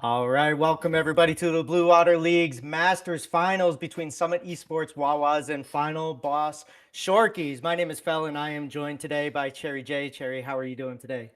All right, welcome everybody to the Blue Water League's Masters Finals between Summit Esports, Wawas, and Final Boss Shorkies. My name is Fel, and I am joined today by Cherry J. Cherry, how are you doing today?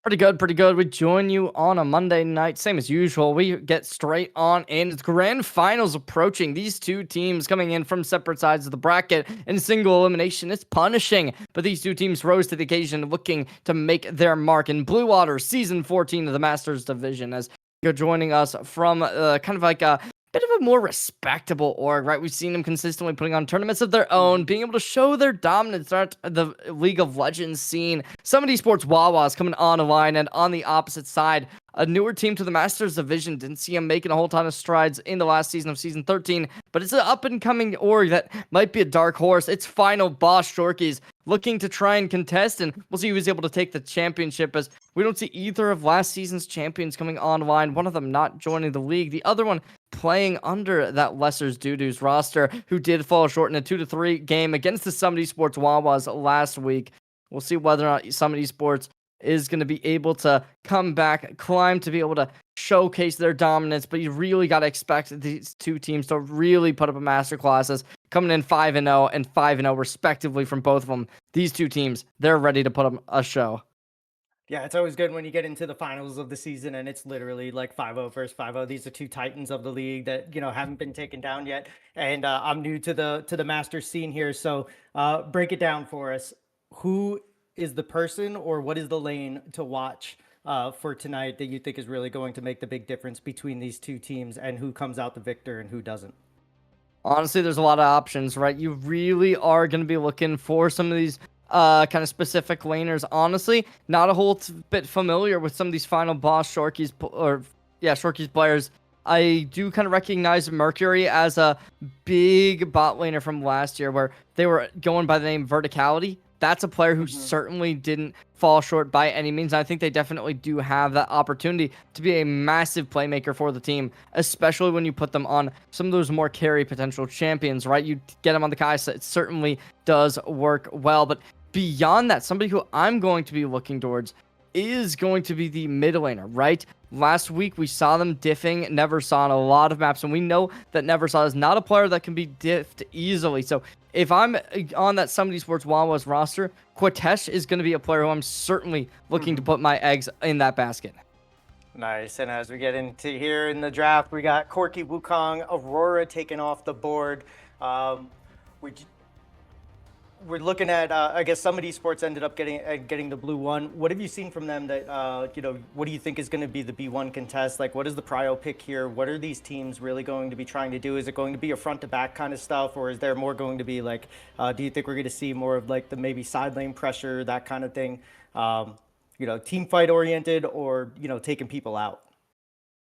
Pretty good, pretty good. We join you on a Monday night, same as usual. We get straight on in. It's grand finals approaching. These two teams coming in from separate sides of the bracket in single elimination. It's punishing, but these two teams rose to the occasion, looking to make their mark in Blue Water Season 14 of the Masters Division. As you're joining us from kind of like a bit of a more respectable org, right? We've seen them consistently putting on tournaments of their own, being able to show their dominance throughout the League of Legends scene. Some of Esports Wawas coming on a line, and on the opposite side, a newer team to the Masters Division. Didn't see them making a whole ton of strides in the last season of Season 13, but it's an up-and-coming org that might be a dark horse. It's Final Boss Shorkies looking to try and contest, and we'll see who's able to take the championship, as we don't see either of last season's champions coming online. One of them not joining the league, the other one playing under that Lesser's Doo-Doo's roster, who did fall short in a 2-3 game against the Summit Esports Wawas last week. We'll see whether or not Summit Esports is going to be able to come back, climb to be able to showcase their dominance, but you really got to expect these two teams to really put up a masterclass, as coming in 5-0 and 5-0 respectively from both of them. These two teams, they're ready to put up a show. Yeah, it's always good when you get into the finals of the season and it's literally like 5-0 versus 5-0. These are two titans of the league that, haven't been taken down yet. And I'm new to the Masters scene here, so break it down for us. Who is the person, or what is the lane to watch for tonight that you think is really going to make the big difference between these two teams, and who comes out the victor and who doesn't? Honestly, there's a lot of options, right? You really are going to be looking for some of these kind of specific laners. Honestly, not a whole bit familiar with some of these Final Boss Shorkies Shorkies players. I do kind of recognize Mercury as a big bot laner from last year, where they were going by the name Verticality. That's a player who certainly didn't fall short by any means. I think they definitely do have that opportunity to be a massive playmaker for the team, especially when you put them on some of those more carry potential champions, right? You get them on the Kai'Sa, it certainly does work well. But beyond that, somebody who I'm going to be looking towards is going to be the mid laner, right? Last week, we saw them diffing Neversaw on a lot of maps, and we know that Neversaw is not a player that can be diffed easily. So if I'm on that Summit Esports Wawas roster, Quatesh is going to be a player who I'm certainly looking to put my eggs in that basket. Nice. And as we get into here in the draft, we got Corki, Wukong, Aurora taken off the board. We're looking at, I guess, Summit Esports ended up getting the blue one. What have you seen from them that, what do you think is going to be the B1 contest? Like, what is the prio pick here? What are these teams really going to be trying to do? Is it going to be a front to back kind of stuff, or is there more going to be like, do you think we're going to see more of like the maybe side lane pressure, that kind of thing? Team fight oriented, or, taking people out?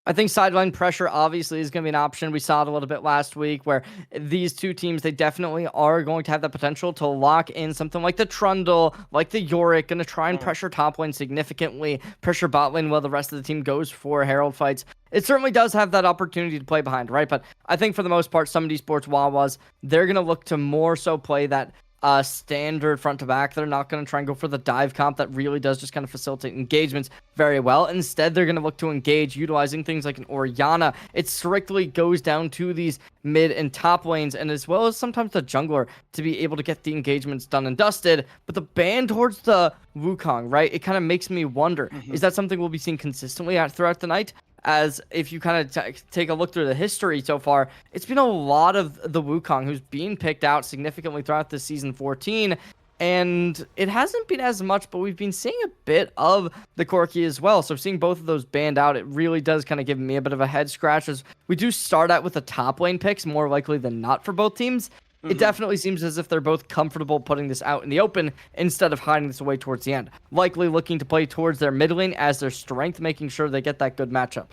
I think sideline pressure obviously is going to be an option. We saw it a little bit last week, where these two teams, they definitely are going to have the potential to lock in something like the Trundle, like the Yorick, going to try and pressure top lane significantly, pressure bot lane while the rest of the team goes for Herald fights. It certainly does have that opportunity to play behind, right? But I think for the most part, some of these sports Wawas, they're going to look to more so play that standard front to back. They're not going to try and go for the dive comp that really does just kind of facilitate engagements very well. Instead, they're going to look to engage utilizing things like an Orianna. It strictly goes down to these mid and top lanes, and as well as sometimes the jungler, to be able to get the engagements done and dusted. But the ban towards the Wukong, right? It kind of makes me wonder, is that something we'll be seeing consistently throughout the night? As if you kind of take a look through the history so far, it's been a lot of the Wukong who's being picked out significantly throughout this season 14, and it hasn't been as much, but we've been seeing a bit of the Corki as well. So seeing both of those banned out, it really does kind of give me a bit of a head scratch, as we do start out with the top lane picks more likely than not for both teams. It definitely seems as if they're both comfortable putting this out in the open instead of hiding this away towards the end. Likely looking to play towards their mid lane as their strength, making sure they get that good matchup.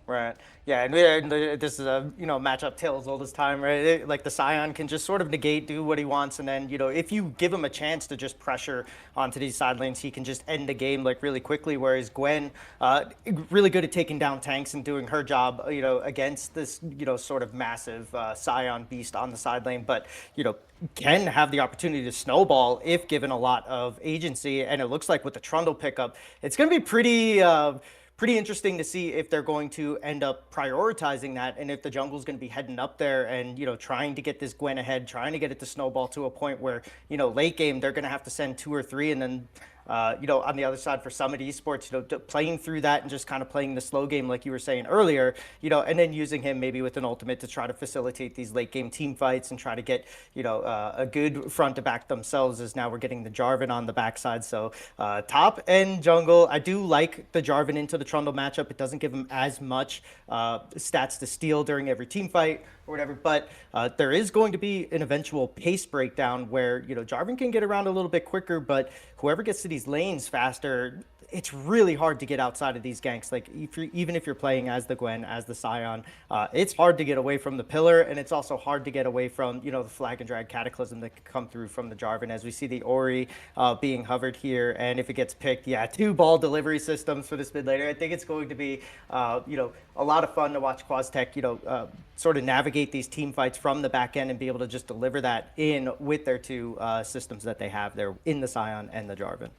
Right. Yeah, and this is a matchup tails all this time, right? Like the Scion can just sort of negate, do what he wants, and then if you give him a chance to just pressure onto these side lanes, he can just end the game like really quickly. Whereas Gwen, really good at taking down tanks and doing her job, against this sort of massive Scion beast on the side lane, but can have the opportunity to snowball if given a lot of agency. And it looks like with the Trundle pickup, it's going to be pretty interesting to see if they're going to end up prioritizing that, and if the jungle's going to be heading up there and trying to get this Gwen ahead, trying to get it to snowball to a point where late game they're going to have to send 2 or 3, and then on the other side for Summit Esports, playing through that and just kind of playing the slow game like you were saying earlier, and then using him maybe with an ultimate to try to facilitate these late game team fights and try to get, a good front to back themselves, as now we're getting the Jarvan on the backside. So top end jungle, I do like the Jarvan into the Trundle matchup. It doesn't give him as much stats to steal during every team fight or whatever, but there is going to be an eventual pace breakdown where Jarvan can get around a little bit quicker, but whoever gets to these lanes faster, it's really hard to get outside of these ganks. Like even if you're playing as the Gwen, as the Scion, it's hard to get away from the pillar, and it's also hard to get away from the flag and drag cataclysm that can come through from the Jarvan, as we see the Ori being hovered here. And if it gets picked, yeah, 2 ball delivery systems for this mid laner. I think it's going to be a lot of fun to watch QuazTech sort of navigate these team fights from the back end and be able to just deliver that in with their 2 systems that they have there in the Scion and the Jarvan.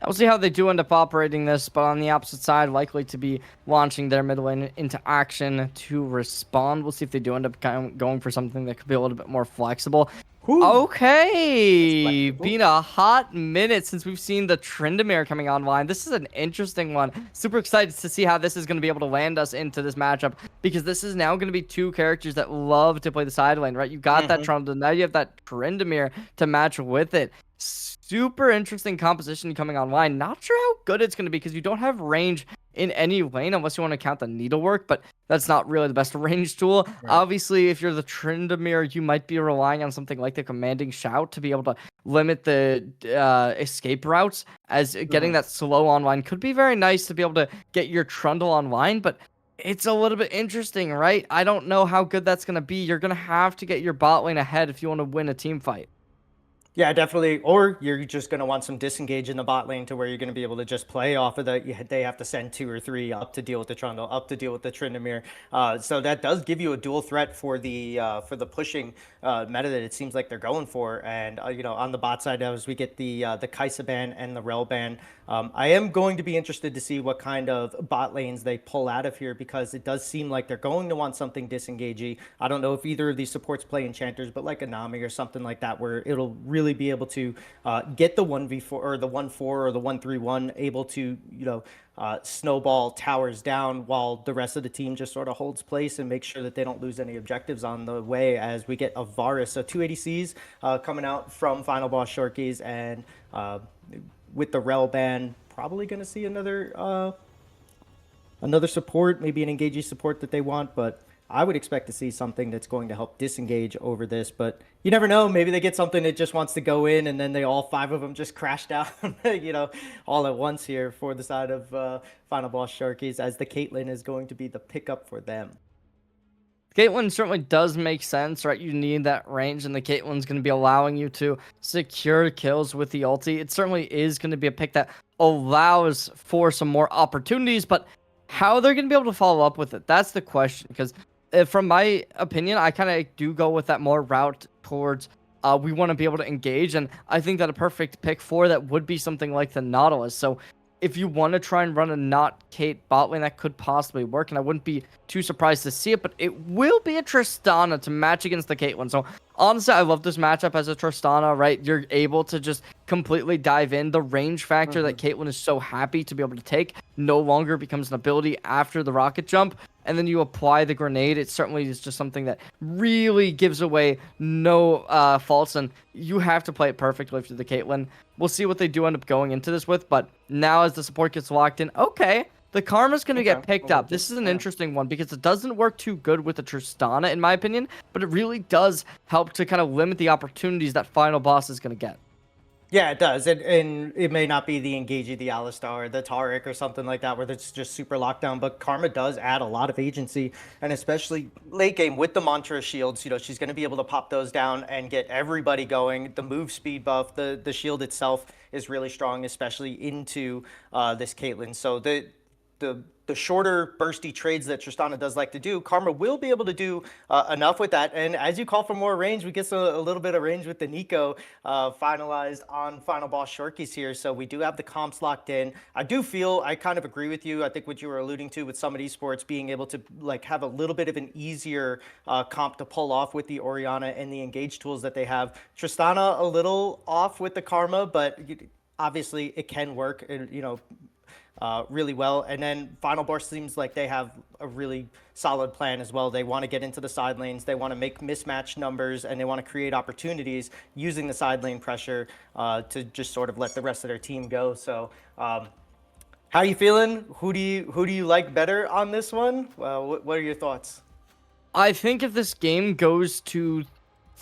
We'll see how they do end up operating this, but on the opposite side, likely to be launching their mid lane into action to respond. We'll see if they do end up going for something that could be a little bit more flexible. Whew. Okay, been a hot minute since we've seen the Tryndamere coming online. This is an interesting one. Super excited to see how this is going to be able to land us into this matchup, because this is now going to be 2 characters that love to play the side lane, right? You got that Trundle, now you have that Tryndamere to match with it. Super interesting composition coming online. Not sure how good it's going to be, because you don't have range in any lane unless you want to count the needlework, but that's not really the best range tool. Right. Obviously, if you're the Tryndamere, you might be relying on something like the Commanding Shout to be able to limit the escape routes, as getting that slow online could be very nice to be able to get your Trundle online, but it's a little bit interesting, right? I don't know how good that's going to be. You're going to have to get your bot lane ahead if you want to win a team fight. Yeah, definitely. Or you're just going to want some disengage in the bot lane to where you're going to be able to just play off of they have to send 2 or 3 up to deal with the Trundle, up to deal with the Tryndamere. So that does give you a dual threat for the pushing meta that it seems like they're going for. And on the bot side, as we get the Kai'Sa ban and the Rel ban, I am going to be interested to see what kind of bot lanes they pull out of here, because it does seem like they're going to want something disengagey. I don't know if either of these supports play enchanters, but like a Nami or something like that, where it'll really be able to get the 1v4 or the 1-4 or the 1-3-1, able to snowball towers down while the rest of the team just sort of holds place and make sure that they don't lose any objectives on the way, as we get a Varus. So 2 ADCs coming out from Final Boss Shorkies, and with the Rel ban, probably going to see another support, maybe an engagey support that they want, but I would expect to see something that's going to help disengage over this. But you never know, maybe they get something that just wants to go in, and then all 5 of them just crash down all at once here for the side of Final Boss Shorkies, as the Caitlyn is going to be the pickup for them. Caitlyn certainly does make sense, right? You need that range, and the Caitlyn's going to be allowing you to secure kills with the ulti. It certainly is going to be a pick that allows for some more opportunities, but how they're going to be able to follow up with it, that's the question. Because from my opinion, I kind of do go with that more route towards we want to be able to engage, and I think that a perfect pick for that would be something like the Nautilus. So if you want to try and run a not Kate bot lane, that could possibly work, and I wouldn't be too surprised to see it, but it will be a Tristana to match against the Caitlyn. So honestly, I love this matchup as a Tristana, right? You're able to just completely dive in. The range factor that Caitlyn is so happy to be able to take no longer becomes an ability after the rocket jump, and then you apply the grenade. It certainly is just something that really gives away no faults, and you have to play it perfectly for the Caitlyn. We'll see what they do end up going into this with, but now as the support gets locked in, okay, the Karma's going to get picked up. This is an interesting one, because it doesn't work too good with the Tristana, in my opinion, but it really does help to kind of limit the opportunities that Final Boss is going to get. Yeah, it does. And it may not be the Engagey, the Alistar, the Taric, or something like that, where it's just super lockdown, but Karma does add a lot of agency, and especially late game with the Mantra shields, she's going to be able to pop those down and get everybody going. The move speed buff, the shield itself is really strong, especially into this Caitlyn. So the the shorter bursty trades that Tristana does like to do, Karma will be able to do enough with that. And as you call for more range, we get a little bit of range with the Nico finalized on Final Boss Shorkies here. So we do have the comps locked in. I kind of agree with you. I think what you were alluding to with Summit Esports being able to like have a little bit of an easier comp to pull off with the Orianna and the engage tools that they have. Tristana a little off with the Karma, but obviously it can work. Really well. And then Final Boss seems like they have a really solid plan as well. They want to get into the side lanes. They want to make mismatched numbers, and they want to create opportunities using the side lane pressure to just sort of let the rest of their team go. So how are you feeling? Who do you like better on this one? What are your thoughts? I think if this game goes to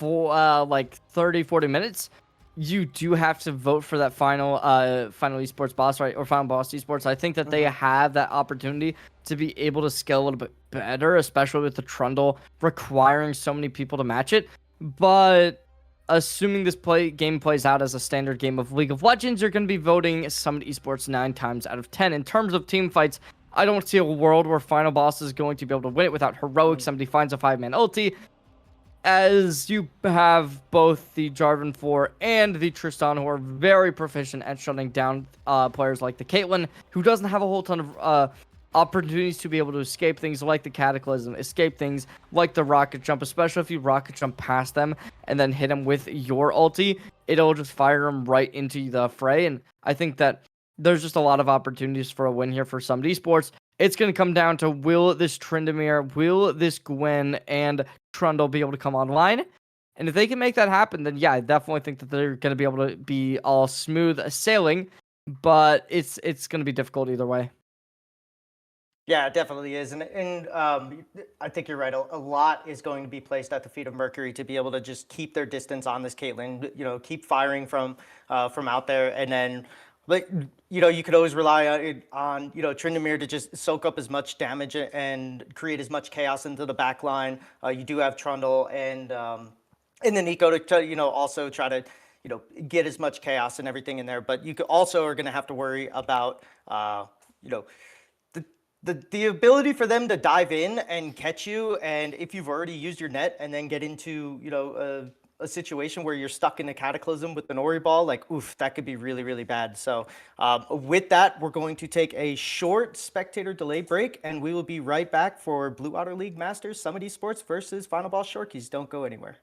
like 30, 40 minutes, you do have to vote for that final esports boss, right? Or final boss esports. I think that they have that opportunity to be able to scale a little bit better, especially with the Trundle requiring so many people to match it. But assuming this game plays out as a standard game of League of Legends, you're going to be voting Summit Esports 9 times out of 10. In terms of team fights, I don't see a world where Final Boss is going to be able to win it without heroics. Somebody finds a 5-man ulti, as you have both the Jarvan 4 and the Tristan, who are very proficient at shutting down players like the Caitlyn, who doesn't have a whole ton of opportunities to be able to escape things like the Cataclysm, escape things like the rocket jump, especially if you rocket jump past them and then hit them with your ulti. It'll just fire them right into the fray, and I think that there's just a lot of opportunities for a win here for Summit Esports. It's going to come down to will this Tryndamere, will this Gwen, and Trundle be able to come online? And if they can make that happen, then yeah, I definitely think that they're going to be able to be all smooth sailing, but it's going to be difficult either way. Yeah, it definitely is. And I think you're right. A lot is going to be placed at the feet of Mercury to be able to just keep their distance on this Caitlyn, keep firing from out there. And then, you could always rely on Tryndamere to just soak up as much damage and create as much chaos into the back line. You do have Trundle and the Nico to also try to, get as much chaos and everything in there. But you also are going to have to worry about, the ability for them to dive in and catch you, and if you've already used your net and then get into a situation where you're stuck in a Cataclysm with an Ori ball, like oof, that could be really, really bad. So with that, we're going to take a short spectator delay break, and we will be right back for Blue Water League Masters Summit Esports versus Final Boss Shorkies. Don't go anywhere.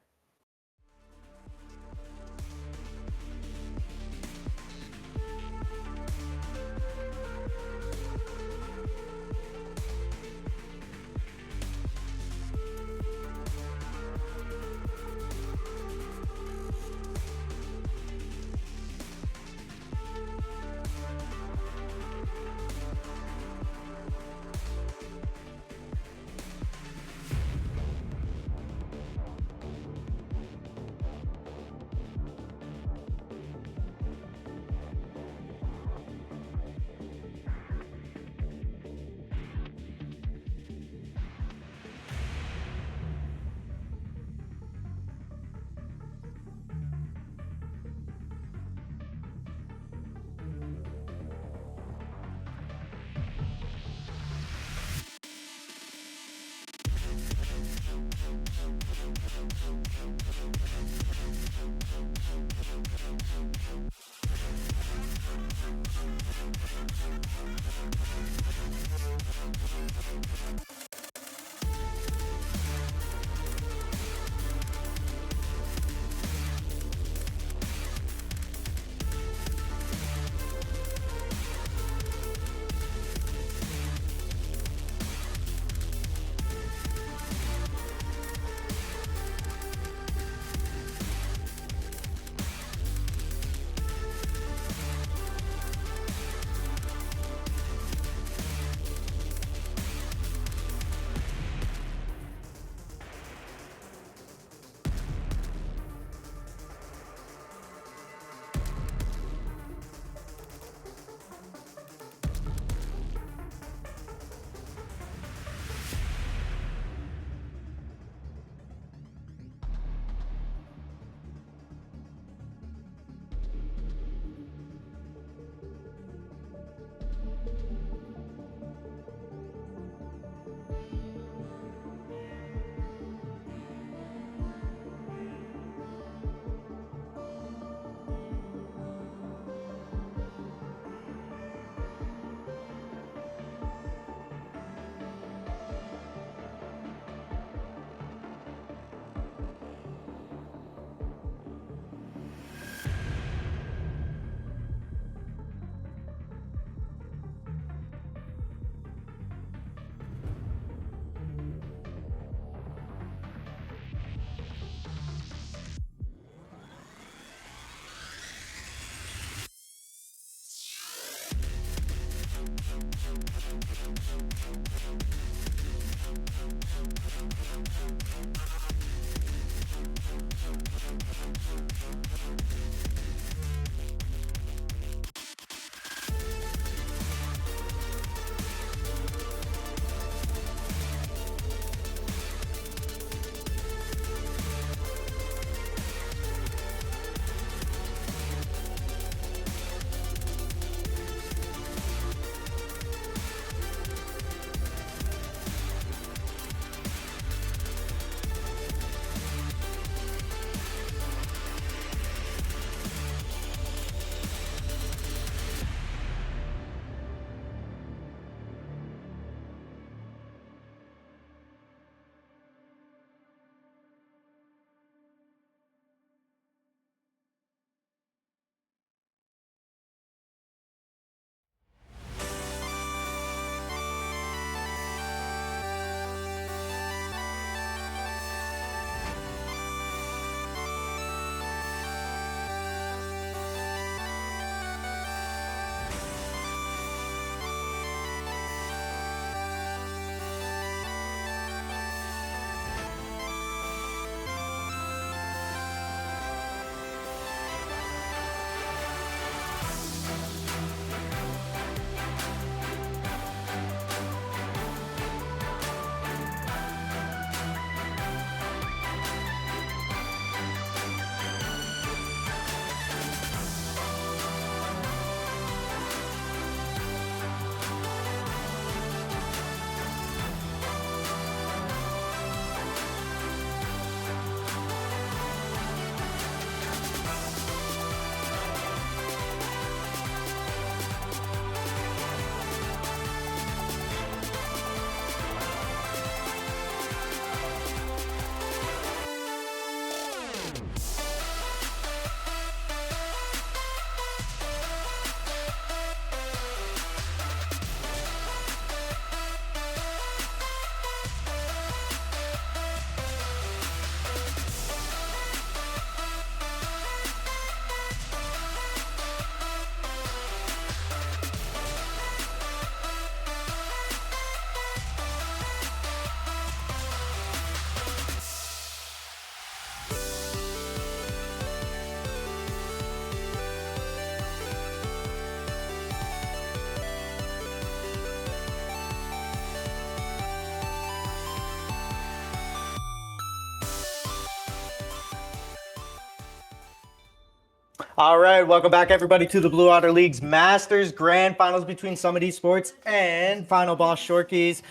All right, welcome back, everybody, to the Blue Otter League's Masters Grand Finals between Summit Esports and Final Boss Shorkies.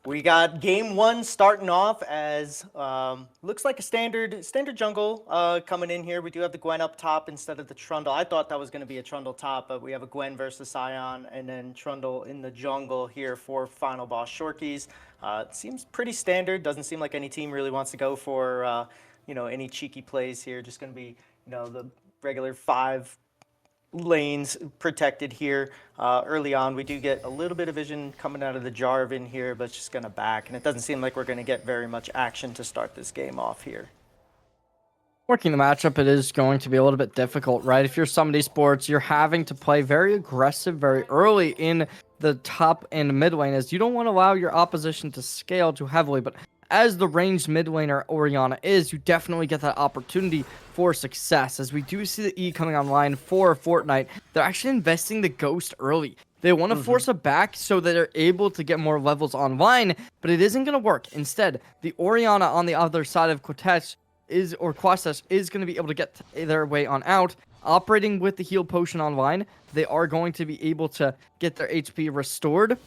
We got game one starting off as looks like a standard jungle coming in here. We do have the Gwen up top instead of the Trundle. I thought that was going to be a Trundle top, but we have a Gwen versus Scion and then Trundle in the jungle here for Final Boss Shorkies. It seems pretty standard. Doesn't seem like any team really wants to go for any cheeky plays here. Just going to be the regular 5 lanes protected here early on. We do get a little bit of vision coming out of the Jarvan here, but it's just going to back. And it doesn't seem like we're going to get very much action to start this game off here. Working the matchup, it is going to be a little bit difficult, right? If you're Summit Esports, you're having to play very aggressive very early in the top and mid lane, as you don't want to allow your opposition to scale too heavily. But as the ranged mid laner Orianna is, you definitely get that opportunity for success. As we do see the E coming online for Fortnite, they're actually investing the Ghost early. They want to force it back so that they're able to get more levels online, but it isn't going to work. Instead, the Orianna on the other side of Quatesh is going to be able to get their way on out. Operating with the heal potion online, they are going to be able to get their HP restored.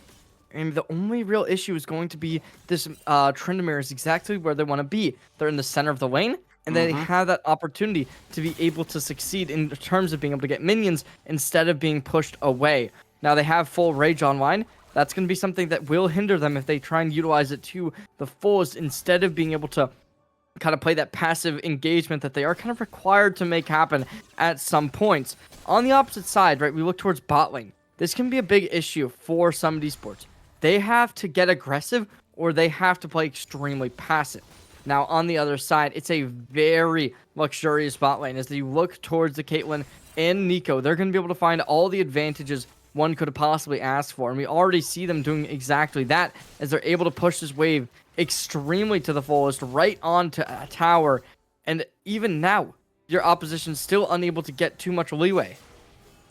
And the only real issue is going to be this Tryndamere is exactly where they want to be. They're in the center of the lane, and they have that opportunity to be able to succeed in terms of being able to get minions instead of being pushed away. Now they have full rage online. That's going to be something that will hinder them if they try and utilize it to the fullest instead of being able to kind of play that passive engagement that they are kind of required to make happen at some points. On the opposite side, right, we look towards bot lane. This can be a big issue for Summit Esports. They have to get aggressive or they have to play extremely passive. Now, on the other side, it's a very luxurious bot lane. As you look towards the Caitlyn and Neeko, they're going to be able to find all the advantages one could possibly ask for. And we already see them doing exactly that as they're able to push this wave extremely to the fullest right onto a tower. And even now, your opposition's still unable to get too much leeway.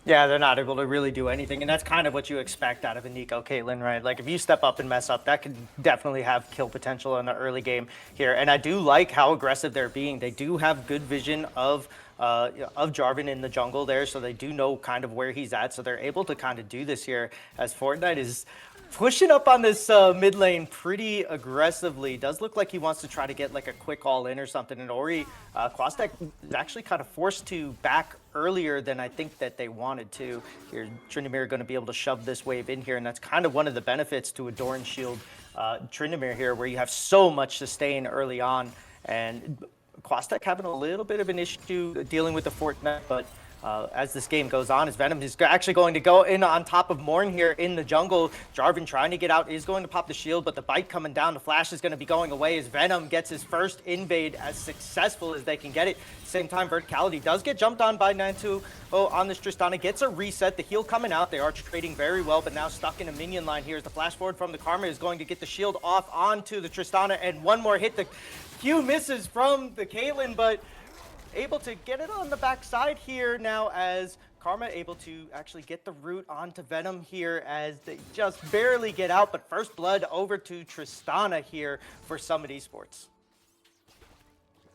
Yeah, they're not able to really do anything, and that's kind of what you expect out of a Neeko Caitlyn, right? Like, if you step up and mess up, that could definitely have kill potential in the early game here. And I do like how aggressive they're being. They do have good vision of Jarvan in the jungle there, so they do know kind of where he's at, so they're able to kind of do this here as Fortnite is pushing up on this mid lane pretty aggressively. Does look like he wants to try to get like a quick all-in or something. And Ori, Quastek is actually kind of forced to back earlier than I think that they wanted to. Here, Tryndamere going to be able to shove this wave in here, and that's kind of one of the benefits to a Doran Shield Tryndamere here, where you have so much sustain early on. And Quastek having a little bit of an issue dealing with the Fortnite, but as this game goes on, as Venom is actually going to go in on top of Morn here in the jungle. Jarvan trying to get out is going to pop the shield, but the bite coming down. The flash is going to be going away as Venom gets his first invade as successful as they can get it. Same time, Verticality does get jumped on by 9-2 on this Tristana. Gets a reset. The heal coming out. They are trading very well, but now stuck in a minion line here as the flash forward from the Karma is going to get the shield off onto the Tristana, and one more hit. The Q misses from the Caitlyn, but able to get it on the backside here now as Karma able to actually get the root onto Venom here as they just barely get out, but first blood over to Tristana here for Summit Esports.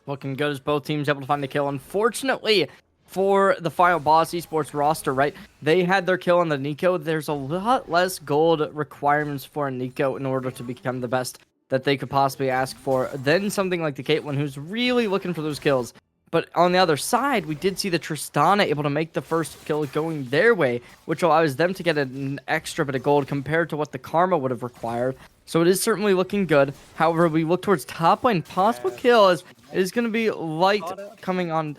Looking good as both teams able to find the kill. Unfortunately for the Final Boss Esports roster, right, they had their kill on the Neeko. There's a lot less gold requirements for a Neeko in order to become the best that they could possibly ask for than something like the Caitlyn, who's really looking for those kills. But on the other side, we did see the Tristana able to make the first kill going their way, which allows them to get an extra bit of gold compared to what the Karma would have required. So it is certainly looking good. However, we look towards top lane. Possible kill is going to be Light coming on.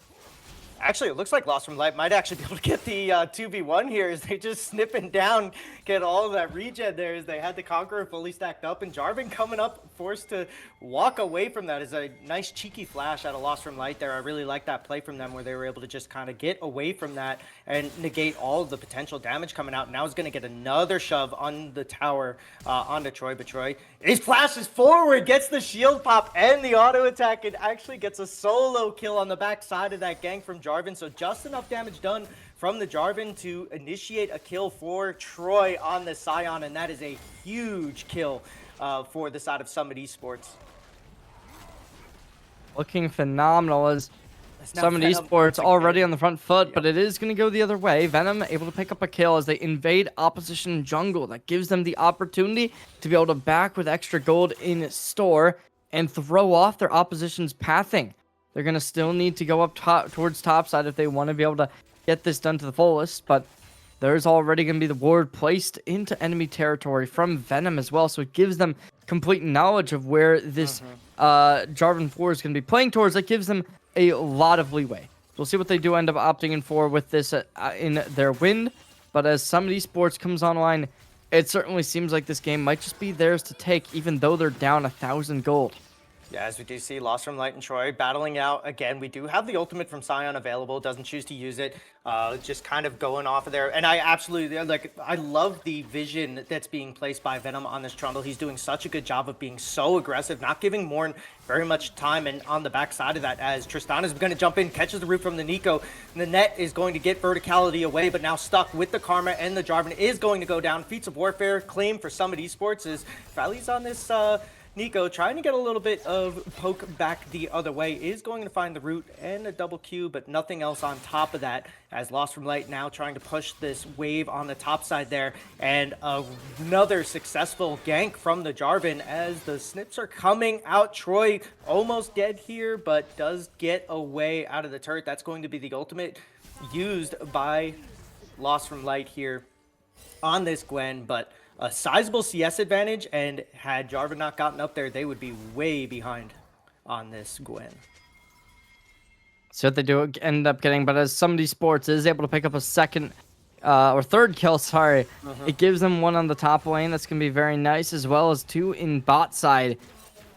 Actually, it looks like Lost from Light might actually be able to get the 2v1 here as they just snipping down, get all of that regen there as they had the Conqueror fully stacked up, and Jarvan coming up, forced to walk away from that is a nice cheeky flash out of Lost from Light there. I really like that play from them where they were able to just kind of get away from that and negate all of the potential damage coming out. Now he's going to get another shove on the tower onto Troy, but Troy, he flashes forward, gets the shield pop and the auto attack, and actually gets a solo kill on the back side of that gank from Jarvan. So just enough damage done from the Jarvan to initiate a kill for Troy on the Scion, and that is a huge kill for the side of Summit Esports. Looking phenomenal as Now Summon Venom Esports once already again. on the front foot, Yep. but it is going to go the other way. Venom able to pick up a kill as they invade opposition jungle. That gives them the opportunity to be able to back with extra gold in store and throw off their opposition's pathing. They're going to still need to go up top towards top side if they want to be able to get this done to the fullest, but there's already going to be the ward placed into enemy territory from Venom as well, so it gives them complete knowledge of where this Jarvan 4 is going to be playing towards. That gives them a lot of leeway. We'll see what they do end up opting in for with this in their win, but as Summit Esports comes online, it certainly seems like this game might just be theirs to take, even though they're down 1,000 gold. Yeah, as we do see, Lost from Light and Troy battling out again. We do have the ultimate from Sion available. Doesn't choose to use it. Just kind of going off of there. And I absolutely, like, I love the vision that's being placed by Venom on this Trundle. He's doing such a good job of being so aggressive, not giving Morn very much time. And on the backside of that, as Tristan is going to jump in, catches the root from the Nico. And the net is going to get verticality away, but now stuck with the Karma, and the Jarvan is going to go down. Feats of Warfare claim for Summit Esports is Valley's on this Nico trying to get a little bit of poke back the other way, is going to find the root and a double Q, but nothing else on top of that, as Lost from Light now trying to push this wave on the top side there, and another successful gank from the Jarvan as the snips are coming out. Troy almost dead here, but does get away out of the turret. That's going to be the ultimate used by Lost from Light here on this Gwen, but a sizable CS advantage, and had Jarvan not gotten up there, they would be way behind on this Gwen. So what they do end up getting, but as Summit Esports is able to pick up a second or third kill, sorry, it gives them one on the top lane. That's going to be very nice, as well as two in bot side,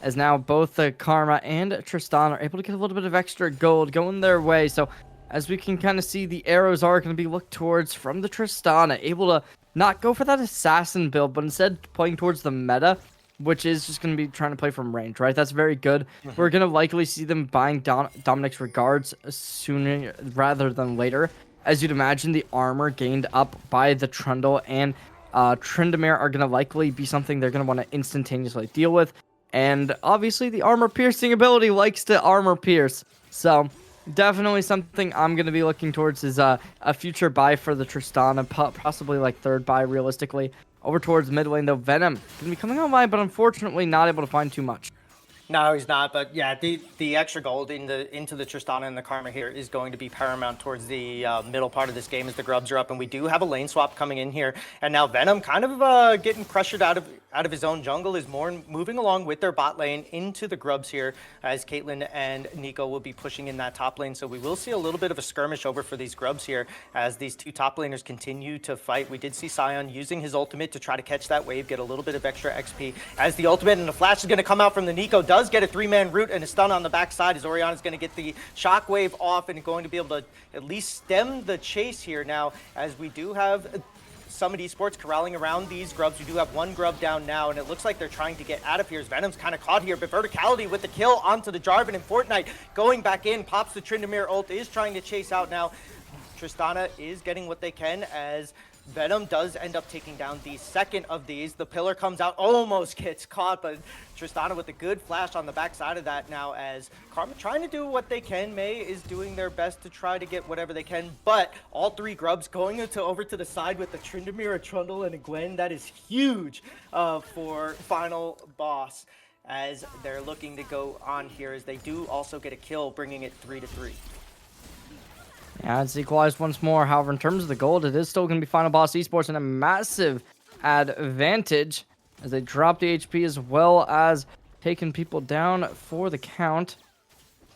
as now both the Karma and Tristan are able to get a little bit of extra gold going their way. So as we can kind of see, the arrows are going to be looked towards from the Tristana, able to not go for that assassin build, but instead playing towards the meta, which is just going to be trying to play from range, right? That's very good. We're going to likely see them buying Dominic's regards sooner rather than later. As you'd imagine, the armor gained up by the Trundle and Tryndamere are going to likely be something they're going to want to instantaneously deal with. And obviously, the armor piercing ability likes to armor pierce. So definitely something I'm going to be looking towards is a future buy for the Tristana, possibly like third buy realistically. Over towards mid lane, though, Venom going to be coming online, but unfortunately not able to find too much. No, he's not. But yeah, the extra gold into the Tristana and the Karma here is going to be paramount towards the middle part of this game as the Grubs are up, and we do have a lane swap coming in here. And now Venom kind of getting pressured out of his own jungle, is more moving along with their bot lane into the Grubs here, as Caitlyn and Nico will be pushing in that top lane. So we will see a little bit of a skirmish over for these Grubs here as these two top laners continue to fight. We did see Sion using his ultimate to try to catch that wave, get a little bit of extra XP, as the ultimate and the flash is going to come out from the Nico. Does get a three-man root and a stun on the backside, as Orianna is going to get the shockwave off and going to be able to at least stem the chase here now, as we do have Summit Esports corralling around these Grubs. We do have one Grub down now, and it looks like they're trying to get out of here as Venom's kind of caught here, but verticality with the kill onto the Jarvan, and Fortnite going back in, pops the Tryndamere ult, is trying to chase out now. Tristana is getting what they can as Venom does end up taking down the second of these. The pillar comes out, almost gets caught, but Tristana with a good flash on the backside of that now, as Karma trying to do what they can. May is doing their best to try to get whatever they can, but all three Grubs going over to the side with the Tryndamere, a Trundle, and a Gwen. That is huge for final boss, as they're looking to go on here, as they do also get a kill, bringing it 3-3. Yeah, it's equalized once more. However, in terms of the gold, it is still going to be Final Boss Esports in a massive advantage as they drop the HP as well as taking people down for the count.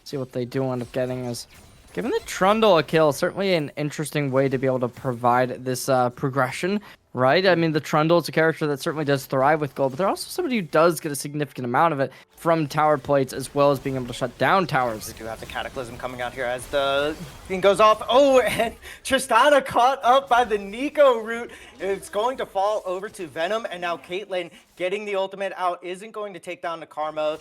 See what they do end up getting is giving the Trundle a kill. Certainly an interesting way to be able to provide this progression, right? I mean, the Trundle is a character that certainly does thrive with gold, but they're also somebody who does get a significant amount of it from tower plates, as well as being able to shut down towers. We do have the Cataclysm coming out here as the thing goes off. Oh, and Tristana caught up by the Nico root. It's going to fall over to Venom, and now Caitlyn getting the ultimate out isn't going to take down the Karma.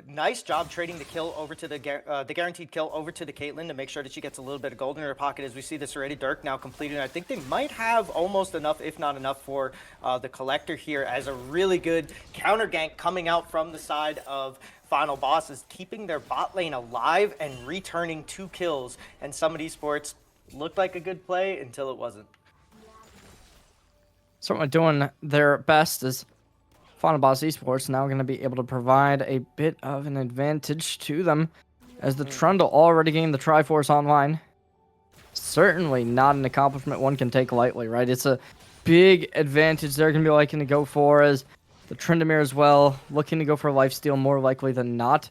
Nice job trading the kill over to the guaranteed kill over to the Caitlyn to make sure that she gets a little bit of gold in her pocket, as we see this already. Dirk now completed. I think they might have almost enough, if not enough, for the Collector here, as a really good counter gank coming out from the side of Final Boss is keeping their bot lane alive and returning 2 kills. And Summit Esports looked like a good play until it wasn't. Certainly doing their best as Final Boss Esports now going to be able to provide a bit of an advantage to them as the Trundle already gained the Triforce online. Certainly not an accomplishment one can take lightly, right? It's a big advantage they're going to be liking to go for, as the Tryndamere as well, looking to go for lifesteal more likely than not.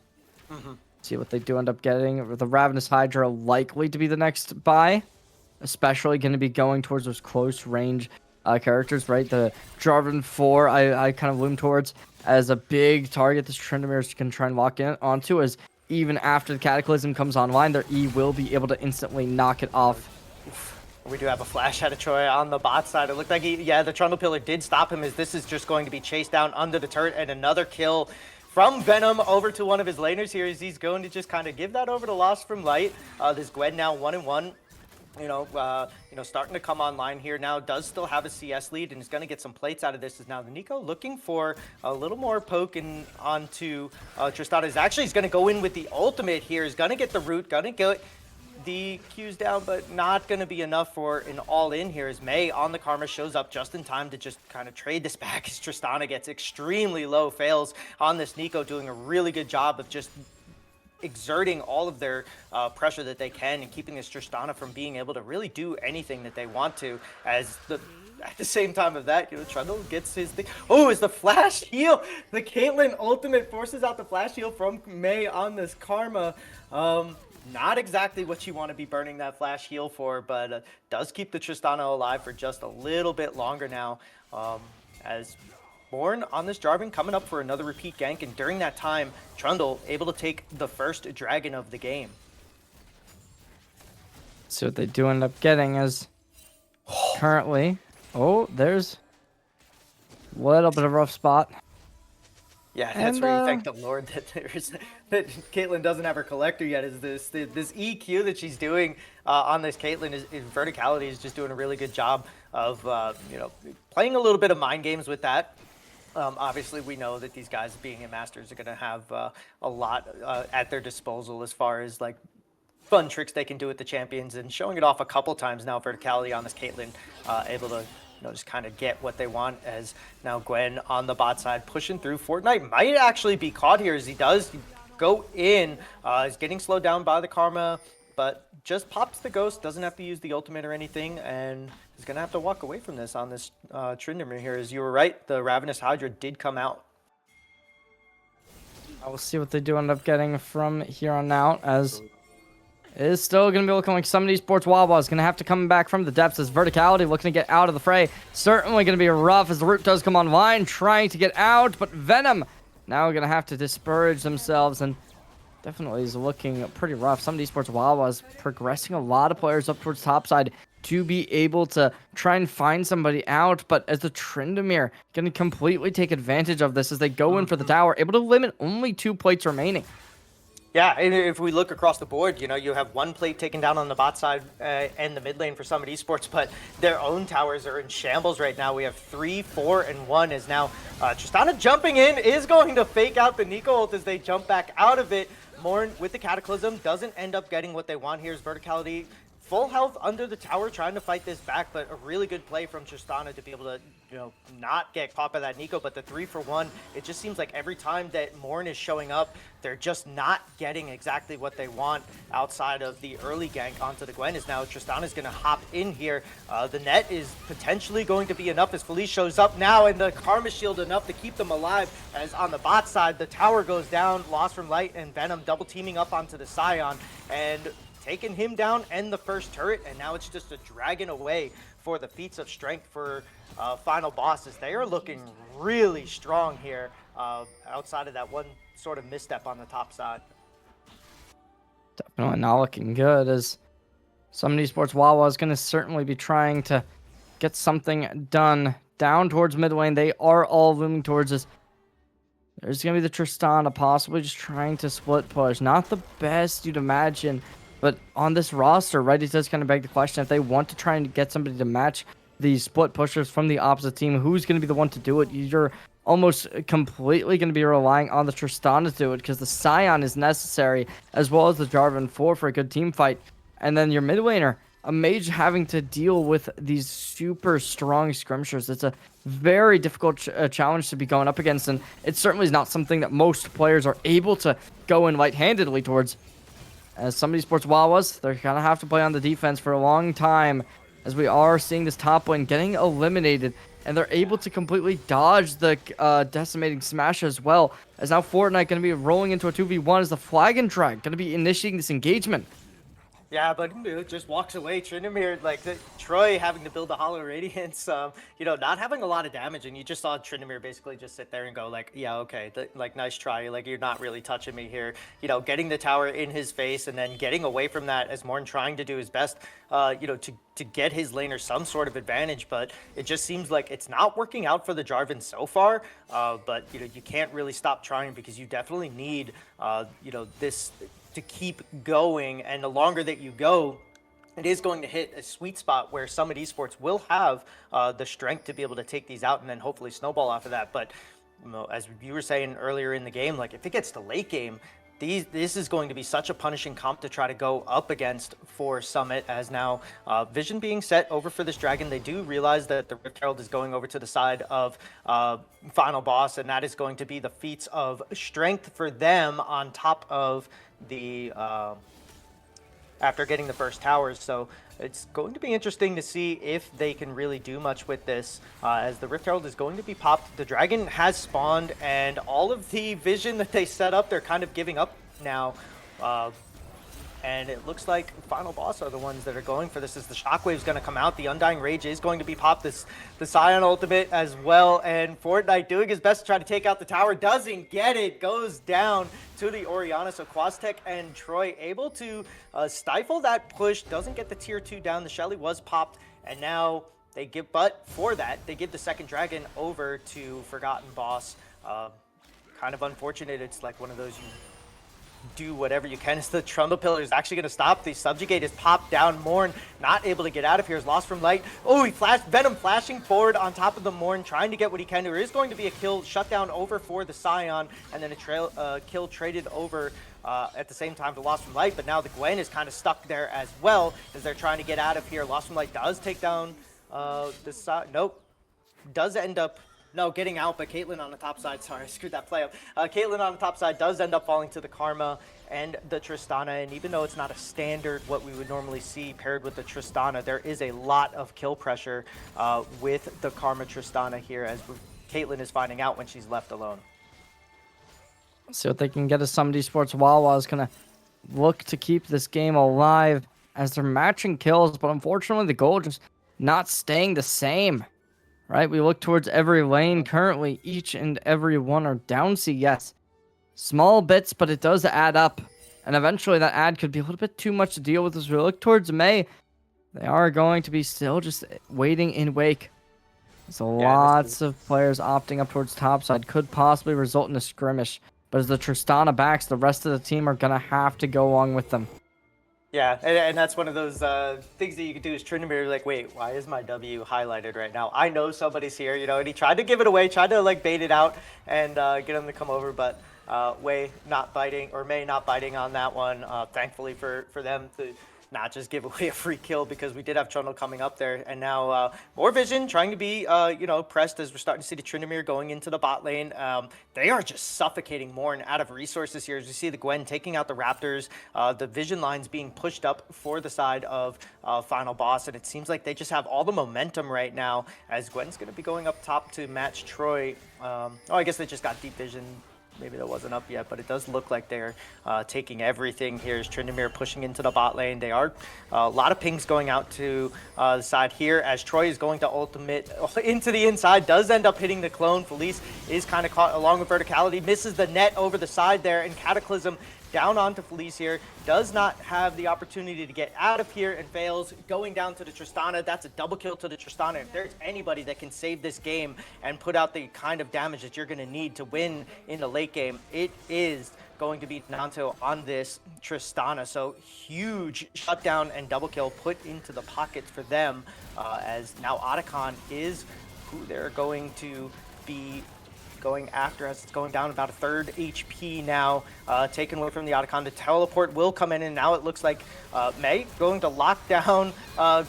See what they do end up getting. The Ravenous Hydra likely to be the next buy, especially going to be going towards those close range characters, right? The Jarvan 4 I kind of loom towards as a big target this Tryndamere can try and lock in onto, as even after the Cataclysm comes online, their E will be able to instantly knock it off. We do have a flash out of Troy on the bot side. It looked like the Trundle Pillar did stop him, as this is just going to be chased down under the turret, and another kill from Venom over to one of his laners here, as he's going to just kind of give that over to Lost from Light. This Gwen now 1-1. Starting to come online here now, does still have a CS lead and is going to get some plates out of this. Is now the Nico looking for a little more poking onto Tristana. He's going to go in with the ultimate here. He's going to get the root, going to get the Q's down, but not going to be enough for an all-in here, as May on the Karma shows up just in time to just kind of trade this back, as Tristana gets extremely low fails on this Nico, doing a really good job of just exerting all of their pressure that they can and keeping this Tristana from being able to really do anything that they want to, as at the same time of that, Trundle gets his thing. Oh, is the flash heal? The Caitlyn ultimate forces out the flash heal from May on this Karma. Not exactly what you want to be burning that flash heal for, but does keep the Tristana alive for just a little bit longer now, as Born on this Jarvan coming up for another repeat gank, and during that time, Trundle able to take the first dragon of the game. So what they do end up getting is currently, there's a little bit of a rough spot. Yeah, that's where you thank the Lord that that Caitlyn doesn't have her collector yet. Is this EQ that she's doing on this Caitlyn is Verticality is just doing a really good job of playing a little bit of mind games with that. Obviously, we know that these guys being in Masters are going to have a lot at their disposal as far as like fun tricks they can do with the champions, and showing it off a couple times now. Verticality on this Caitlyn, able to just kind of get what they want, as now Gwen on the bot side pushing through. Fortnite might actually be caught here, as he does go in. He's getting slowed down by the Karma, but just pops the Ghost, doesn't have to use the ultimate or anything, and he's going to have to walk away from this on this Tryndamere here. As you were right, the Ravenous Hydra did come out. I will see what they do end up getting from here on out, as it is still going to be looking like some of these Esports Wawas is going to have to come back from the depths, as Verticality looking to get out of the fray. Certainly going to be rough as the root does come online, trying to get out, but Venom now going to have to discourage themselves, and definitely is looking pretty rough. Some of these Esports Wawas progressing a lot of players up towards top side to be able to try and find somebody out, but as the Tryndamere going to completely take advantage of this as they go in for the tower, able to limit only 2 plates remaining. Yeah, and if we look across the board, you have 1 plate taken down on the bot side and the mid lane for Summit Esports, but their own towers are in shambles right now. We have 3, 4, and 1 is now Tristana jumping in, is going to fake out the Nico ult as they jump back out of it. Morn with the Cataclysm doesn't end up getting what they want. Here's Verticality, full health under the tower, trying to fight this back, but a really good play from Tristana to be able to, not get caught by that Nico. But the 3-for-1, it just seems like every time that Morn is showing up, they're just not getting exactly what they want outside of the early gank onto the Gwen. Is now Tristana's going to hop in here. The net is potentially going to be enough as Felice shows up now, and the Karma Shield enough to keep them alive, as on the bot side, the tower goes down. Lost from Light and Venom double teaming up onto the Scion, and taking him down and the first turret, and now it's just a dragon away for the feats of strength for Final Bosses. They are looking really strong here outside of that one sort of misstep on the top side. Definitely not looking good, as some of these Esports Wawa is going to certainly be trying to get something done down towards mid lane. They are all looming towards us. There's going to be the Tristana possibly just trying to split push. Not the best you'd imagine, but on this roster, right, it does kind of beg the question, if they want to try and get somebody to match the split pushers from the opposite team, who's going to be the one to do it? You're almost completely going to be relying on the Tristana to do it because the Scion is necessary as well as the Jarvan for a good team fight. And then your mid laner, a mage having to deal with these super strong skirmishers. It's a very difficult challenge to be going up against, and it certainly is not something that most players are able to go in light-handedly towards. As some of these Esports Wawas, they're going to have to play on the defense for a long time, as we are seeing this top lane getting eliminated, and they're able to completely dodge the decimating smash as well, as now Fortnite going to be rolling into a 2v1 as the Flag and Drag going to be initiating this engagement. Yeah, but it just walks away. Tryndamere, like Troy having to build the Hollow Radiance, not having a lot of damage, and you just saw Tryndamere basically just sit there and go like, yeah, okay, like nice try, like you're not really touching me here. Getting the tower in his face and then getting away from that as Morn trying to do his best, to get his laner some sort of advantage, but it just seems like it's not working out for the Jarvan so far. But you can't really stop trying because you definitely need, this to keep going, and the longer that you go, it is going to hit a sweet spot where Summit Esports will have the strength to be able to take these out and then hopefully snowball off of that. But as you were saying earlier in the game, like if it gets to late game, this is going to be such a punishing comp to try to go up against for Summit, as now vision being set over for this dragon. They do realize that the Rift Herald is going over to the side of Final Boss, and that is going to be the feats of strength for them on top of the after getting the first towers. So it's going to be interesting to see if they can really do much with this, as the Rift Herald is going to be popped. The dragon has spawned, and all of the vision that they set up, they're kind of giving up now. And it looks like Final Boss are the ones that are going for this, as the Shockwave's going to come out. The Undying Rage is going to be popped, the Scion ultimate as well. And Fortnite doing his best to try to take out the tower. Doesn't get it. Goes down to the Orianna. So Quaztec and Troy able to stifle that push. Doesn't get the tier 2 down. The Shelly was popped. And now they give, but for that, they give the second dragon over to Forgotten Boss. Kind of unfortunate. It's like one of those, you do whatever you can. As the Trundle Pillar is actually going to stop. The Subjugate is popped down. Morn not able to get out of here. Is lost from light. Oh, he flashed. Venom flashing forward on top of the Morn, trying to get what he can. There is going to be a kill shut down over for the Scion, and then a kill traded over at the same time to Lost from Light. But now the Gwen is kind of stuck there as well, as they're trying to get out of here. Lost from Light does take down the side. Nope. Does end up getting out, but Caitlyn on the top side, sorry, I screwed that play up. Caitlyn on the top side does end up falling to the Karma and the Tristana, and even though it's not a standard what we would normally see paired with the Tristana, there is a lot of kill pressure with the Karma Tristana here, as Caitlyn is finding out when she's left alone. See what they can get as some of these Esports. Wawa is going to look to keep this game alive as they're matching kills, but unfortunately the goal just not staying the same. Right, we look towards every lane currently. Each and every one are down C, yes. Small bits, but it does add up. And eventually that ad could be a little bit too much to deal with as we look towards May. They are going to be still just waiting in wake. So lots of players opting up towards topside. Could possibly result in a skirmish. But as the Tristana backs, the rest of the team are going to have to go along with them. Yeah, and that's one of those things that you could do is Tryndamere, like, wait, why is my W highlighted right now? I know somebody's here, and he tried to give it away, tried to, like, bait it out and get him to come over, but May not biting on that one. Thankfully for them to not just give away a free kill, because we did have Trundle coming up there. And now more vision trying to be, pressed, as we're starting to see the Tryndamere going into the bot lane. They are just suffocating Morn out of resources here, as we see the Gwen taking out the Raptors, the vision lines being pushed up for the side of Final Boss, and it seems like they just have all the momentum right now, as Gwen's going to be going up top to match Troy. I guess they just got deep vision. Maybe that wasn't up yet, but it does look like they're taking everything here. As Tryndamere pushing into the bot lane. They are a lot of pings going out to the side here, as Troy is going to ultimate into the inside. Does end up hitting the clone. Felice is kind of caught along with verticality. Misses the net over the side there, and Cataclysm down onto Felice here. Does not have the opportunity to get out of here and fails, going down to the Tristana. That's a double kill to the Tristana. If there's anybody that can save this game and put out the kind of damage that you're going to need to win in the late game, it is going to be Nanto on this Tristana. So huge shutdown and double kill put into the pockets for them, as now Otacon is who they're going to be going after as it's going down about a third HP now, taken away from the Otacon. The teleport will come in, and now it looks like May going to lock down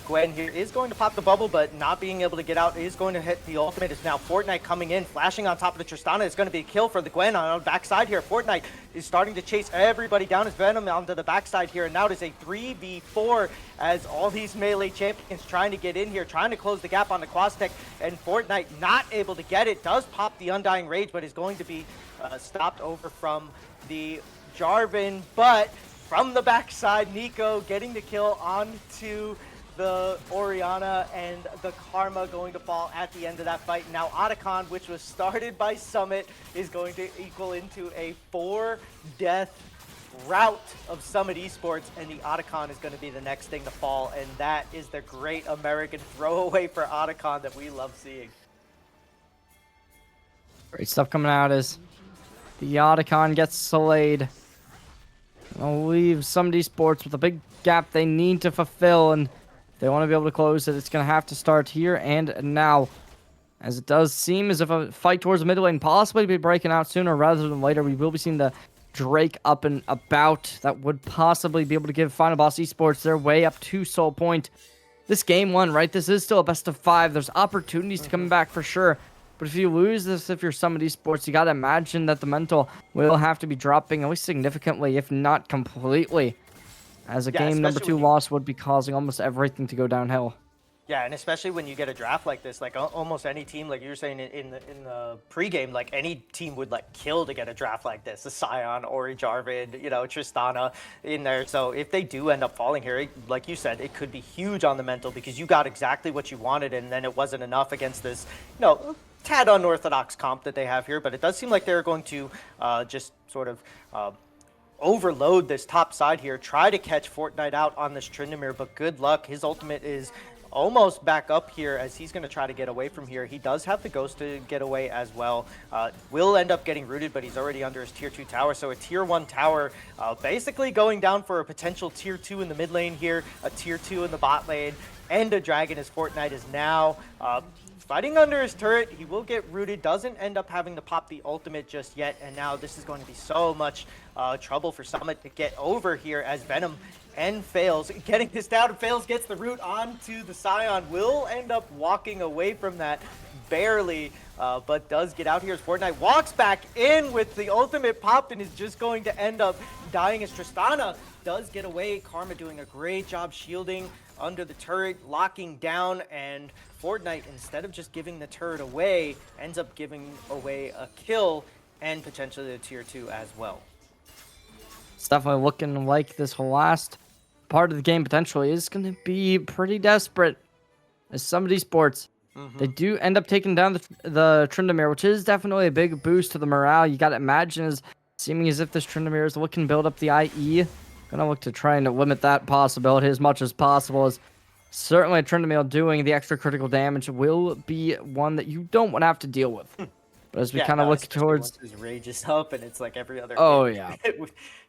Gwen here, is going to pop the bubble, but not being able to get out, is going to hit the ultimate. Is now Fortnite coming in, flashing on top of the Tristana. It's going to be a kill for the Gwen on the backside here. Fortnite is starting to chase everybody down as Venom onto the backside here, and now it is a 3v4 as all these melee champions trying to get in here, trying to close the gap on the Quastec, and Fortnite not able to get it. Does pop the Undying Rage, but is going to be stopped over from the Jarvan, but from the backside, Nico getting the kill onto the Orianna, and the Karma going to fall at the end of that fight. Now Otacon, which was started by Summit, is going to equal into a 4-death route of Summit Esports, and the Otacon is going to be the next thing to fall, and that is the great American throwaway for Otacon that we love seeing. Great stuff coming out as the Otacon gets slayed. I'll leave Summit Esports with a big gap they need to fulfill, and if they want to be able to close it, it's going to have to start here and now. As it does seem as if a fight towards the mid lane possibly be breaking out sooner rather than later. We will be seeing the Drake up and about that would possibly be able to give Final Boss Esports their way up to Soul Point. This game one, right? This is still a best of 5. There's opportunities to come back for sure. But if you lose this, if you're Summit Esports, you got to imagine that the mental will have to be dropping at least significantly, if not completely. As a game number 2 loss would be causing almost everything to go downhill. Yeah, and especially when you get a draft like this, like almost any team, like you were saying in the pregame, like any team would like kill to get a draft like this. A Sion, Ori Jarvan, you know, Tristana in there. So if they do end up falling here, like you said, it could be huge on the mental because you got exactly what you wanted, and then it wasn't enough against this, you know, tad unorthodox comp that they have here. But it does seem like they're going to just sort of overload this top side here, try to catch Fortnite out on this Tryndamere, but good luck. His ultimate is almost back up here as he's going to try to get away from here. He does have the Ghost to get away as well. Will end up getting rooted, but he's already under his tier 2 tower. So a tier 1 tower basically going down for a potential tier 2 in the mid lane here, a tier 2 in the bot lane, and a dragon as Fortnite is now fighting under his turret. He will get rooted, doesn't end up having to pop the ultimate just yet, and now this is going to be so much trouble for Summit to get over here as Venom and Fails getting this down, and Fails gets the root onto the Sion, will end up walking away from that barely, but does get out here as Fortnite walks back in with the ultimate popped and is just going to end up dying as Tristana does get away. Karma doing a great job shielding under the turret, locking down, and Fortnite, instead of just giving the turret away, ends up giving away a kill and potentially a tier 2 as well. It's definitely looking like this last part of the game potentially is going to be pretty desperate. As Summit Esports, they do end up taking down the Tryndamere, which is definitely a big boost to the morale. You got to imagine is seeming as if this Tryndamere is looking to build up the IE. Gonna look to try and limit that possibility as much as possible. As certainly Tryndamere doing the extra critical damage will be one that you don't want to have to deal with. But as we kind of look towards his rage is up, and it's like every other. Oh yeah.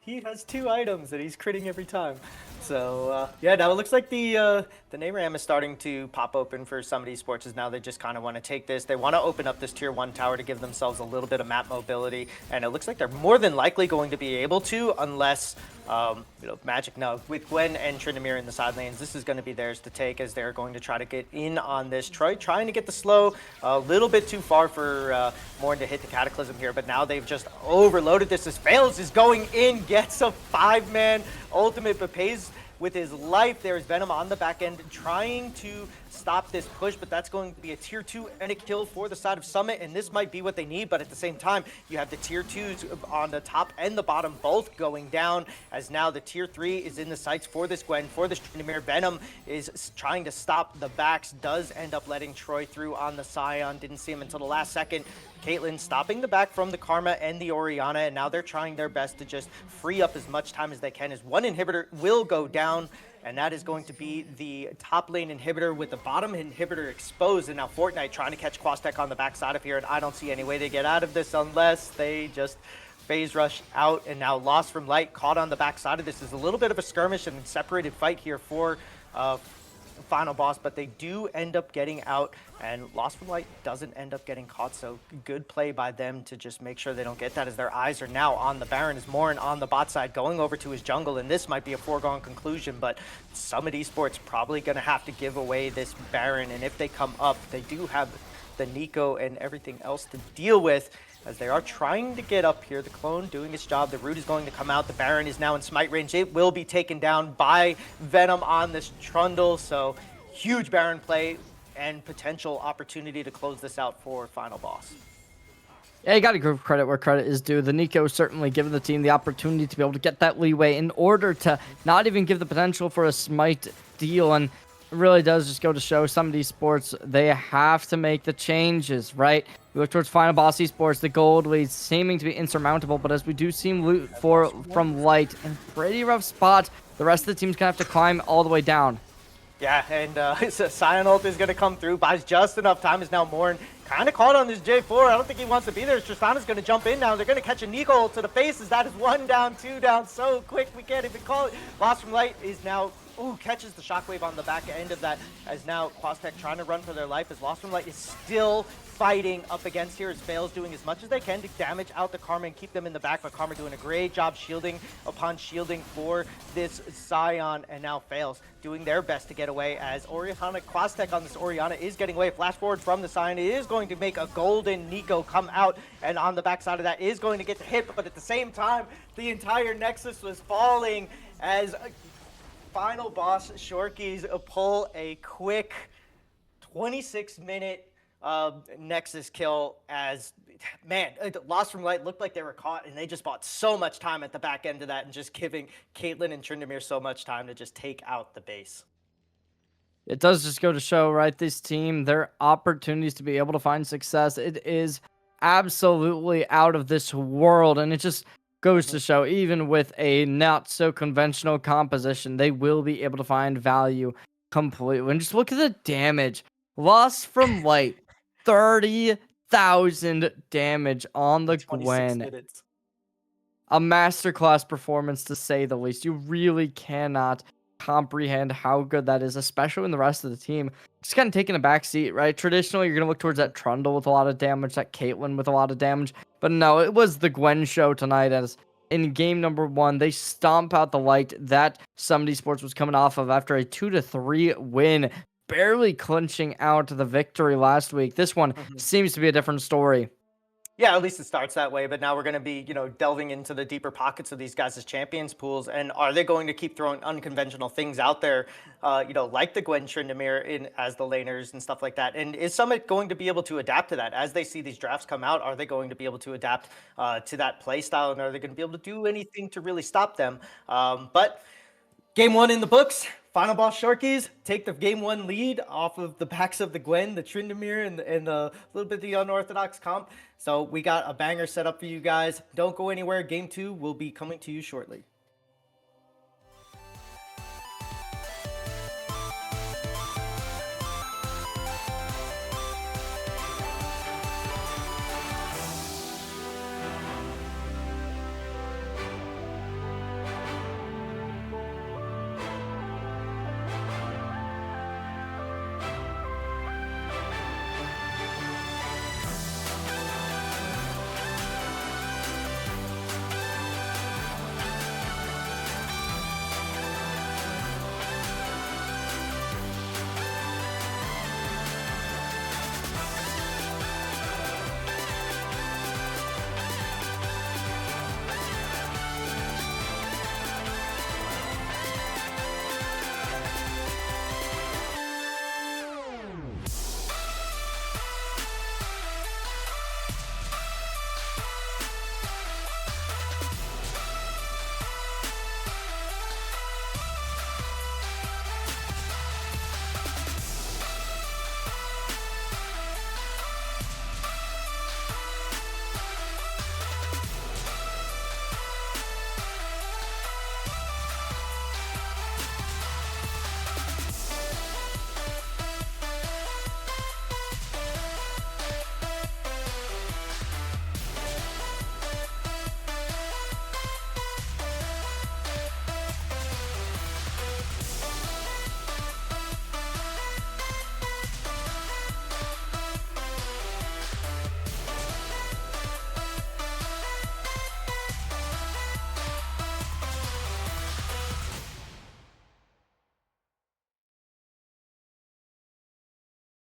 He has 2 items and he's critting every time. So yeah, now it looks like the name RAM is starting to pop open for Summit Esports. As now they just kind of want to take this. They want to open up this tier 1 tower to give themselves a little bit of map mobility, and it looks like they're more than likely going to be able to, unless you know, Magic. No, with Gwen and Tryndamere in the side lanes, this is going to be theirs to take, as they're going to try to get in on this. Troy trying to get the slow a little bit too far for Morn to hit the Cataclysm here, but now they've just overloaded this as Fails is going in, gets a 5-man ultimate, but pays with his life. There's Venom on the back end trying to stop this push, but that's going to be a tier 2 and a kill for the side of Summit, and this might be what they need. But at the same time, you have the tier 2s on the top and the bottom both going down, as now the tier 3 is in the sights for this Gwen, for this Tryndamere. Venom is trying to stop the backs, does end up letting Troy through on the Sion, didn't see him until the last second. Caitlyn stopping the back from the Karma and the Orianna, and now they're trying their best to just free up as much time as they can, as one inhibitor will go down, and that is going to be the top lane inhibitor with the bottom inhibitor exposed. And now Fortnite trying to catch Quastec on the backside of here, and I don't see any way they get out of this unless they just phase rush out. And now Lost from Light caught on the backside of this. Is a little bit of a skirmish and separated fight here for final boss, but they do end up getting out, and Lost from Light doesn't end up getting caught, so good play by them to just make sure they don't get that, as their eyes are now on the Baron, as Morin on the bot side going over to his jungle, and this might be a foregone conclusion, but Summit Esports probably going to have to give away this Baron, and if they come up, they do have the Nico and everything else to deal with, as they are trying to get up here. The clone doing its job. The root is going to come out. The Baron is now in smite range. It will be taken down by Venom on this Trundle. So huge Baron play and potential opportunity to close this out for final boss. Yeah, you got to give credit where credit is due. The Nico certainly given the team the opportunity to be able to get that leeway in order to not even give the potential for a smite deal. And it really does just go to show some of these sports, they have to make the changes, right? We look towards final boss esports, the gold lead seeming to be insurmountable, but as we do see loot from Light in a pretty rough spot, the rest of the team's going to have to climb all the way down. Yeah, and so Sion ult is going to come through, buys just enough time, is now Morin kind of caught on this J4. I don't think he wants to be there. Tristana's going to jump in now. They're going to catch a Nico ult to the faces. That is 1 down, 2 down so quick we can't even call it. Lost from Light is now, catches the shockwave on the back end of that, as now Quastec trying to run for their life, as Lost from Light is still fighting up against here, as Fail's doing as much as they can to damage out the Karma and keep them in the back, but Karma doing a great job shielding upon shielding for this Sion, and now Fails doing their best to get away, as Orianna, Quastec on this Orianna is getting away. Flash forward from the Sion, it is going to make a golden Nico come out, and on the backside of that is going to get the hit, but at the same time, the entire Nexus was falling, as final boss Shorkies pull a quick 26-minute Nexus kill, as, man, Lost from Light looked like they were caught, and they just bought so much time at the back end of that, and just giving Caitlyn and Tryndamere so much time to just take out the base. It does just go to show, right, this team, their opportunities to be able to find success, it is absolutely out of this world, and it just goes to show, even with a not so conventional composition, they will be able to find value completely. And just look at the damage. Lost from Light, 30,000 damage on the Gwen. Minutes. A masterclass performance, to say the least. You really cannot comprehend how good that is, especially when the rest of the team just kind of taking a back seat, right? Traditionally, you're going to look towards that Trundle with a lot of damage, that Caitlyn with a lot of damage, but no, it was the Gwen show tonight, as in game number 1, they stomp out the Light that Summit Esports was coming off of after a 2-3 win, barely clinching out the victory last week. This one seems to be a different story. Yeah, at least it starts that way, but now we're going to be, delving into the deeper pockets of these guys' champions pools, and are they going to keep throwing unconventional things out there, like the Gwen Tryndamere as the laners and stuff like that? And is Summit going to be able to adapt to that? As they see these drafts come out, are they going to be able to adapt to that play style, and are they going to be able to do anything to really stop them? But game 1 in the books. Final boss Shorkies take the game 1 lead off of the backs of the Gwen, the Tryndamere, and a little bit of the unorthodox comp. So we got a banger set up for you guys. Don't go anywhere. Game 2 will be coming to you shortly.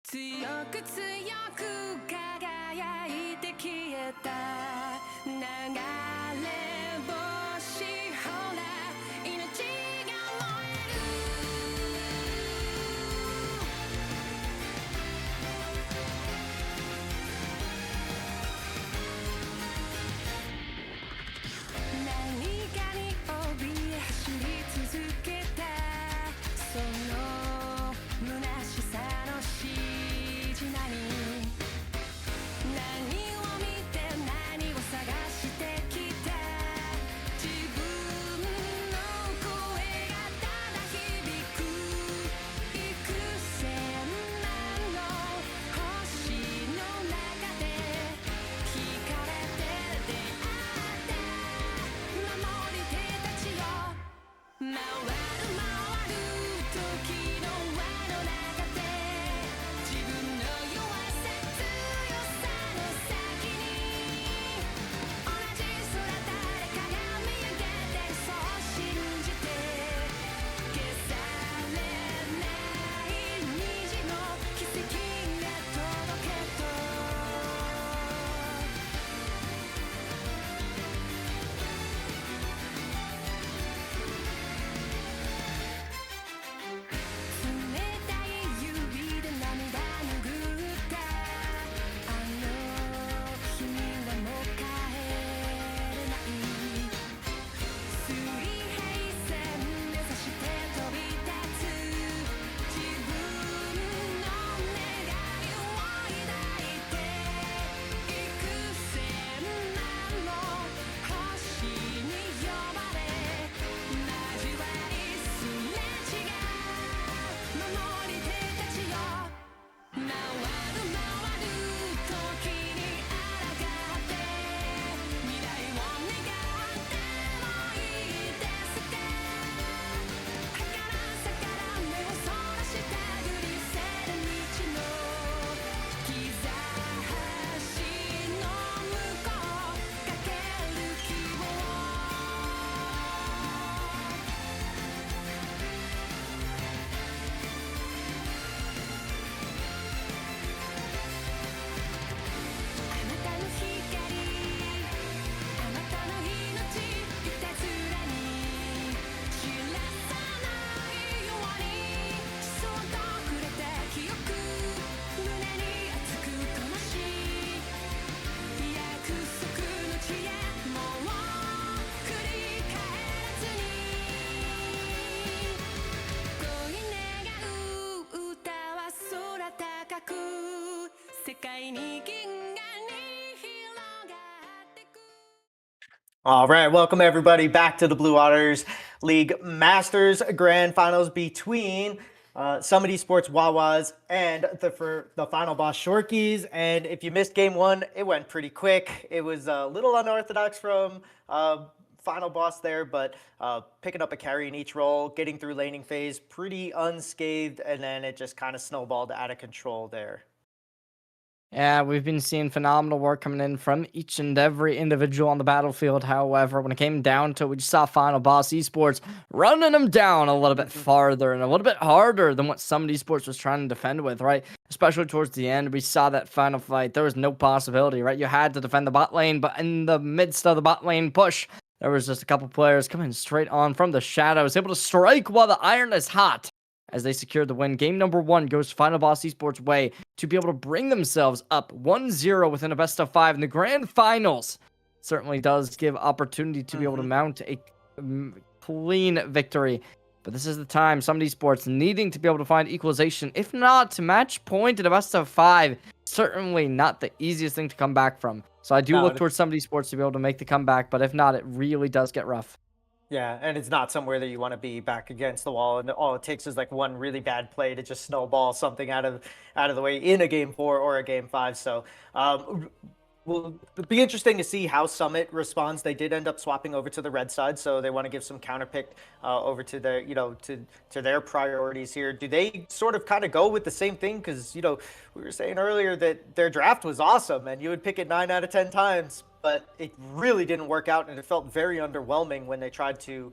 強く強く輝いて消えた流れ星ほら命が燃える何かに怯え走り続けたその虚しさのしじなに何を見て何を探してきた自分の声がただ響く幾千万の星の中で惹かれて出会った守り手たちよ回る回る時の輪の中で自分の弱さ強さの先に同じ空誰かが見上げてそう信じて消されない虹の奇跡が届けと冷たい指で涙拭ったあの日にはもう帰れない水平線目指して飛び立つ自分の願いを抱いて幾千万の星に呼ばれ交わりすれ違う守り手たちよ回る回る時に抗って未来を願ってもいいですか儚さから目をそらしたぐりせる道の兆しの向こうかける希望あなたの光あなたの命いたずらに知らさないようにそっとくれた記憶胸に熱く灯し約束の地へもう繰り返らずに恋願う歌は空高く世界に銀河に広がってく All right, welcome everybody back to the Blue Waters League Masters Grand Finals between Summit Esports Wawas and the final boss Shorkies. And if you missed game one, it went pretty quick. It was a little unorthodox from final boss there, but picking up a carry in each role, getting through laning phase pretty unscathed, and then it just kind of snowballed out of control there. Yeah, we've been seeing phenomenal work coming in from each and every individual on the battlefield. However, when it came down to it, we just saw Final Boss Esports running them down a little bit farther and a little bit harder than what Summit Esports was trying to defend with, right? Especially towards the end, we saw that final fight. There was no possibility, right? You had to defend the bot lane, but in the midst of the bot lane push, there was just a couple players coming straight on from the shadows, able to strike while the iron is hot. As they secured the win, game number one goes Final Boss Esports' way to be able to bring themselves up 1-0 within a best of 5 in the grand finals. Certainly does give opportunity to be able to mount a clean victory. But this is the time Summit Esports needing to be able to find equalization, if not to match point in a best of 5. Certainly not the easiest thing to come back from. So I do look towards Summit Esports to be able to make the comeback, but if not, it really does get rough. Yeah, and it's not somewhere that you want to be back against the wall, and all it takes is like one really bad play to just snowball something out of the way in a game 4 or a game 5. So will be interesting to see how Summit responds. They did end up swapping over to the red side, so they want to give some counterpick over to their, to their priorities here. Do they sort of kind of go with the same thing? Because we were saying earlier that their draft was awesome, and you would pick it 9 out of 10 times. but it really didn't work out, and it felt very underwhelming when they tried to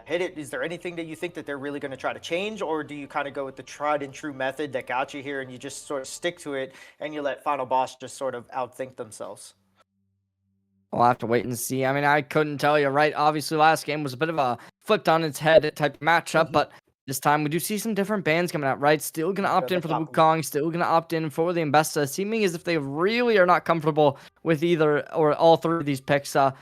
hit it. Is there anything that you think that they're really going to try to change, or do you kind of go with the tried and true method that got you here, and you just sort of stick to it, and you let Final Boss just sort of outthink themselves? We'll have to wait and see. I mean, I couldn't tell you, right? Obviously, last game was a bit of a flipped on its head type of matchup, Hmm. but this time we do see some different bands coming out, right? Still going to opt in The for the top one. Wukong, still going to opt in for the Mbesta, seeming as if they really are not comfortable with either or all three of these picks. On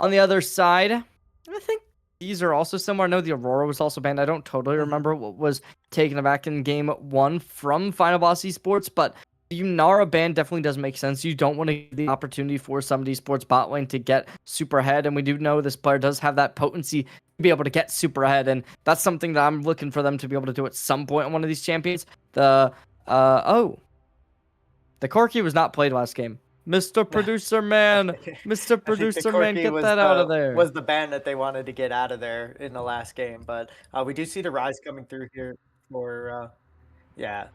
the other side, I think these are also similar. I know the Aurora was also banned. I don't totally Hmm. remember what was taken back in game one from Final Boss Esports, but the Unara ban definitely does make sense. You don't want to give the opportunity for somebody sports bot lane to get super ahead, and we do know this player does have that potency to be able to get super ahead, and that's something that I'm looking for them to be able to do at some point on one of these champions. The Corki was not played last game. Mr. Producer Man, Mr. I think the Producer Man, Corki get that out of was there. the ban that they wanted to get out of there in the last game, but we do see the rise coming through here for yeah.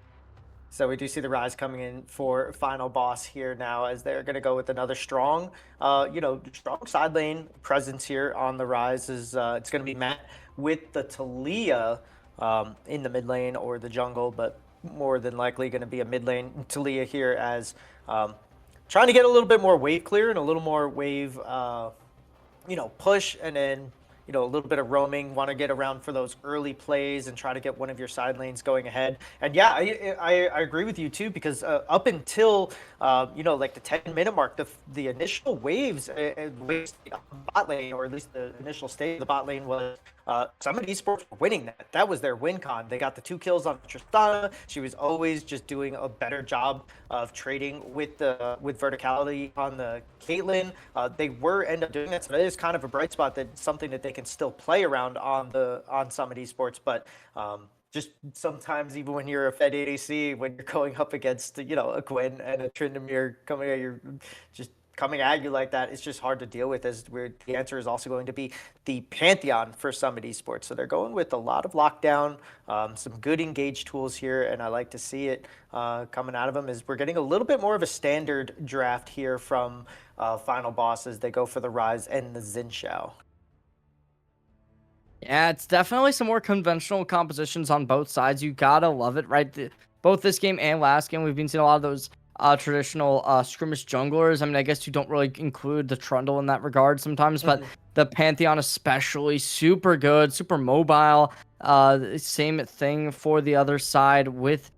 So we do see the rise coming in for Final Boss here now, as they're going to go with another strong, strong side lane presence here on the rise. Is It's going to be met with the Talia in the mid lane or the jungle, but more than likely going to be a mid lane Talia here, as trying to get a little bit more wave clear and a little more wave push, and then a little bit of roaming. Want to get around for those early plays and try to get one of your side lanes going ahead. And yeah, I agree with you too, because up until like the 10-minute mark, the initial waves on the bot lane, or at least the initial state of the bot lane, was some of esports were winning that. That was their win con. They got the 2 kills on Tristana. She was always just doing a better job of trading with verticality on the Caitlyn. They were end up doing that, so that is kind of a bright spot. That's something that they can still play around on Summit Esports, but just sometimes, even when you're a Fed ADC, when you're going up against a Gwen and a Tryndamere coming at you like that, it's just hard to deal with. As the answer is also going to be the Pantheon for Summit Esports. So they're going with a lot of lockdown, some good engage tools here, and I like to see it coming out of them. Is we're getting a little bit more of a standard draft here from Final Boss as they go for the Rise and the Xin Shao. Yeah, it's definitely some more conventional compositions on both sides. You gotta love it, right? Both this game and last game, we've been seeing a lot of those traditional skirmish junglers. I mean, I guess you don't really include the Trundle in that regard sometimes, but Mhm. the Pantheon especially, super good, super mobile. Same thing for the other side with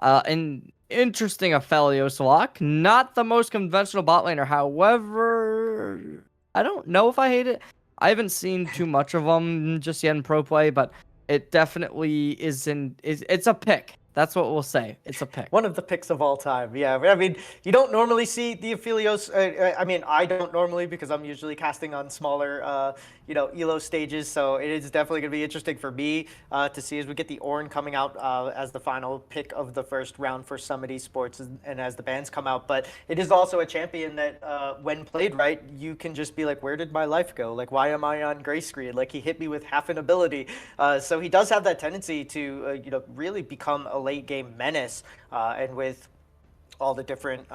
an interesting Aphelios lock. Not the most conventional bot laner, however, I don't know if I hate it. I haven't seen too much of them just yet in pro play, but it definitely it's a pick. That's what we'll say. It's a pick. One of the picks of all time. Yeah, I mean, you don't normally see the Aphelios. I mean, I don't normally, because I'm usually casting on smaller, elo stages. So it is definitely going to be interesting for me to see as we get the Ornn coming out as the final pick of the first round for Summit Esports, and as the bans come out. But it is also a champion that, when played right, you can just be like, where did my life go? Like, why am I on gray screen? Like, he hit me with half an ability. So he does have that tendency to, really become a late game menace, and with all the different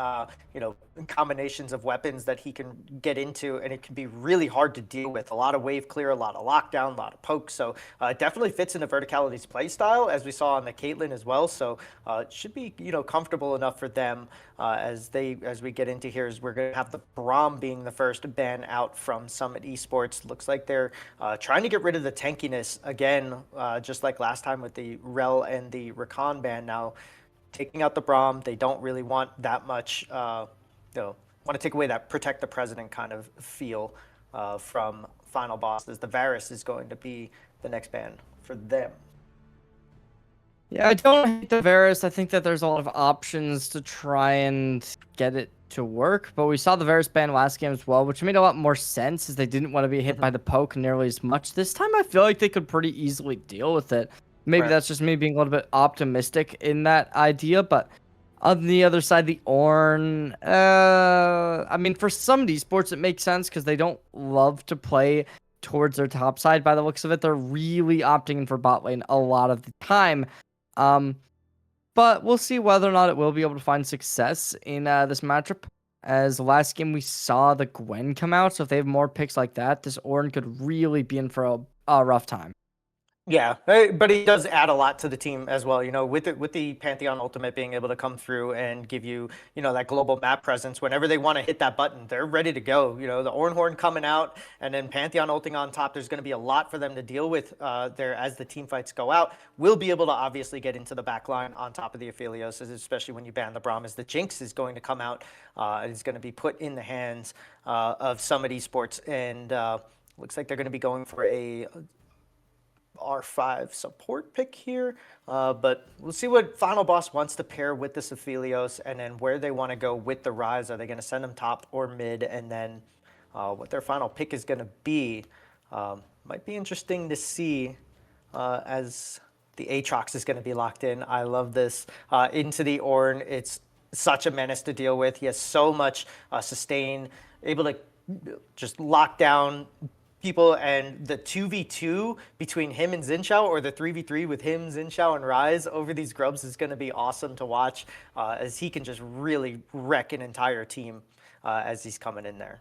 combinations of weapons that he can get into, and it can be really hard to deal with. A lot of wave clear, a lot of lockdown, a lot of poke. So it definitely fits into Verticality's playstyle, as we saw on the Caitlyn as well. So it should be comfortable enough for them as we get into here. Is we're going to have the Braum being the first ban out from Summit Esports. Looks like they're trying to get rid of the tankiness again, just like last time with the Rel and the Rakan ban. Now taking out the Braum, they don't really want that much, want to take away that protect the president kind of feel from Final Bosses. The Varus is going to be the next ban for them. Yeah, I don't hate the Varus. I think that there's a lot of options to try and get it to work, but we saw the Varus ban last game as well, which made a lot more sense, as they didn't want to be hit by the poke nearly as much. This time I feel like they could pretty easily deal with it. Maybe Right. that's just me being a little bit optimistic in that idea, but on the other side, the Ornn, I mean, for some esports, it makes sense because they don't love to play towards their top side. By the looks of it, they're really opting in for bot lane a lot of the time. But we'll see whether or not it will be able to find success in this matchup. as the last game we saw the Gwen come out. So if they have more picks like that, this Ornn could really be in for a rough time. Yeah, but he does add a lot to the team as well. With the Pantheon Ultimate being able to come through and give you, that global map presence. Whenever they want to hit that button, they're ready to go. The Ornhorn coming out, and then Pantheon ulting on top. There's going to be a lot for them to deal with there as the team fights go out. We'll be able to obviously get into the back line on top of the Aphelios, especially when you ban the Braum, as the Jinx is going to come out and is going to be put in the hands of Summit Esports, and looks like they're going to be going for a R5 support pick here, but we'll see what Final Boss wants to pair with this Aphelios, and then where they want to go with the Rise. Are they going to send them top or mid, and then what their final pick is going to be might be interesting to see as the Aatrox is going to be locked in. I love this into the Ornn. It's such a menace to deal with. He has so much sustain, able to just lock down people, and the 2v2 between him and Zinchao, or the 3v3 with him, Zinchao, and Rise over these grubs is going to be awesome to watch, as he can just really wreck an entire team as he's coming in there.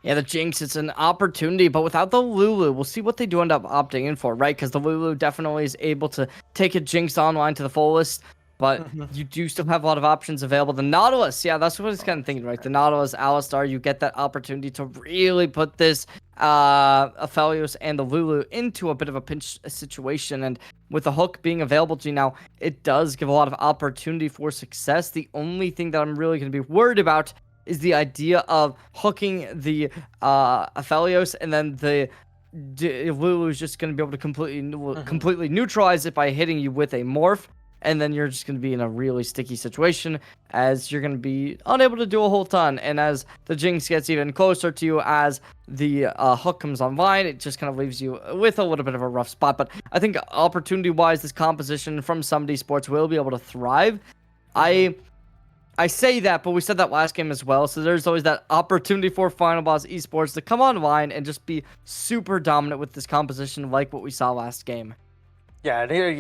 Yeah, the Jinx, it's an opportunity, but without the Lulu, we'll see what they do end up opting in for, right? Because the Lulu definitely is able to take a Jinx online to the fullest, but you do still have a lot of options available. The Nautilus, yeah, that's what it's kind of thinking, right? The Nautilus, Alistar, you get that opportunity to really put this Aphelios and the Lulu into a bit of a pinch situation, and with the hook being available to you now, it does give a lot of opportunity for success. The only thing that I'm really going to be worried about is the idea of hooking the Aphelios, and then the Lulu is just going to be able to completely neutralize it by hitting you with a morph, and then you're just going to be in a really sticky situation, as you're going to be unable to do a whole ton. And as the Jinx gets even closer to you, as the hook comes online, it just kind of leaves you with a little bit of a rough spot. But I think opportunity-wise, this composition from Summit Esports will be able to thrive. I say that, but we said that last game as well, so there's always that opportunity for Final Boss Esports to come online and just be super dominant with this composition, like what we saw last game. Yeah, and here,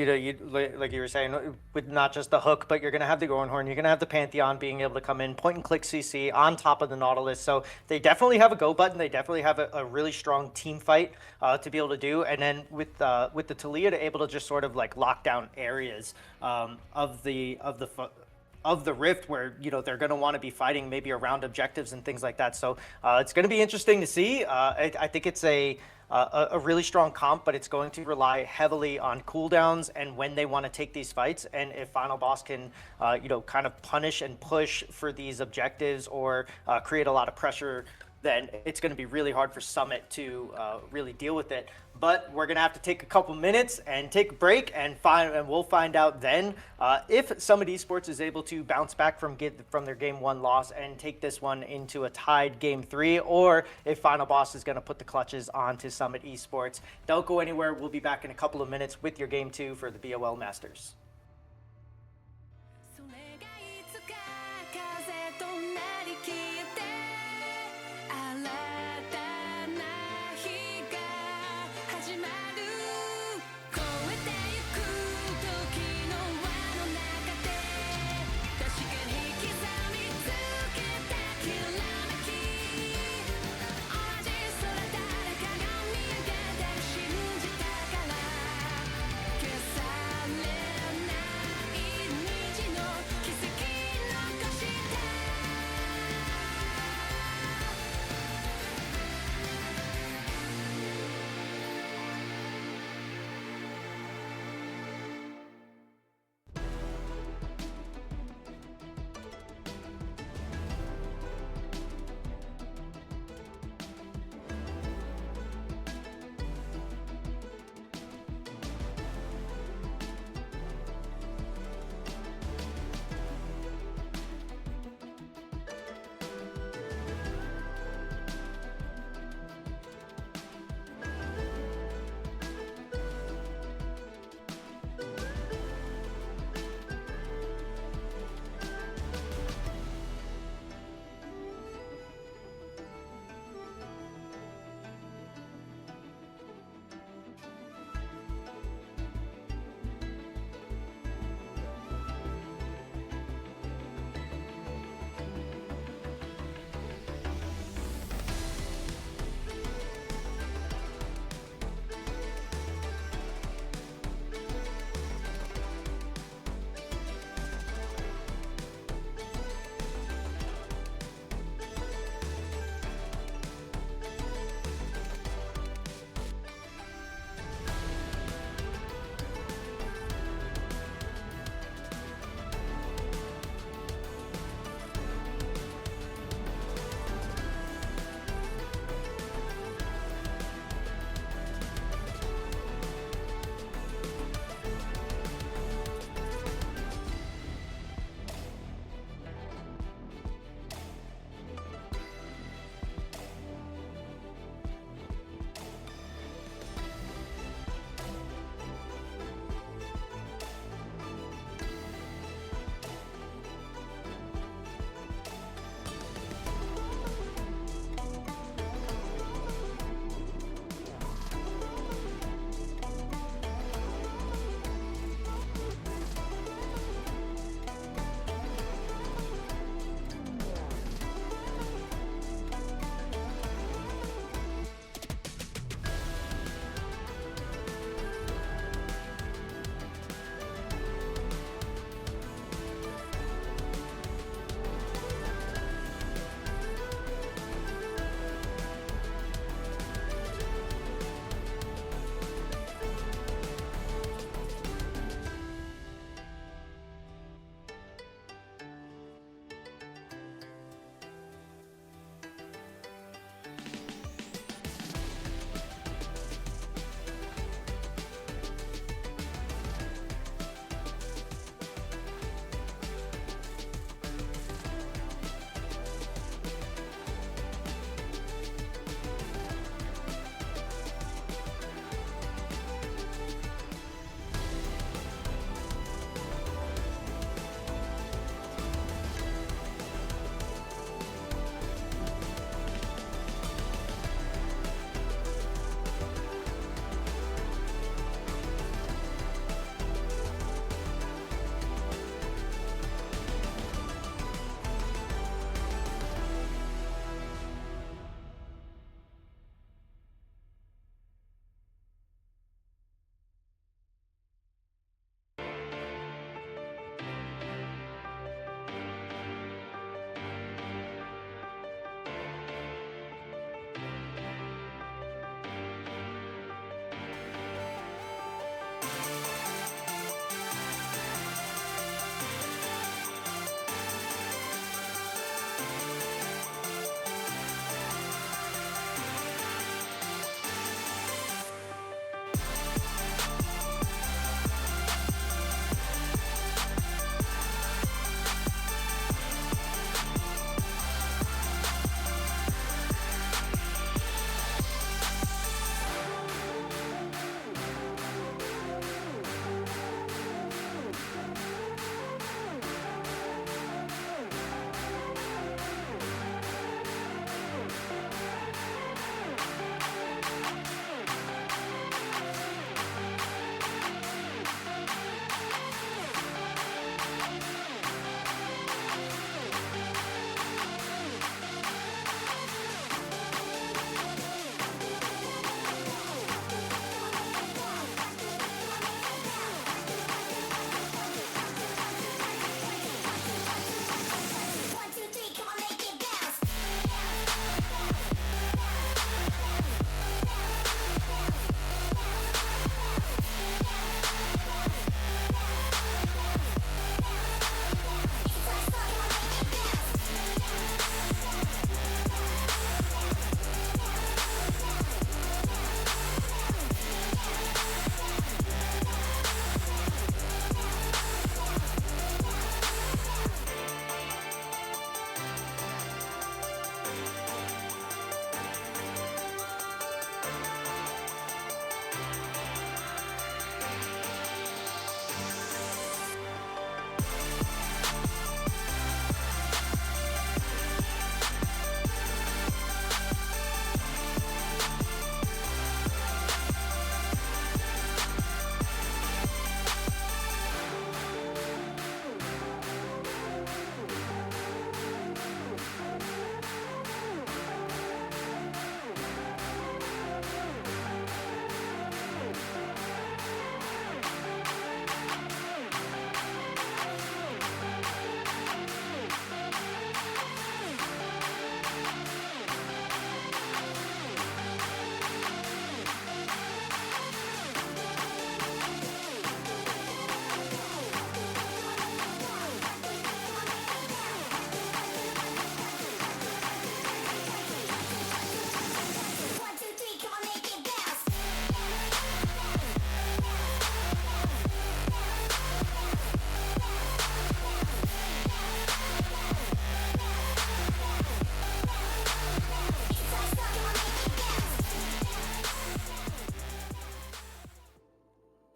like you were saying, with not just the hook, but you're going to have the Ornhorn, you're going to have the Pantheon being able to come in, point and click CC on top of the Nautilus. So they definitely have a go button. They definitely have a really strong team fight to be able to do. And then with the Talia to able to just sort of like lock down areas of the rift where they're going to want to be fighting maybe around objectives and things like that. So it's going to be interesting to see. I think it's a really strong comp, but it's going to rely heavily on cooldowns and when they want to take these fights. And if Final Boss can kind of punish and push for these objectives, or create a lot of pressure, then it's going to be really hard for Summit to really deal with it. But we're going to have to take a couple minutes and take a break, and we'll find out then if Summit Esports is able to bounce back from their Game 1 loss and take this one into a tied Game 3, or if Final Boss is going to put the clutches onto Summit Esports. Don't go anywhere. We'll be back in a couple of minutes with your Game 2 for the BOL Masters. それがいつか風となりきって新たな日が始まる越えてゆく時の輪の中で確かに刻みつけたきらめき同じ空誰かが見上げて信じたから消され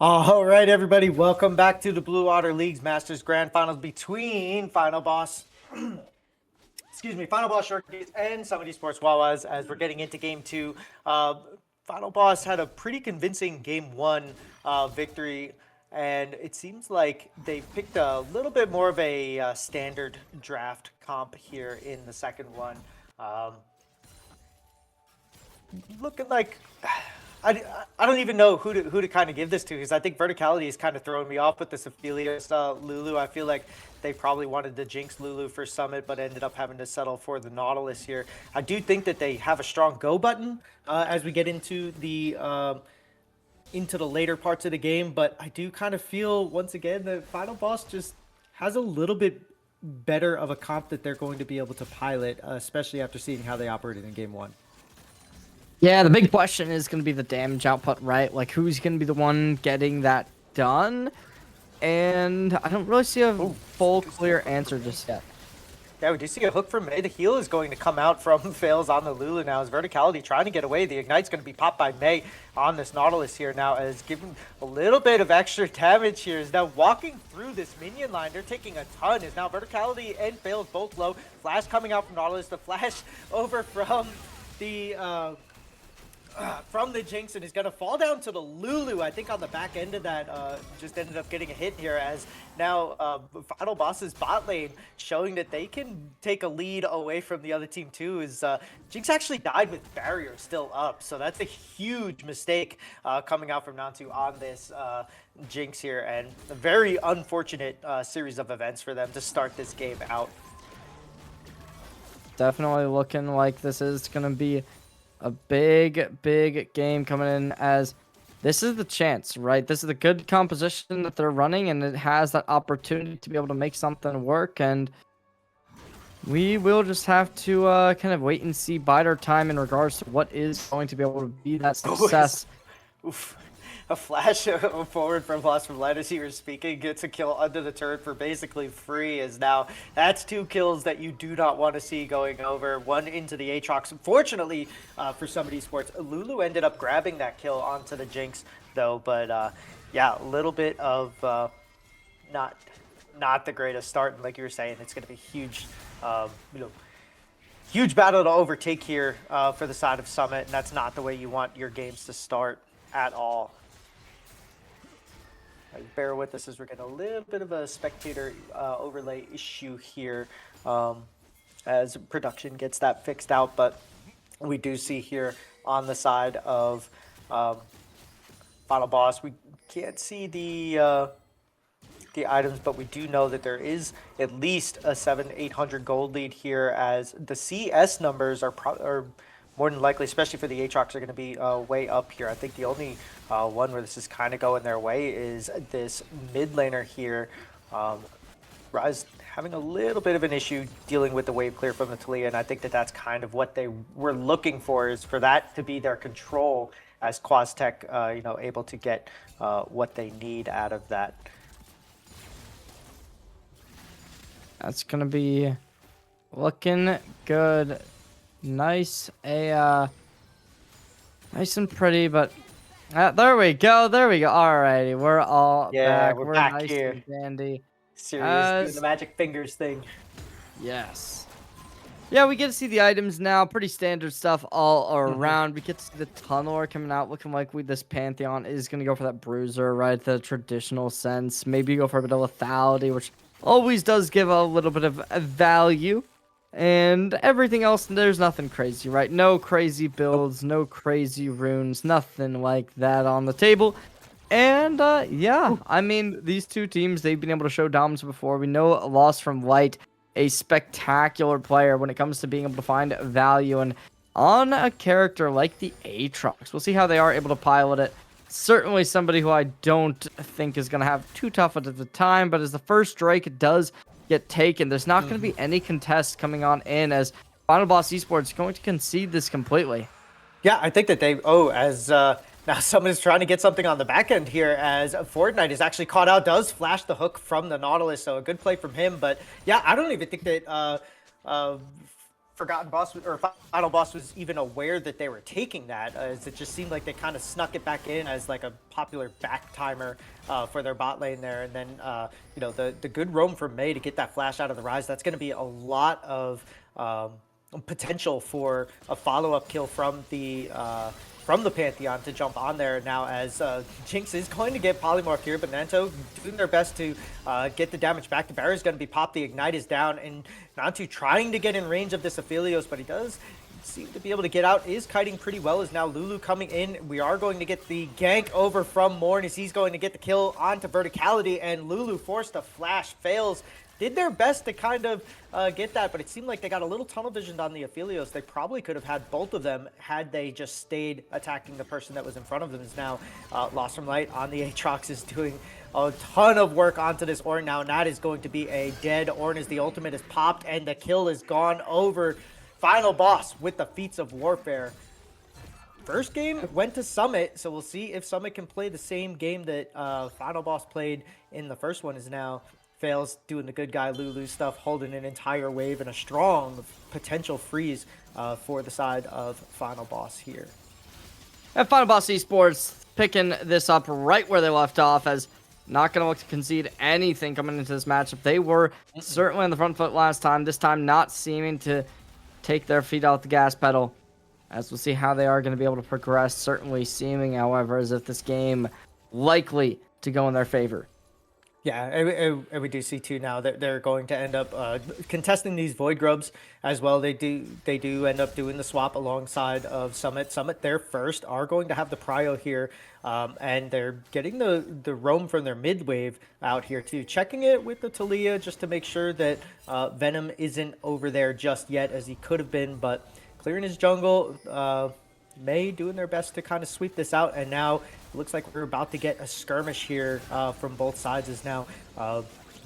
All right, everybody, welcome back to the Blue Water League's Masters Grand Finals between Final Boss, Final Boss Shorkies and some of Esports Wawas as we're getting into Game 2. Final Boss had a pretty convincing Game 1 victory, and it seems like they picked a little bit more of a standard draft comp here in the second one. Looking like I don't even know who to kind of give this to, because I think Verticality is kind of throwing me off with this Aphelios Lulu. I feel like they probably wanted to jinx Lulu for Summit, but ended up having to settle for the Nautilus here. I do think that they have a strong go button as we get into the later parts of the game, but I do kind of feel once again that Final Boss just has a little bit better of a comp that they're going to be able to pilot, especially after seeing how they operated in Game 1. Yeah, the big question is going to be the damage output, right? Like, who's going to be the one getting that done? And I don't really see a full, clear answer just yet. Yeah, we do see a hook from May. The heal is going to come out from Fails on the Lulu now as Verticality trying to get away. The Ignite's going to be popped by May on this Nautilus here now, as given a little bit of extra damage here. Is now walking through this minion line. They're taking a ton. Is now Verticality and Fails both low. Flash coming out from Nautilus. The flash over from the Jinx, and is going to fall down to the Lulu. I think on the back end of that, just ended up getting a hit here, as now Final Boss's bot lane showing that they can take a lead away from the other team too. Is Jinx actually died with barrier still up, so that's a huge mistake coming out from Nantu on this Jinx here, and a very unfortunate series of events for them to start this game out. Definitely looking like this is going to be a big game coming in, as this is the chance, right? This is the good composition that they're running, and it has that opportunity to be able to make something work. And we will just have to kind of wait and see, bide our time in regards to what is going to be able to be that success. Oof. A flash forward from Lost from Light as you were speaking, gets a kill under the turret for basically free. Is now that's 2 kills that you do not want to see going over. One into the Aatrox. Fortunately for some Esports, Lulu ended up grabbing that kill onto the Jinx though. But yeah, a little bit of not the greatest start. And like you were saying, it's going to be huge, huge battle to overtake here for the side of Summit, and that's not the way you want your games to start at all. Bear with us as we're getting a little bit of a spectator overlay issue here as production gets that fixed out, but we do see here on the side of Final Boss, we can't see the items, but we do know that there is at least a 700-800 gold lead here, as the CS numbers are more than likely, especially for the Aatrox, are going to be way up here. I think the only one where this is kind of going their way is this mid laner here. Rise having a little bit of an issue dealing with the wave clear from the Talia, and I think that that's kind of what they were looking for, is for that to be their control, as QuazTech, able to get what they need out of that. That's going to be looking good. Nice and pretty, but there we go. Alrighty, we're all back. We're back nice here. And dandy. Serious, doing the magic fingers thing. Yes. Yeah, we get to see the items now. Pretty standard stuff all around. We get to see the Tunneler coming out, looking like this Pantheon is going to go for that Bruiser, right? The traditional sense. Maybe go for a bit of lethality, which always does give a little bit of value. And everything else, there's nothing crazy, right? No crazy builds, no crazy runes, nothing like that on the table. And yeah, I mean, these two teams, they've been able to show dominance before. We know Lost from Light, a spectacular player when it comes to being able to find value, and on a character like the Aatrox, we'll see how they are able to pilot it. Certainly somebody who I don't think is going to have too tough at the time, but as the first Drake does get taken, there's not going to be any contest coming on in, as Final Boss Esports is going to concede this completely. Yeah, I think that now someone is trying to get something on the back end here, as Fortnite is actually caught out, does flash the hook from the Nautilus, so a good play from him. But yeah, I don't even think that Forgotten Boss or Final Boss was even aware that they were taking that, as it just seemed like they kind of snuck it back in as like a popular back timer for their bot lane there. And then you know, the good roam from Mei to get that flash out of the Rise, that's going to be a lot of potential for a follow-up kill from the Pantheon to jump on there now, as Jinx is going to get polymorphed here, but Nanto doing their best to get the damage back. The barrier's going to be popped, the Ignite is down, and Nanto trying to get in range of this Aphelios, but he does seem to be able to get out, is kiting pretty well, is now Lulu coming in. We are going to get the gank over from Morn as he's going to get the kill onto Verticality, and Lulu forced a flash, fails. Did their best to kind of get that, but it seemed like they got a little tunnel visioned on the Aphelios. They probably could have had both of them had they just stayed attacking the person that was in front of them. Is now Lost from Light on the Aatrox is doing a ton of work onto this Ornn now, and that is going to be a dead Ornn as the ultimate is popped and the kill is gone over Final Boss with the Feats of Warfare. First game went to Summit, so we'll see if Summit can play the same game that Final Boss played in the first one. Is now Fails doing the good guy Lulu stuff, holding an entire wave and a strong potential freeze for the side of Final Boss here. And Final Boss Esports picking this up right where they left off, as not going to look to concede anything coming into this matchup. They were certainly on the front foot last time. This time not seeming to take their feet off the gas pedal, as we'll see how they are going to be able to progress. Certainly seeming, however, as if this game likely to go in their favor. Yeah, and we do see too now that they're going to end up contesting these Void Grubs as well. They do end up doing the swap alongside of Summit. Summit, their first, are going to have the prio here, and they're getting the roam from their mid wave out here too. Checking it with the Taliyah just to make sure that Venom isn't over there just yet, as he could have been, but clearing his jungle. Mei doing their best to kind of sweep this out, and now it looks like we're about to get a skirmish here from both sides. Is now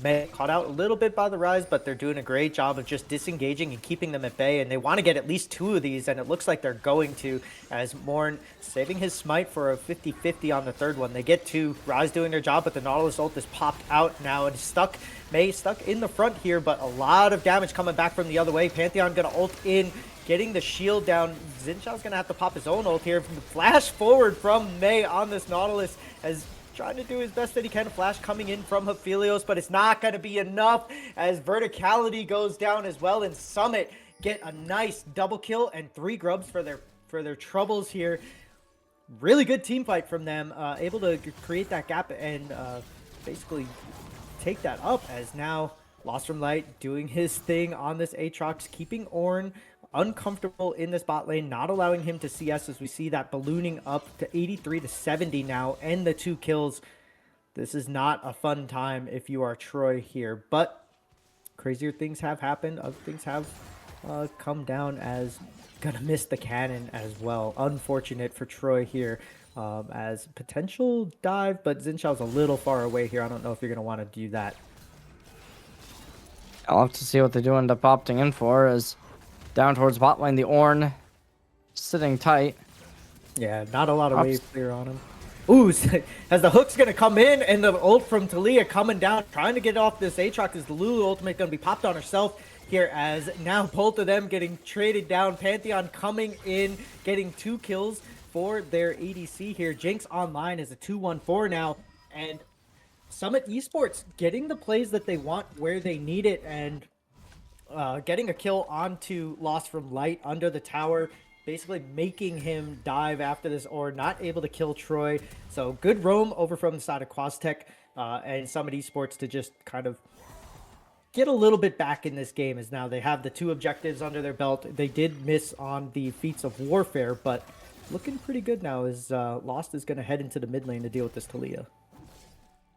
Mei caught out a little bit by the Rise, but they're doing a great job of just disengaging and keeping them at bay, and they want to get at least 2 of these, and it looks like they're going to, as Morn saving his smite for a 50-50 on the third one. They get 2, Rise doing their job, but the Nautilus ult is popped out now and stuck. Mei stuck in the front here, but a lot of damage coming back from the other way. Pantheon gonna ult in, getting the shield down. Xin Zhao's going to have to pop his own ult here. Flash forward from Mei on this Nautilus, as trying to do his best that he can. Flash coming in from Aphelios, but it's not going to be enough, as Verticality goes down as well, and Summit get a nice double kill and 3 grubs for their troubles here. Really good team fight from them, able to create that gap and basically take that up, as now Lost from Light doing his thing on this Aatrox, keeping Ornn uncomfortable in this bot lane, not allowing him to CS, as we see that ballooning up to 83 to 70 now, and the 2 kills. This is not a fun time if you are Troy here, but crazier things have happened. Other things have come down, as gonna miss the cannon as well. Unfortunate for Troy here, as potential dive, but Xin Zhao's a little far away here. I don't know if you're gonna want to do that. I'll have to see what they do end up opting in for, as down towards bot lane, the Ornn sitting tight. Yeah, not a lot of wave clear on him. Ooh, as the hook's going to come in, and the ult from Taliyah coming down, trying to get off this Aatrox, is the Lulu ultimate going to be popped on herself here, as now both of them getting traded down. Pantheon coming in, getting 2 kills for their ADC here. Jinx online is a 2-1-4 now, and Summit Esports getting the plays that they want where they need it, and getting a kill onto Lost from Light under the tower, basically making him dive after this, or not able to kill Troy. So good roam over from the side of Quaztech and Summit Esports to just kind of get a little bit back in this game, as now they have the 2 objectives under their belt. They did miss on the Feats of Warfare, but looking pretty good now, as Lost is going to head into the mid lane to deal with this Taliyah.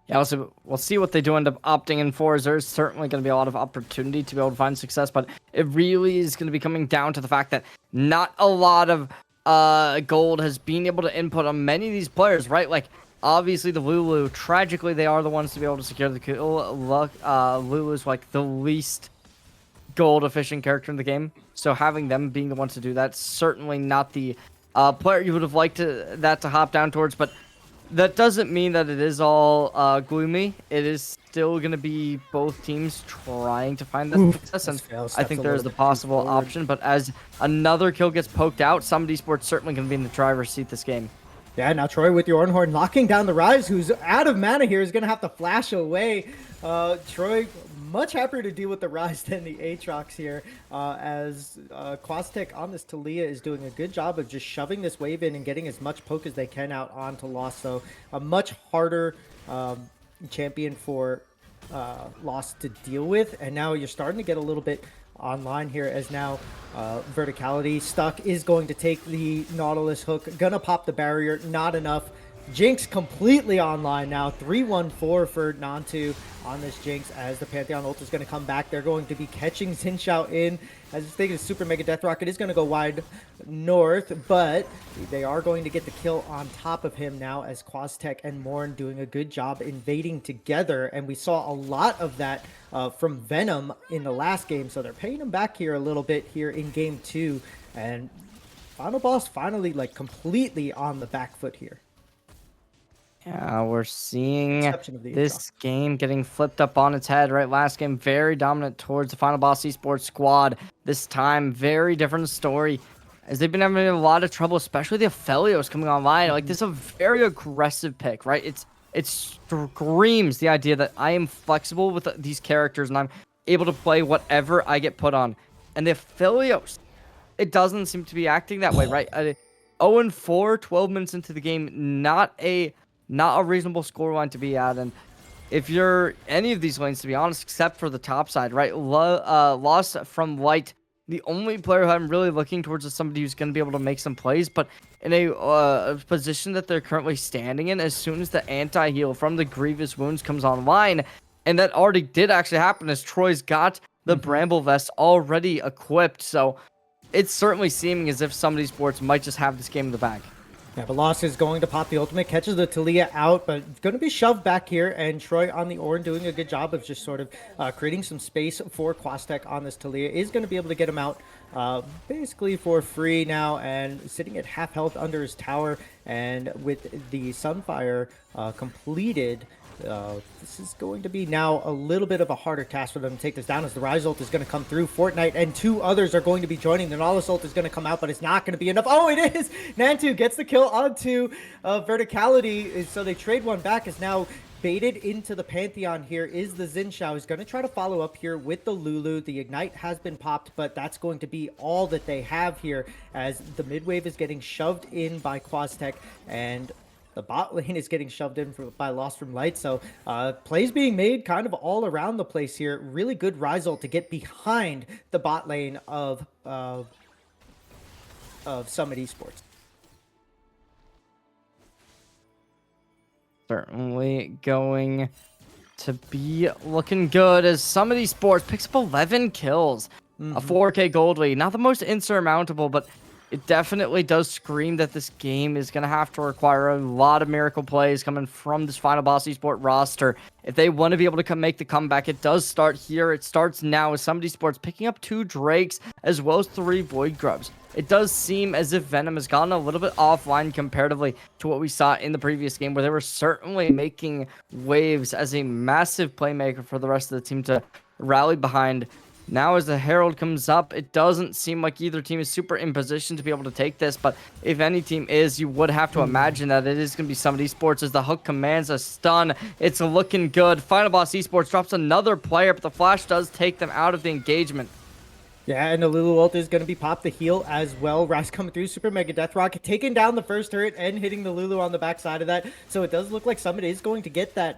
Yeah, we'll see what they do end up opting in for. There's certainly going to be a lot of opportunity to be able to find success, but it really is going to be coming down to the fact that not a lot of gold has been able to input on many of these players, right? Like, obviously the Lulu, tragically, they are the ones to be able to secure the kill. Lulu's like the least gold efficient character in the game, so having them being the ones to do that, certainly not the player you would have liked that to hop down towards, but that doesn't mean that it is all gloomy. It is still going to be both teams trying to find that success, and Fail I steps think a there's little the bit too possible forward. option. But as another kill gets poked out, somebody sports certainly going to be in the driver's seat this game. Yeah, now Troy with your Ornhorn locking down the Rise, who's out of mana here, is going to have to flash away. Troy much happier to deal with the Rise than the Aatrox here, as Quaztec on this Talia is doing a good job of just shoving this wave in and getting as much poke as they can out onto Lost. So a much harder champion for Lost to deal with. And now you're starting to get a little bit online here, as now Verticality stuck is going to take the Nautilus hook, gonna pop the barrier, not enough. Jinx completely online now, 3-1-4 for Nantu on this Jinx, as the Pantheon ult is going to come back. They're going to be catching Xin Shao in, as this thing is Super Mega Death Rocket is going to go wide north, but they are going to get the kill on top of him now, as Quaztec and Morn doing a good job invading together, and we saw a lot of that from Venom in the last game, so they're paying him back here a little bit here in game 2, and Final Boss finally like completely on the back foot here. Yeah, we're seeing Exception of the this game getting flipped up on its head, right? Last game, very dominant towards the Final Boss Esports squad. This time, very different story, as they've been having a lot of trouble, especially the Aphelios coming online. Like, this is a very aggressive pick, right? It screams the idea that I am flexible with these characters and I'm able to play whatever I get put on. And the Aphelios, it doesn't seem to be acting that way, right? 0-4, 12 minutes into the game, not a reasonable scoreline to be at. And if you're any of these lanes, to be honest, except for the top side, right? Lost from Light, the only player who I'm really looking towards is somebody who's going to be able to make some plays, but in a position that they're currently standing in, as soon as the anti-heal from the Grievous Wounds comes online, and that already did actually happen, as Troy's got the Bramble Vest already equipped, so it's certainly seeming as if somebody sports might just have this game in the bag. Yeah, but Lost is going to pop the ultimate, catches the Talia out, but it's going to be shoved back here, and Troy on the Ornn doing a good job of just sort of creating some space for Quaztec on this Talia, is going to be able to get him out basically for free now, and sitting at half health under his tower, and with the Sunfire completed, this is going to be now a little bit of a harder task for them to take this down, as the Rise ult is going to come through. Fortnite and 2 others are going to be joining. The Nautilus ult is going to come out, but it's not going to be enough. Oh, it is! Nantu gets the kill onto Verticality, so they trade one back. Is now baited into the Pantheon here is the Xin Shao. He's going to try to follow up here with the Lulu. The Ignite has been popped, but that's going to be all that they have here, as the mid wave is getting shoved in by Quaztec, and the bot lane is getting shoved in by Lost from Light. So plays being made kind of all around the place here. Really good Rise ult to get behind the bot lane of Summit Esports. Certainly going to be looking good, as Summit Esports picks up 11 kills. A 4K gold lead. Not the most insurmountable, but it definitely does scream that this game is going to have to require a lot of miracle plays coming from this Final Boss Esports roster. If they want to be able to make the comeback, it does start here. It starts now with Summit Esports picking up 2 Drakes as well as 3 Void Grubs. It does seem as if Venom has gotten a little bit offline comparatively to what we saw in the previous game, where they were certainly making waves as a massive playmaker for the rest of the team to rally behind. Now as the Herald comes up, it doesn't seem like either team is super in position to be able to take this, but if any team is, you would have to imagine that it is going to be Summit Esports, as the hook commands a stun. It's looking good. Final Boss Esports drops another player, but the flash does take them out of the engagement. Yeah, and the Lulu ult is going to be popped the heal as well. Rise coming through, Super Mega Death Rocket, taking down the first turret and hitting the Lulu on the backside of that. So it does look like Summit is going to get that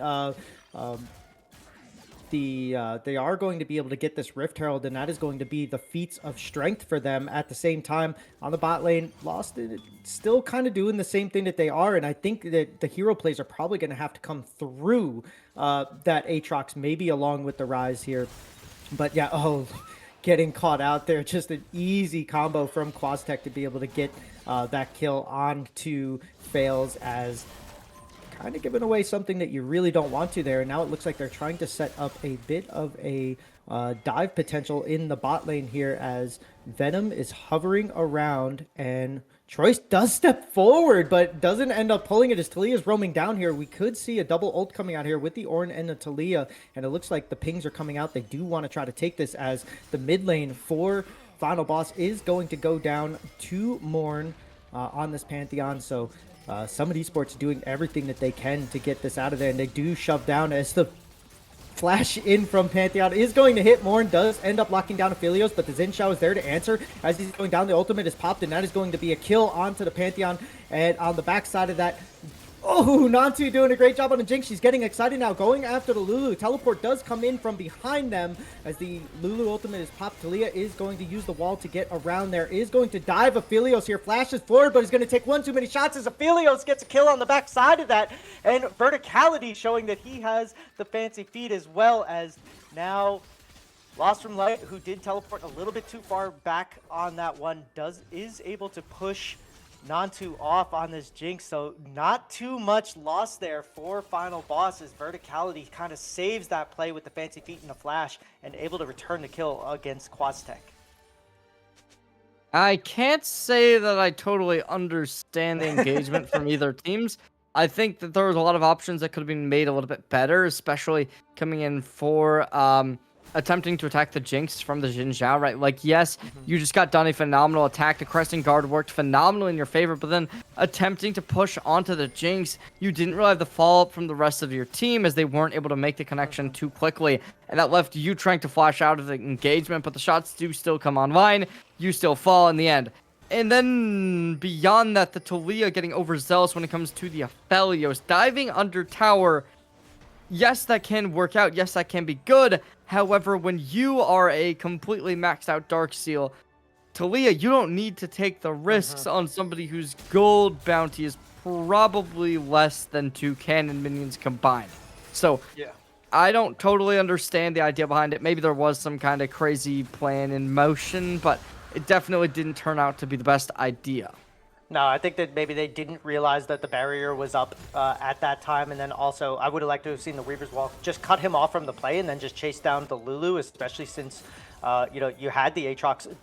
they are going to be able to get this Rift Herald, and that is going to be the feats of strength for them. At the same time, on the bot lane, Lost still kind of doing the same thing that they are, and I think that the hero plays are probably going to have to come through that Aatrox, maybe along with the Rise here. But yeah, getting caught out there, just an easy combo from Quaztec to be able to get that kill onto Fails, as kind of giving away something that you really don't want to there. And now it looks like they're trying to set up a bit of a dive potential in the bot lane here, as Venom is hovering around and Troyce does step forward, but doesn't end up pulling it as Talia's roaming down here. We could see a double ult coming out here with the Ornn and the Talia, and it looks like the pings are coming out. They do want to try to take this as the mid lane for Final Boss is going to go down to Morn on this Pantheon. So Summit Esports doing everything that they can to get this out of there, and they do shove down as the flash in from Pantheon is going to hit. Morn does end up locking down Aphelios, but the Xin Shao is there to answer. As he's going down, the ultimate is popped, and that is going to be a kill onto the Pantheon. And on the backside of that, oh, Nantu doing a great job on the Jinx. She's getting excited now, going after the Lulu. Teleport does come in from behind them as the Lulu ultimate is popped. Talia is going to use the wall to get around there, is going to dive. Aphelios here flashes forward, but he's going to take one too many shots as Aphelios gets a kill on the backside of that. And Verticality showing that he has the fancy feet as well, as now Lost from Light, who did teleport a little bit too far back on that one, is able to push Nantu off on this Jinx, so not too much loss there for Final Boss as Verticality kind of saves that play with the fancy feet and the flash and able to return the kill against Quaztech. I can't say that I totally understand the engagement from either teams. I think that there was a lot of options that could have been made a little bit better, especially coming in for attempting to attack the Jinx from the Xin Zhao, right? Like, yes, you just got done a phenomenal attack. The Crescent Guard worked phenomenally in your favor, but then attempting to push onto the Jinx, you didn't really have the follow-up from the rest of your team as they weren't able to make the connection too quickly. And that left you trying to flash out of the engagement, but the shots do still come online. You still fall in the end. And then beyond that, the Talia getting overzealous when it comes to the Aphelios. Diving under tower, yes, that can work out. Yes, that can be good. However, when you are a completely maxed out Darksteel, Talia, you don't need to take the risks on somebody whose gold bounty is probably less than 2 cannon minions combined. So, Yeah. I don't totally understand the idea behind it. Maybe there was some kind of crazy plan in motion, but it definitely didn't turn out to be the best idea. No, I think that maybe they didn't realize that the barrier was up at that time. And then also, I would have liked to have seen the Weaver's Wall just cut him off from the play and then just chase down the Lulu, especially since, you had the Aatrox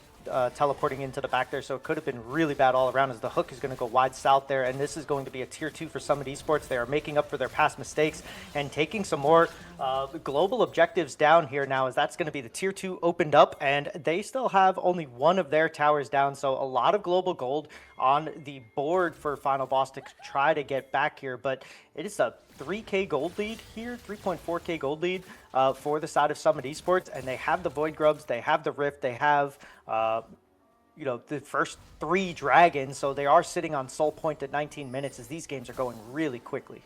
teleporting into the back there. So it could have been really bad all around as the hook is going to go wide south there. And this is going to be a tier 2 for Summit Esports. They are making up for their past mistakes and taking some more global objectives down here now, as that's going to be the tier 2 opened up, and they still have only one of their towers down. So a lot of global gold on the board for Final Boss to try to get back here, but it is a 3k gold lead here, 3.4k gold lead for the side of Summit Esports, and they have the Void Grubs, they have the Rift, they have the first 3 dragons, so they are sitting on Soul Point at 19 minutes as these games are going really quickly.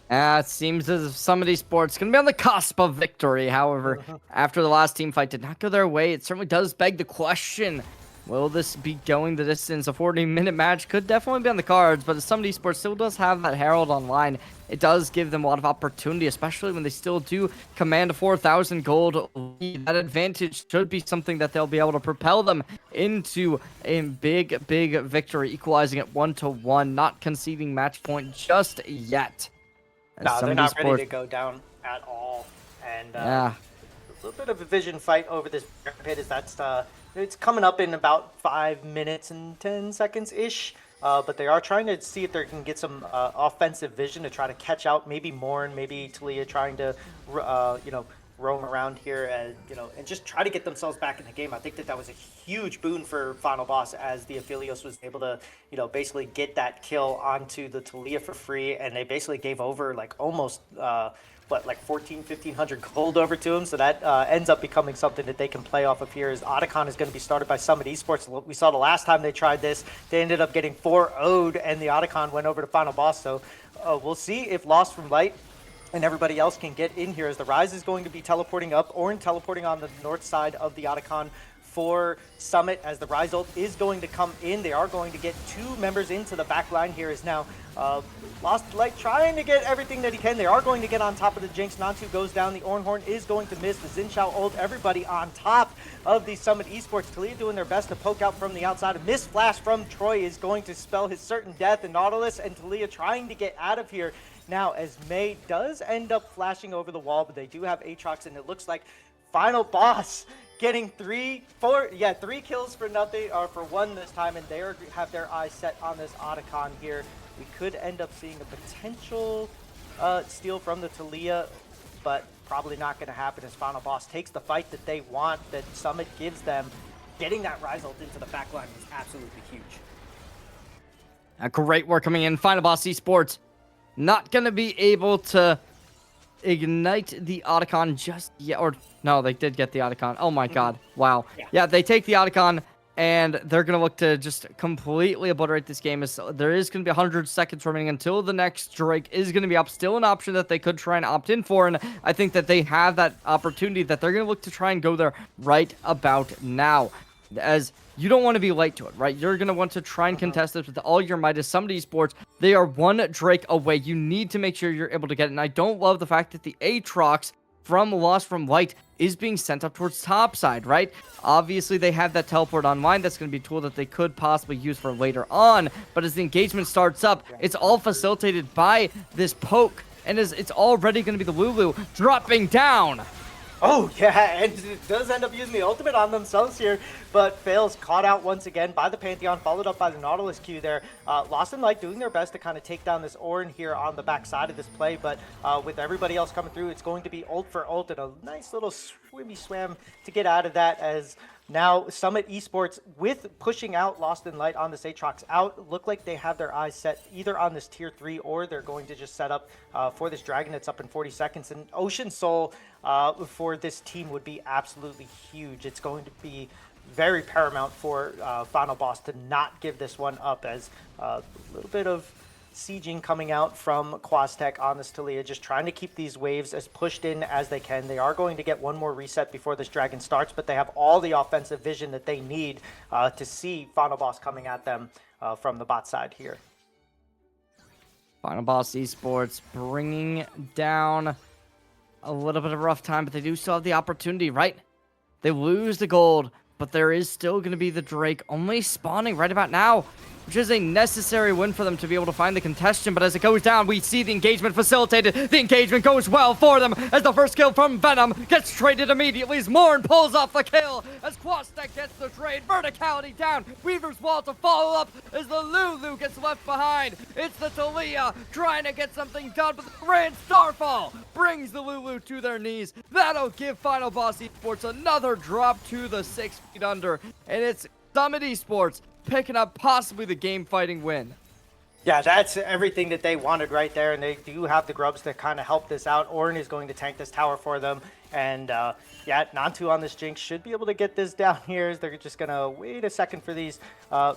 It seems as if Summit Esports going to be on the cusp of victory. However, after the last team fight did not go their way, it certainly does beg the question, will this be going the distance? A 40-minute match could definitely be on the cards, but Summit Esports still does have that Herald online. It does give them a lot of opportunity, especially when they still do command a 4,000 gold lead. That advantage should be something that they'll be able to propel them into a big victory, equalizing it 1-1, not conceding match point just yet. No, they're not ready to go down at all. And a little bit of a vision fight over this pit, as that's it's coming up in about 5 minutes and 10 seconds-ish. But they are trying to see if they can get some offensive vision to try to catch out maybe Morn, maybe Talia trying to, roam around here and just try to get themselves back in the game. I think that was a huge boon for Final Boss, as the Aphelios was able to, basically get that kill onto the Talia for free, and they basically gave over like almost 1,500 gold over to him. So that ends up becoming something that they can play off of here, as Otacon is going to be started by Summit Esports. We saw the last time they tried this, they ended up getting 4-0'd, and the Otacon went over to Final Boss. So we'll see if Lost from Light and everybody else can get in here, as the Rise is going to be teleporting up, Ornn teleporting on the north side of the Otacon for Summit, as the Rise ult is going to come in. They are going to get 2 members into the back line here, is now Lost Light trying to get everything that he can. They are going to get on top of the Jinx. Nantu goes down. The Ornhorn is going to miss. The Xin Shao ult, everybody on top of the Summit Esports. Talia doing their best to poke out from the outside. A missed flash from Troy is going to spell his certain death, and Nautilus and Talia trying to get out of here. Now, as Mei does end up flashing over the wall, but they do have Aatrox, and it looks like Final Boss getting three kills for nothing, or for one this time, and they have their eyes set on this Otacon here. We could end up seeing a potential steal from the Talia, but probably not going to happen as Final Boss takes the fight that they want, that Summit gives them. Getting that Rise ult into the backline was absolutely huge. A great work coming in. Final Boss Esports not going to be able to ignite the Otacon just yet. Or, no, they did get the Otacon. Oh my god. Wow. Yeah, they take the Otacon, and they're going to look to just completely obliterate this game. There is going to be 100 seconds remaining until the next Drake is going to be up. Still an option that they could try and opt in for, and I think that they have that opportunity that they're going to look to try and go there right about now. As you don't want to be late to it, right? You're going to want to try and contest this with all your might. As Summit Esports, they are one Drake away. You need to make sure you're able to get it. And I don't love the fact that the Aatrox from Lost from Light is being sent up towards top side, right? Obviously, they have that teleport online. That's going to be a tool that they could possibly use for later on. But as the engagement starts up, it's all facilitated by this poke. And as it's already going to be the Lulu dropping down. Oh, yeah, and it does end up using the ultimate on themselves here, but fails, caught out once again by the Pantheon, followed up by the Nautilus Q there. Lost in Light doing their best to kind of take down this Ornn here on the back side of this play, but with everybody else coming through, it's going to be ult for ult, and a nice little swimmy swam to get out of that, as now Summit Esports, with pushing out Lost in Light on this Aatrox out, look like they have their eyes set either on this tier 3, or they're going to just set up for this dragon that's up in 40 seconds. And Ocean Soul for this team would be absolutely huge. It's going to be very paramount for Final Boss to not give this one up, as a little bit of sieging coming out from Quaztech on this Talia, just trying to keep these waves as pushed in as they can. They are going to get one more reset before this dragon starts, but they have all the offensive vision that they need to see Final Boss coming at them from the bot side here. Final Boss Esports bringing down a little bit of a rough time, but they do still have the opportunity, right? They lose the gold, but there is still going to be the Drake only spawning right about now, which is a necessary win for them to be able to find the contestant. But as it goes down, we see the engagement facilitated. The engagement goes well for them as the first kill from Venom gets traded immediately as Morn pulls off the kill as Quaztech gets the trade. Verticality down. Weaver's Wall to follow up as the Lulu gets left behind. It's the Talia trying to get something done, but the Grand Starfall brings the Lulu to their knees. That'll give Final Boss Esports another drop to the 6 feet under. And it's Summit Esports picking up possibly the game-fighting win. Yeah, that's everything that they wanted right there, and they do have the grubs to kind of help this out. Ornn is going to tank this tower for them, and yeah, Nantu on this Jinx should be able to get this down here. They're just going to wait a second for these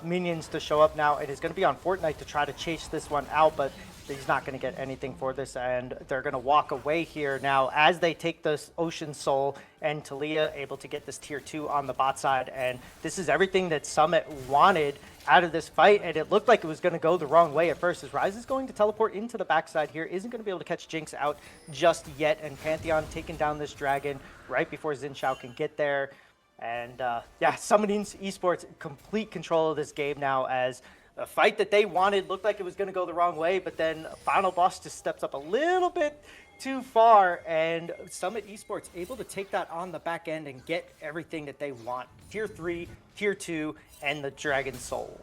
minions to show up now. It is going to be on Fortnite to try to chase this one out, but he's not going to get anything for this, and they're going to walk away here now as they take this Ocean Soul, and Talia able to get this tier 2 on the bot side. And this is everything that Summit wanted out of this fight, and it looked like it was going to go the wrong way at first, as Rise is going to teleport into the backside here, isn't going to be able to catch Jinx out just yet, and Pantheon taking down this dragon right before Xin Shao can get there. And yeah, Summit Esports complete control of this game now, as a fight that they wanted looked like it was going to go the wrong way, but then Final Boss just steps up a little bit too far, and Summit Esports able to take that on the back end and get everything that they want. Tier 3, Tier 2, and the Dragon Soul.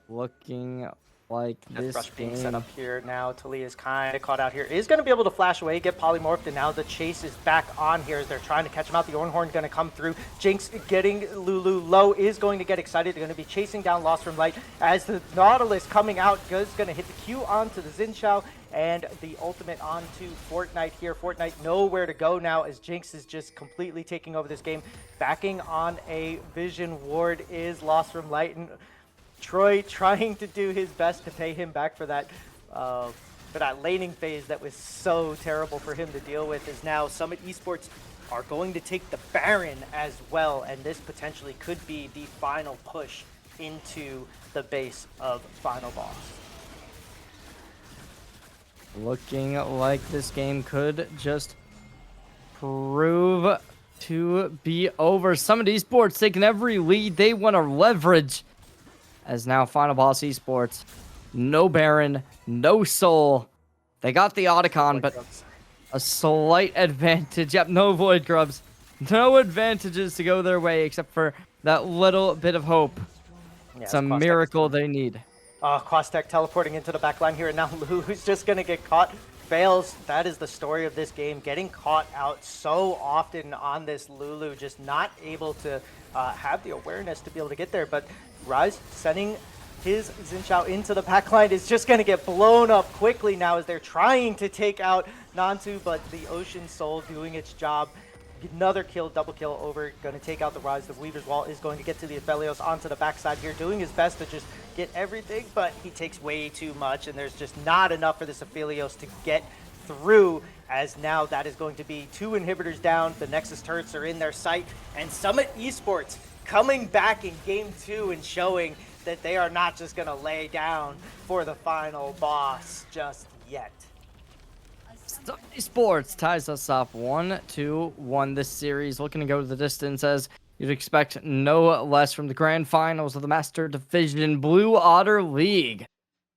Looking like this Rush being game set up here now. Talia is kind of caught out here. Is going to be able to flash away, get polymorphed, and now the chase is back on here as they're trying to catch him out. The Ornhorn going to come through. Jinx getting Lulu low is going to get excited. They're going to be chasing down Lost from Light as the Nautilus coming out is going to hit the Q onto the Xin Shao and the ultimate onto Fortnite here. Fortnite nowhere to go now as Jinx is just completely taking over this game. Backing on a Vision Ward is Lost from Light, and Troy trying to do his best to pay him back for that laning phase that was so terrible for him to deal with. Is now Summit Esports are going to take the Baron as well, and this potentially could be the final push into the base of Final Boss. looking like this game could just prove to be over. Summit Esports taking every lead they want to leverage, as now Final Boss Esports, no Baron, no Soul. They got the Otacon, but a slight advantage. Yep, no Void Grubs. No advantages to go their way except for that little bit of hope. Yeah, It's a miracle they need. Kostek teleporting into the back line here, and now Lu's just going to get caught. Fails. That is the story of this game. Getting caught out so often on this Lulu, just not able to have the awareness to be able to get there. But Rise sending his Xin Zhao into the back line is just going to get blown up quickly now as they're trying to take out Nantu, but the Ocean Soul doing its job. Another kill, double kill over, going to take out the Rise. The Weaver's Wall is going to get to the Aphelios onto the backside here, doing his best to just get everything, but he takes way too much, and there's just not enough for this Aphelios to get through, as now that is going to be 2 inhibitors down. The Nexus turrets are in their sight, and Summit Esports coming back in Game 2 and showing that they are not just going to lay down for the final boss just yet. Esports ties us up 1-1 this series. Looking to go to the distance as you'd expect no less from the grand finals of the Master Division Blue Otter League.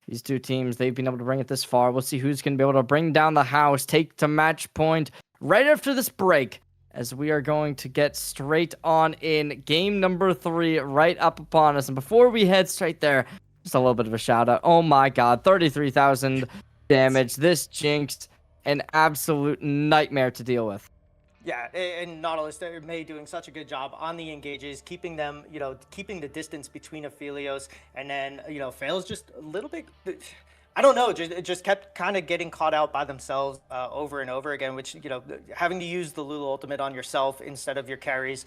These two teams, they've been able to bring it this far. We'll see who's going to be able to bring down the house, take to match point right after this break, as we are going to get straight on in game number 3 right up upon us. And before we head straight there, just a little bit of a shout out. Oh my god, 33,000 damage. This Jinx, an absolute nightmare to deal with. Yeah, and Nautilus, they're May doing such a good job on the engages, keeping them, keeping the distance between Aphelios, and then, Fails just a little bit, I don't know, just kept kind of getting caught out by themselves over and over again, which, having to use the Lulu ultimate on yourself instead of your carries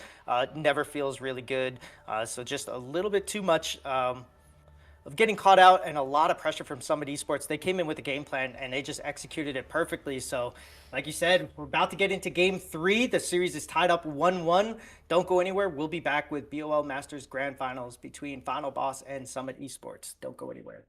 never feels really good. So just a little bit too much of getting caught out, and a lot of pressure from Summit Esports. They came in with a game plan and they just executed it perfectly. So like you said, we're about to get into game 3. The series is tied up 1-1. Don't go anywhere. We'll be back with BOL Masters Grand Finals between Final Boss and Summit Esports. Don't go anywhere.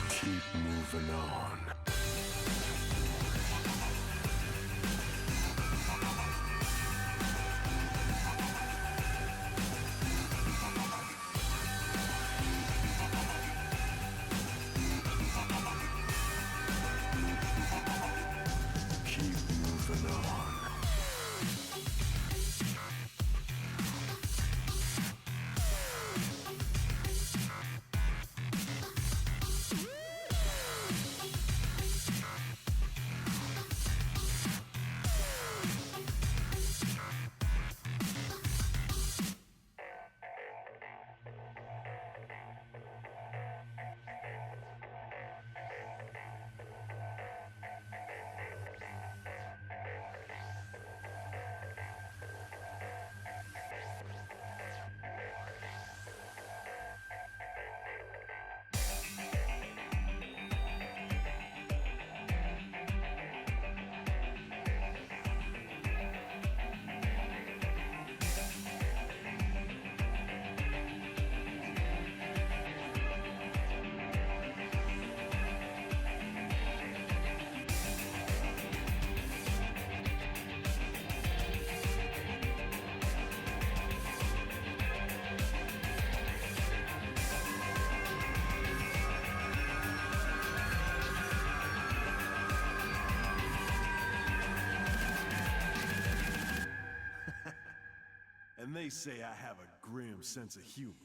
Keep moving on. Keep moving on. And they say I have a grim sense of humor.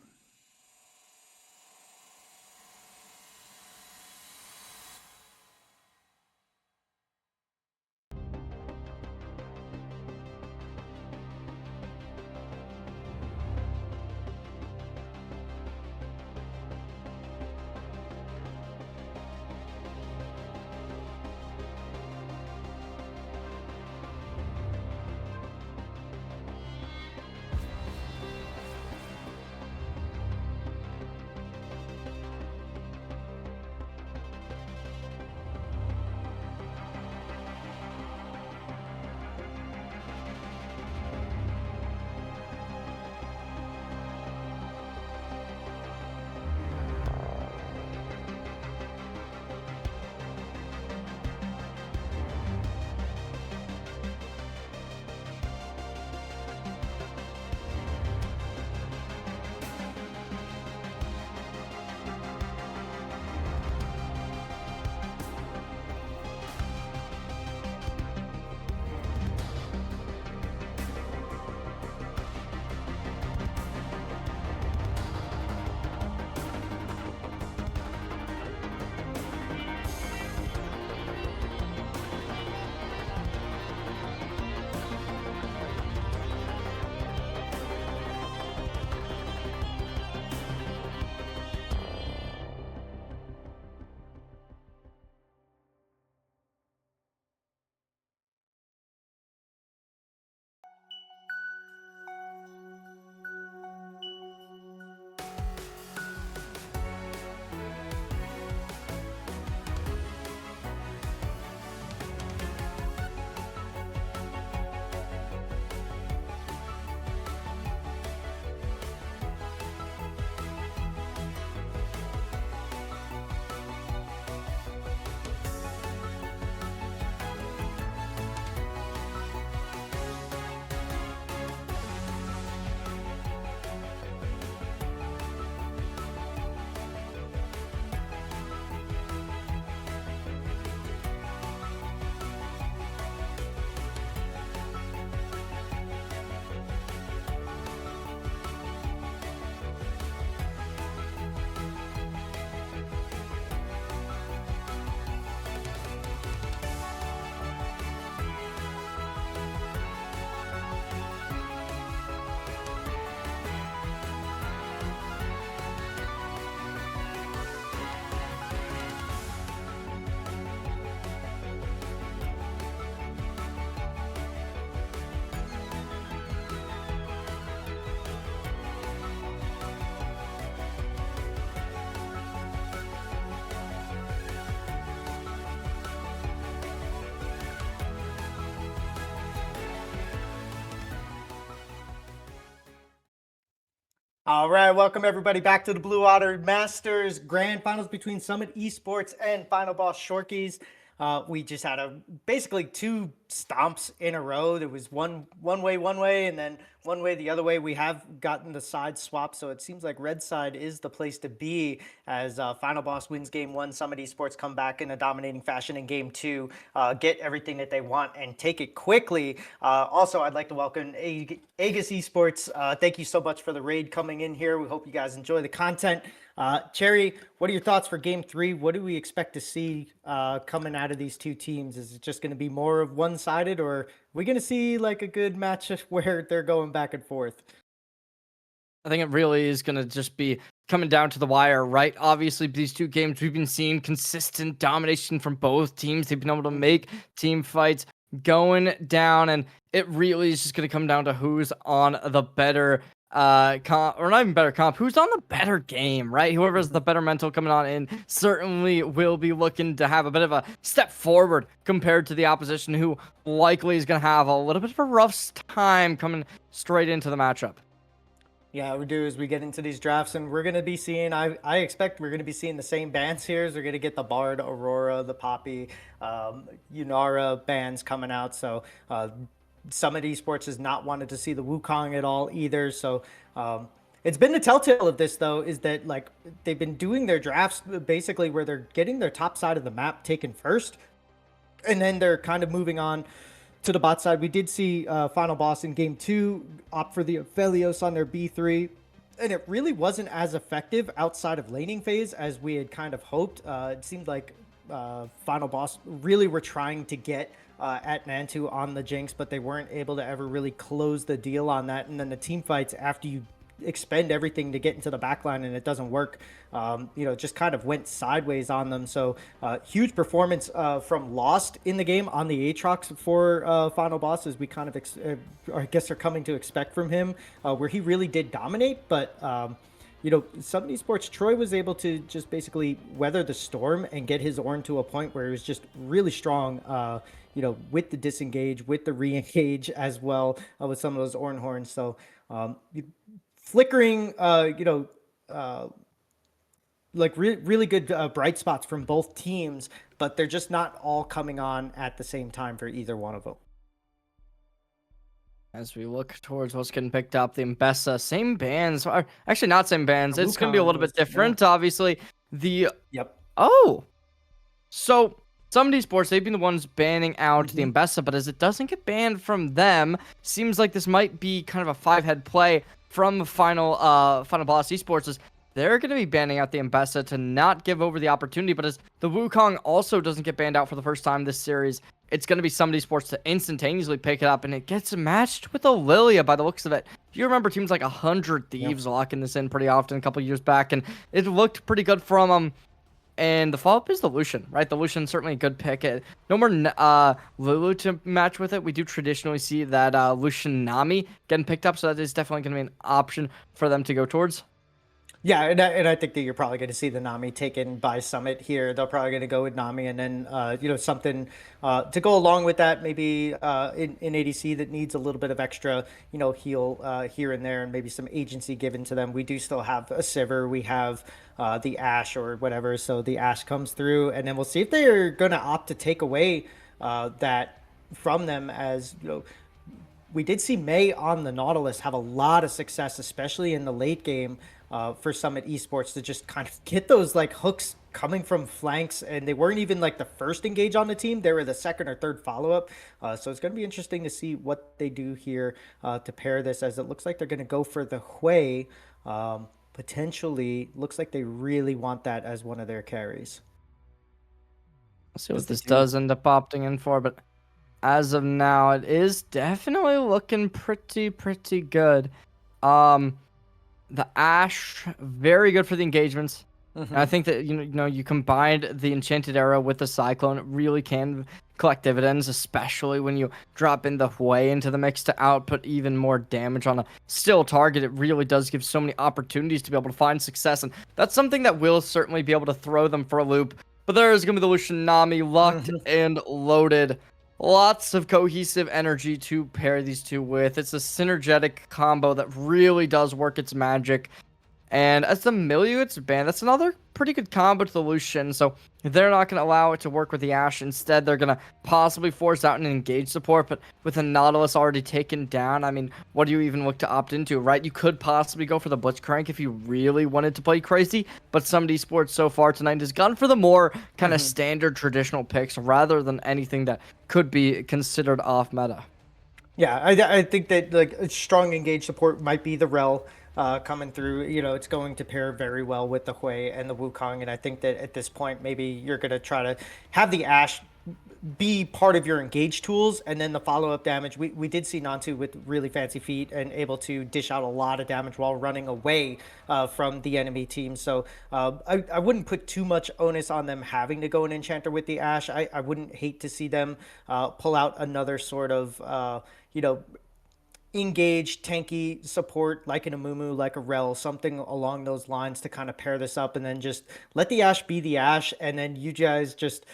All right, welcome everybody back to the Blue Water Masters Grand Finals between Summit Esports and Final Boss Shorkies. We just had basically two stomps in a row. There was one way, and then one way the other way. We have gotten the side swap, so it seems like red side is the place to be as Final Boss wins game one. Summit Esports come back in a dominating fashion in game two, get everything that they want and take it quickly. Also, I'd like to welcome Aegis Esports. Thank you so much for the raid coming in here. We hope you guys enjoy the content. Cherry, what are your thoughts for game three? What do we expect to see coming out of these two teams? Is it just going to be more of one-sided, or are we going to see like a good match where they're going back and forth? I think it really is going to just be coming down to the wire, right? Obviously, these two games, we've been seeing consistent domination from both teams. They've been able to make team fights going down, and it really is just going to come down to who's on the better comp, or not even better comp, who's on the better game, right? Whoever has the better mental coming on in certainly will be looking to have a bit of a step forward compared to the opposition, who likely is going to have a little bit of a rough time coming straight into the matchup. Yeah, we do as we get into these drafts, and we're going to be seeing, I expect we're going to be seeing the same bands here. So we're going to get the Bard, Aurora, the Poppy, Yunara bands coming out. So Summit Esports has not wanted to see the Wukong at all either. So it's been the telltale of this, though, is that like they've been doing their drafts basically where they're getting their top side of the map taken first, and then they're kind of moving on to the bot side, we did see Final Boss in game 2 opt for the Aphelios on their B3. And it really wasn't as effective outside of laning phase as we had kind of hoped. It seemed like Final Boss really were trying to get at Nantu on the Jinx, but they weren't able to ever really close the deal on that. And then the team fights, after you expend everything to get into the backline and it doesn't work, just kind of went sideways on them. So huge performance from Lost in the game on the Aatrox for Final Boss, as we kind of I guess are coming to expect from him, where he really did dominate. But some Esports, Troy was able to just basically weather the storm and get his Ornn to a point where he was just really strong, with the disengage, with the re-engage as well, with some of those Ornn horns. So flickering, really good bright spots from both teams, but they're just not all coming on at the same time for either one of them. As we look towards what's getting picked up, the Mbessa, same bands, or actually not same bands. It's going to be a little bit different, obviously. Yep. Oh, so some Esports, they've been the ones banning out the Mbessa, but as it doesn't get banned from them, seems like this might be kind of a 5-head play from Final Boss Esports. Is they're going to be banning out the Mbessa to not give over the opportunity, but as the Wukong also doesn't get banned out for the first time this series, it's going to be some Esports to instantaneously pick it up, and it gets matched with a Lilia by the looks of it. If you remember teams like 100 Thieves locking this in pretty often a couple years back, and it looked pretty good from them. And the follow-up is the Lucian, right? The Lucian certainly a good pick. No more Lulu to match with it. We do traditionally see that Lucian Nami getting picked up, so that is definitely going to be an option for them to go towards. Yeah, and I think that you're probably going to see the Nami taken by Summit here. They're probably going to go with Nami, and then something to go along with that, maybe in ADC that needs a little bit of extra heal here and there, and maybe some agency given to them. We do still have a Sivir, we have the Ashe or whatever, so the Ashe comes through, and then we'll see if they're going to opt to take away that from them. As we did see Mei on the Nautilus have a lot of success, especially in the late game. For Summit Esports to just kind of get those hooks coming from flanks, and they weren't even the first engage on the team. They were the second or third follow-up. So it's going to be interesting to see what they do here to pair this, as it looks like they're going to go for the Hui. Potentially, looks like they really want that as one of their carries. Let's see what this does end up opting in for, but as of now, it is definitely looking pretty good. The Ashe, very good for the engagements. And I think that you combined the Enchanted Arrow with the Cyclone, it really can collect dividends, especially when you drop in the Hui into the mix to output even more damage on a still target. It really does give so many opportunities to be able to find success, and that's something that will certainly be able to throw them for a loop. But there is going to be the Lucian Nami locked and loaded. Lots of cohesive energy to pair these two with. It's a synergetic combo that really does work its magic. And as the Milieu gets banned, that's another pretty good combo to the Lucian. So they're not going to allow it to work with the Ashe. Instead, they're going to possibly force out an engage support. But with the Nautilus already taken down, I mean, what do you even look to opt into, right? You could possibly go for the Blitzcrank if you really wanted to play crazy. But some Esports so far tonight has gone for the more kind of standard traditional picks rather than anything that could be considered off meta. Yeah, I think that a strong engage support might be the Rel. Coming through, it's going to pair very well with the Hui and the Wukong, and I think that at this point, maybe you're going to try to have the Ashe be part of your engage tools, and then the follow-up damage. We did see Nantu with really fancy feet and able to dish out a lot of damage while running away from the enemy team. So I wouldn't put too much onus on them having to go an Enchanter with the Ashe. I wouldn't hate to see them pull out another sort of, engage tanky support like an Amumu, like a Rel, something along those lines to kind of pair this up, and then just let the Ashe be the Ashe, and then you guys just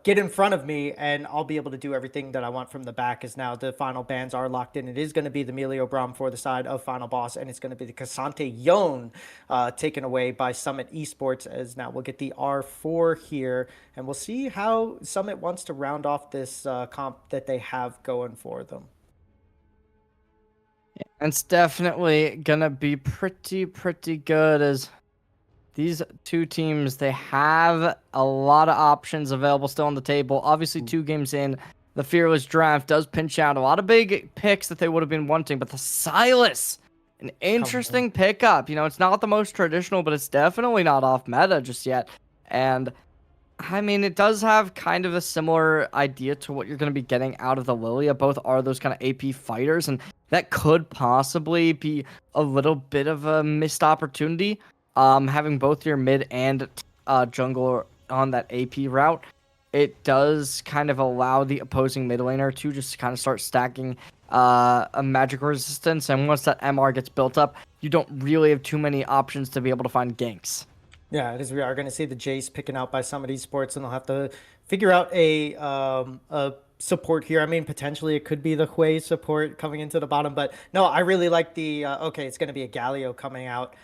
get in front of me and I'll be able to do everything that I want from the back. As now the final bans are locked in. It is going to be the Melio Braum for the side of Final Boss, and it's going to be the Cassante Yon taken away by Summit Esports, as now we'll get the R4 here, and we'll see how Summit wants to round off this comp that they have going for them. It's definitely gonna be pretty good, as these two teams, they have a lot of options available still on the table. Obviously 2 games in, the Fearless Draft does pinch out a lot of big picks that they would have been wanting, but the Silas, an interesting pickup. You know, it's not the most traditional, but it's definitely not off meta just yet. And I mean, it does have kind of a similar idea to what you're going to be getting out of the Lilia. Both are those kind of AP fighters, and that could possibly be a little bit of a missed opportunity. Having both your mid and jungle on that AP route, it does kind of allow the opposing mid laner to just kind of start stacking a magic resistance, and once that MR gets built up, you don't really have too many options to be able to find ganks. Yeah, because we are going to see the Jace picking out by some of these sports, and they'll have to figure out a support here. I mean, potentially it could be the Hui support coming into the bottom, but no, I really like the okay, it's going to be a Galio coming out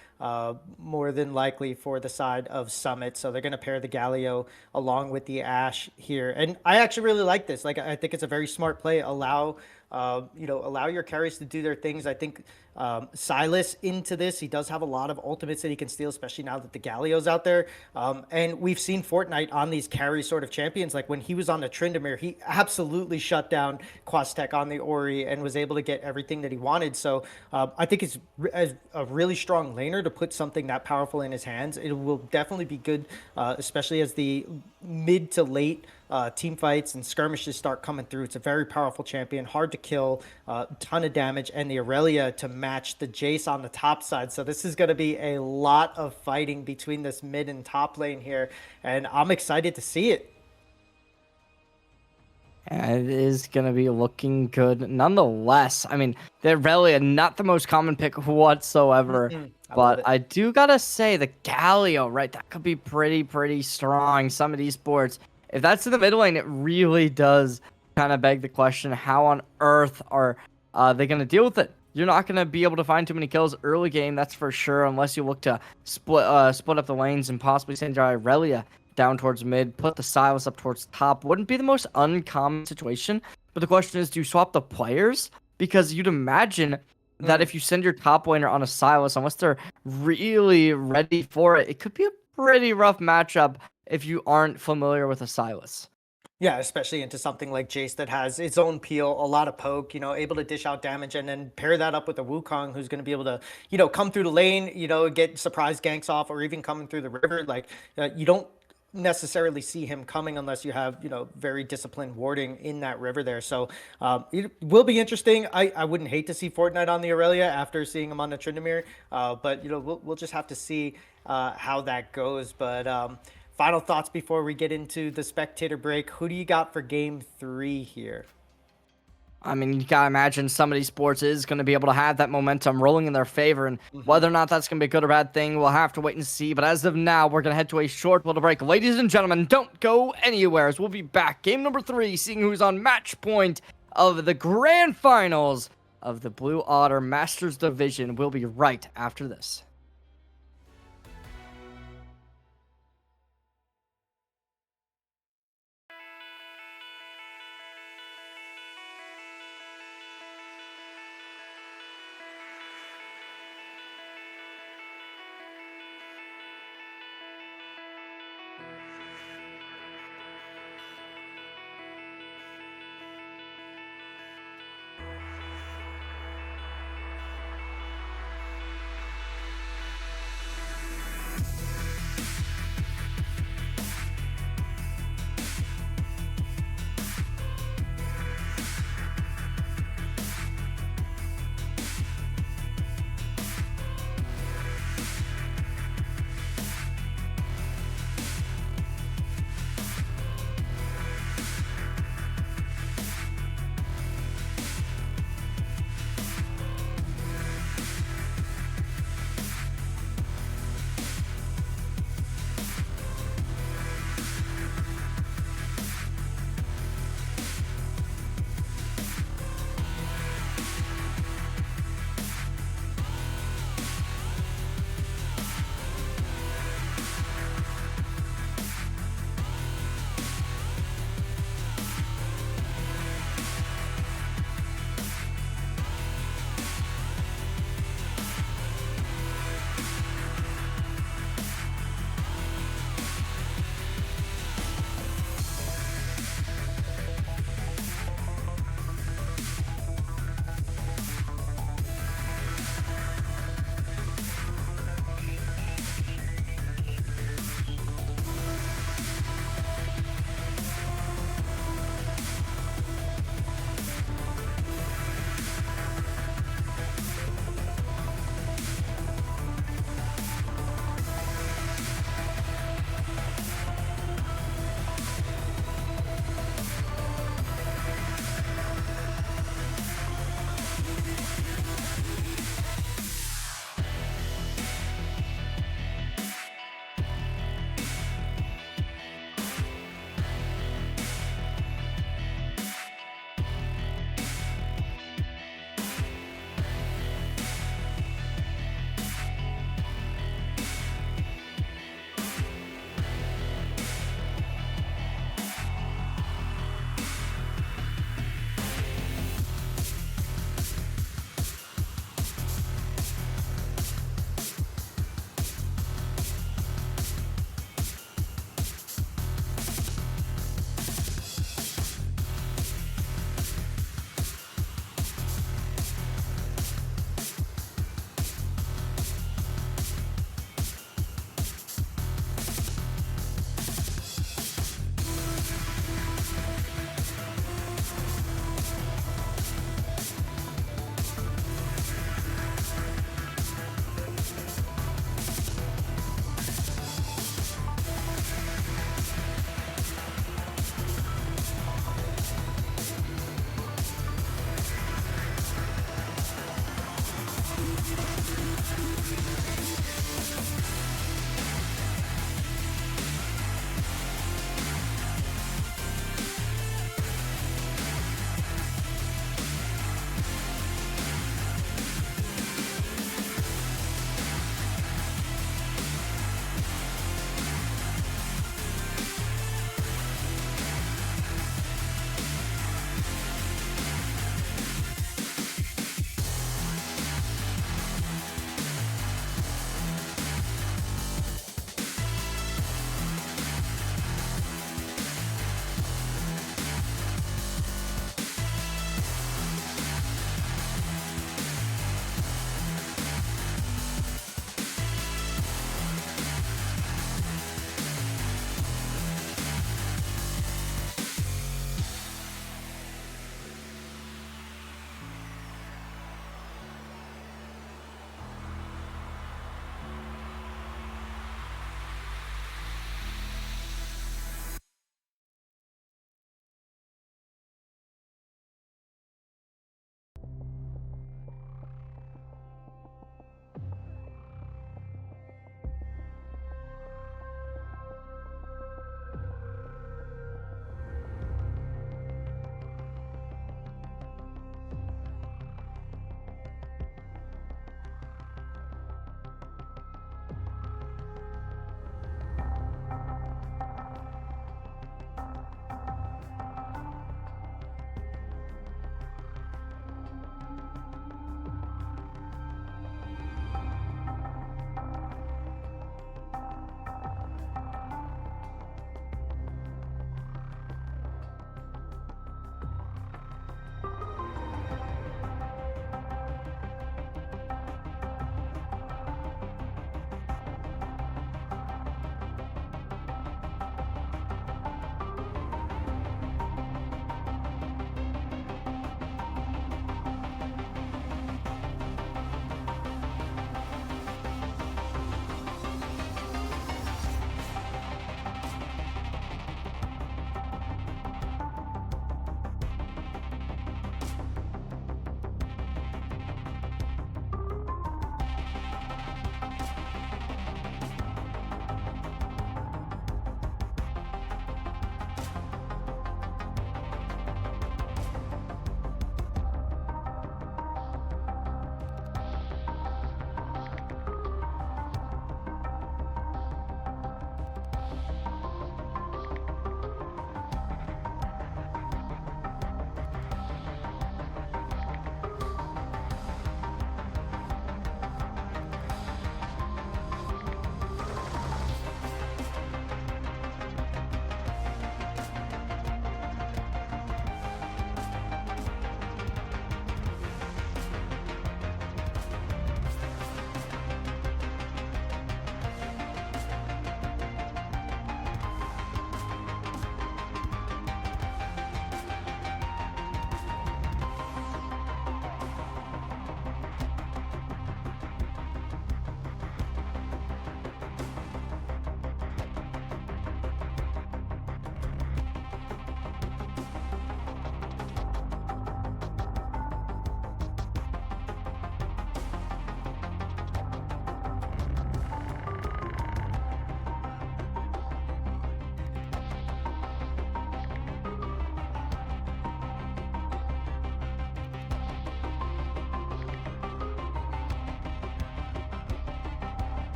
more than likely for the side of Summit. So they're going to pair the Galio along with the Ashe here, and I actually really like this. Like, I think it's a very smart play. Allow allow your carries to do their things. I think Silas into this, he does have a lot of ultimates that he can steal, especially now that the Galio's out there. And we've seen Fortnite on these carry sort of champions. Like when he was on the Tryndamere, he absolutely shut down Quastek on the Ori and was able to get everything that he wanted. So I think it's a really strong laner to put something that powerful in his hands. It will definitely be good, especially as the mid to late team fights and skirmishes start coming through. It's a very powerful champion, hard to kill, ton of damage, and the Aurelia to match the Jace on the top side. So this is going to be a lot of fighting between this mid and top lane here, and I'm excited to see it. And it is going to be looking good nonetheless. I mean, they're really not the most common pick whatsoever. But I do got to say, the Galio, right? That could be pretty strong. Some of these sports, if that's in the mid lane, it really does kind of beg the question, how on earth are they going to deal with it? You're not going to be able to find too many kills early game, that's for sure, unless you look to split up the lanes and possibly send your Irelia down towards mid, put the Silas up towards top. Wouldn't be the most uncommon situation, but the question is, do you swap the players? Because you'd imagine that if you send your top laner on a Silas, unless they're really ready for it, it could be a pretty rough matchup if you aren't familiar with a Silas. Yeah, especially into something like Jace that has its own peel, a lot of poke, able to dish out damage, and then pair that up with a Wukong who's going to be able to, come through the lane, get surprise ganks off, or even coming through the river. Like, you don't necessarily see him coming unless you have, very disciplined warding in that river there. So it will be interesting. I wouldn't hate to see Fortnite on the Aurelia after seeing him on the Tryndamere, but, we'll just have to see how that goes. But final thoughts before we get into the spectator break. Who do you got for game 3 here? I mean, you gotta imagine some of these sports is going to be able to have that momentum rolling in their favor, and whether or not that's going to be a good or bad thing, we'll have to wait and see. But as of now, we're going to head to a short little break. Ladies and gentlemen, don't go anywhere, as we'll be back. Game number 3, seeing who's on match point of the grand finals of the Blue Otter Masters Division. We'll be right after this.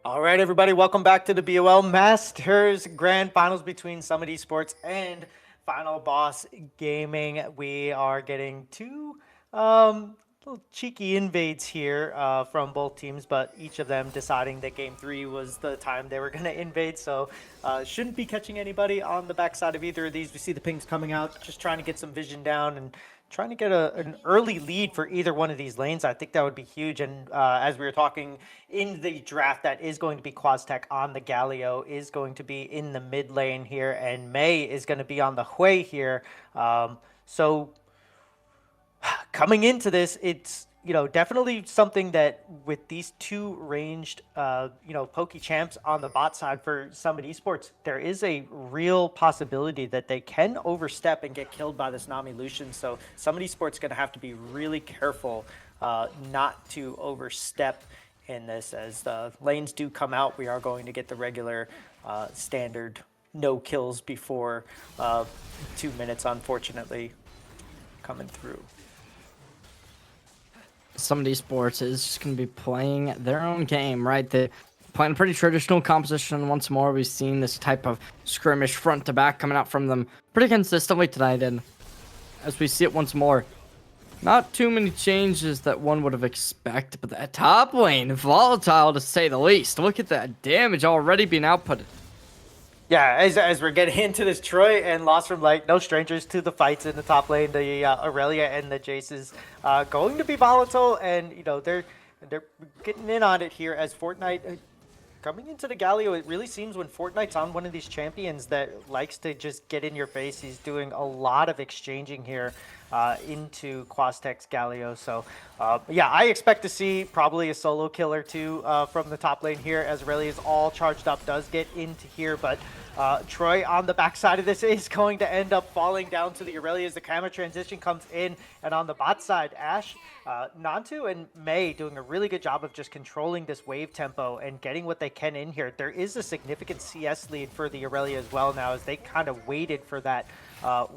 All right, everybody, welcome back to the BOL Masters Grand Finals between Summit Esports and Final Boss Gaming. We are getting two little cheeky invades here from both teams, but each of them deciding that Game 3 was the time they were going to invade, so shouldn't be catching anybody on the backside of either of these. We see the pings coming out, just trying to get some vision down and trying to get an early lead for either one of these lanes. I think that would be huge. And as we were talking in the draft, that is going to be Quaztech on the Galio, is going to be in the mid lane here, and May is going to be on the Hui here. So coming into this, it's definitely something that with these two ranged pokey champs on the bot side for Summit Esports, there is a real possibility that they can overstep and get killed by this Nami Lucian. So Summit Esports going to have to be really careful not to overstep in this. As the lanes do come out, we are going to get the regular standard no kills before 2 minutes, unfortunately, coming through. Some Esports is just going to be playing their own game, right? They're playing a pretty traditional composition once more. We've seen this type of skirmish front to back coming out from them pretty consistently tonight, and as we see it once more, not too many changes that one would have expected, but that top lane, volatile to say the least. Look at that damage already being outputted. Yeah, as we're getting into this, Troy and Lost from Light, no strangers to the fights in the top lane. The Aurelia and the Jaces going to be volatile, and they're getting in on it here as Fortnite coming into the Galio. It really seems when Fortnite's on one of these champions that likes to just get in your face, he's doing a lot of exchanging here into Quaztech's Galio. So yeah, I expect to see probably a solo kill or two from the top lane here as Aurelia is all charged up, does get into here, but Troy on the backside of this is going to end up falling down to the Aurelia as the camera transition comes in, and on the bot side, Ash, Nantu, and May doing a really good job of just controlling this wave tempo and getting what they can in here. There is a significant CS lead for the Aurelia as well now, as they kind of waited for that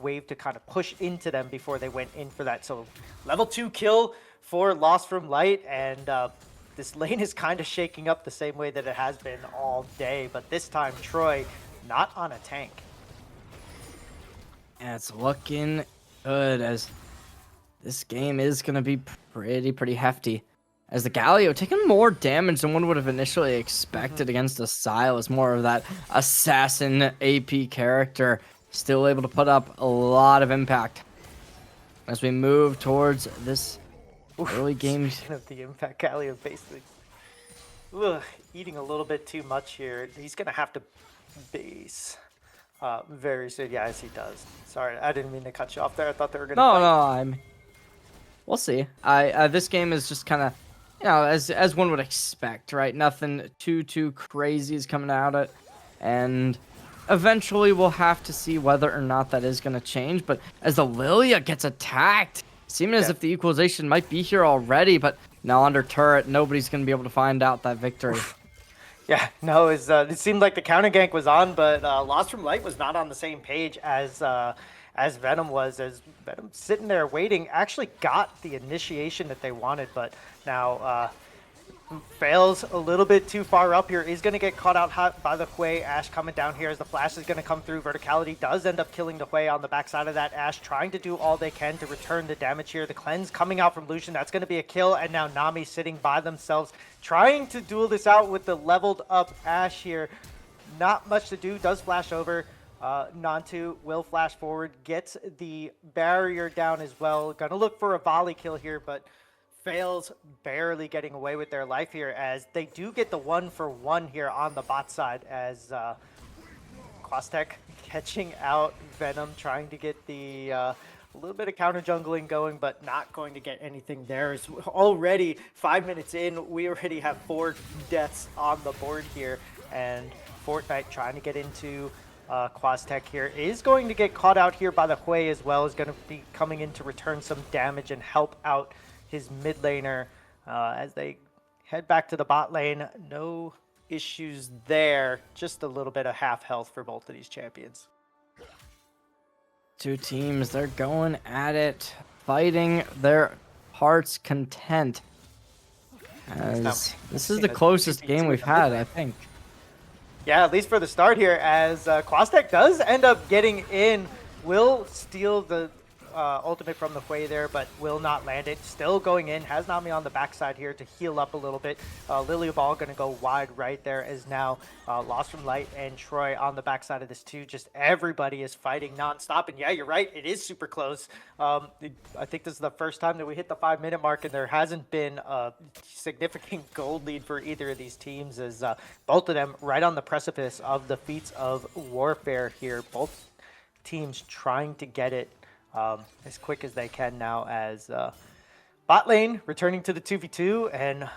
wave to kind of push into them before they went in for that. So level 2 kill for Lost from Light, and this lane is kind of shaking up the same way that it has been all day, but this time Troy not on a tank. And it's looking good, as this game is going to be pretty hefty. As the Galio taking more damage than one would have initially expected against a Sylas, more of that assassin AP character, still able to put up a lot of impact. As we move towards this early game. Speaking of the impact, Galio basically eating a little bit too much here. He's going to have to base very soon. Yeah, yes, he does. Sorry, I didn't mean to cut you off there. I thought they were going to No, we'll see. This game is just kind of, as one would expect, right? Nothing too crazy is coming out of it, and eventually we'll have to see whether or not that is going to change. But as the Lilia gets attacked, seeming as if the equalization might be here already, but now under turret, nobody's going to be able to find out that victory. Yeah, no, it seemed like the counter gank was on, but Lost from Light was not on the same page as Venom was. As Venom sitting there waiting, actually got the initiation that they wanted, but now fails a little bit too far up here. Is going to get caught out hot by the Hui. Ash coming down here as the flash is going to come through. Verticality does end up killing the Hui on the backside of that. Ash trying to do all they can to return the damage here. The cleanse coming out from Lucian. That's going to be a kill. And now Nami sitting by themselves, trying to duel this out with the leveled up Ash here. Not much to do. Does flash over. Nantu will flash forward. Gets the barrier down as well. Going to look for a volley kill here, but fails, barely getting away with their life here, as they do get the 1-for-1 here on the bot side, as Quaztech catching out Venom, trying to get the a little bit of counter jungling going, but not going to get anything there. It's already 5 minutes in, we already have 4 deaths on the board here, and Fortnite trying to get into Quaztech here is going to get caught out here by the Hui as well, is going to be coming in to return some damage and help out his mid laner as they head back to the bot lane. No issues there, just a little bit of half health for both of these champions. Two teams, they're going at it, fighting their heart's content. As this is seen the a closest 2v2 game we've in the had, mid-lane. I think. Yeah, at least for the start here, as Quastec does end up getting in, will steal the ultimate from the Hui there, but will not land it. Still going in, has Nami on the backside here to heal up a little bit. Lily Ball going to go wide right there as now Lost from Light and Troy on the backside of this too. Just everybody is fighting nonstop, and yeah, you're right, it is super close. I think this is the first time that we hit the 5-minute mark, and there hasn't been a significant gold lead for either of these teams, as both of them right on the precipice of the feats of warfare here. Both teams trying to get it as quick as they can now, as bot lane returning to the 2v2, and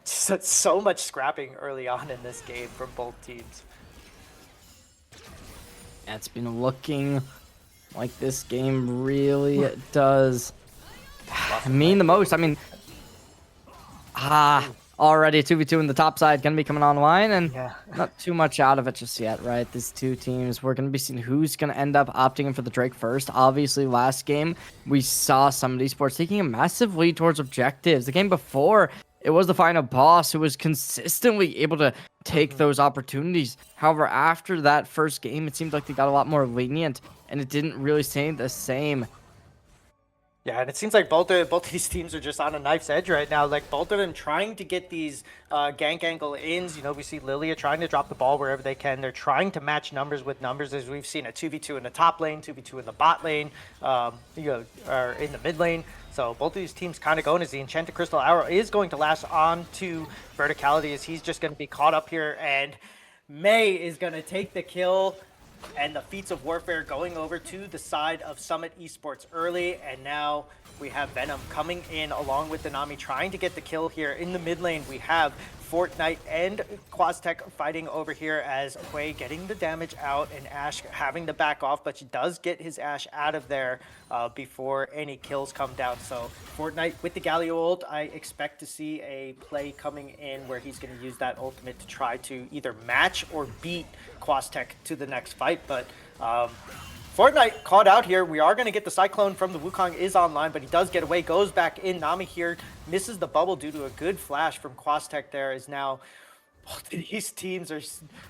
so much scrapping early on in this game from both teams. Yeah, it's been looking like this game really does mean the most. I mean, already 2v2 in the top side gonna be coming online, and Yeah. not too much out of it just yet, right? These two teams, we're gonna be seeing who's gonna end up opting in for the Drake first. Obviously, last game we saw some Esports taking a massive lead towards objectives. The game before, it was the final boss who was consistently able to take those opportunities. However, after that first game, it seemed like they got a lot more lenient, and it didn't really stay the same. Yeah, and it seems like both of these teams are just on a knife's edge right now. Like, both of them trying to get these gank angle ins. You know, we see Lilia trying to drop the ball wherever they can. They're trying to match numbers with numbers, as we've seen a 2v2 in the top lane, 2v2 in the bot lane, or in the mid lane. So both of these teams kind of going, as the Enchanted Crystal Arrow is going to last on to Verticality, as he's just going to be caught up here, and May is going to take the kill. And the feats of warfare going over to the side of Summit Esports early, and now we have Venom coming in along with the Nami trying to get the kill here. In the mid lane, we have Fortnite and Quastec fighting over here, as Hui getting the damage out and Ashe having to back off, but she does get his Ashe out of there before any kills come down. So Fortnite with the Galio ult, I expect to see a play coming in where he's going to use that ultimate to try to either match or beat Quastec to the next fight. But Fortnite caught out here. We are going to get the Cyclone from the Wukong is online, but he does get away, goes back in. Nami here misses the bubble due to a good flash from Quastec there, is now both of these teams are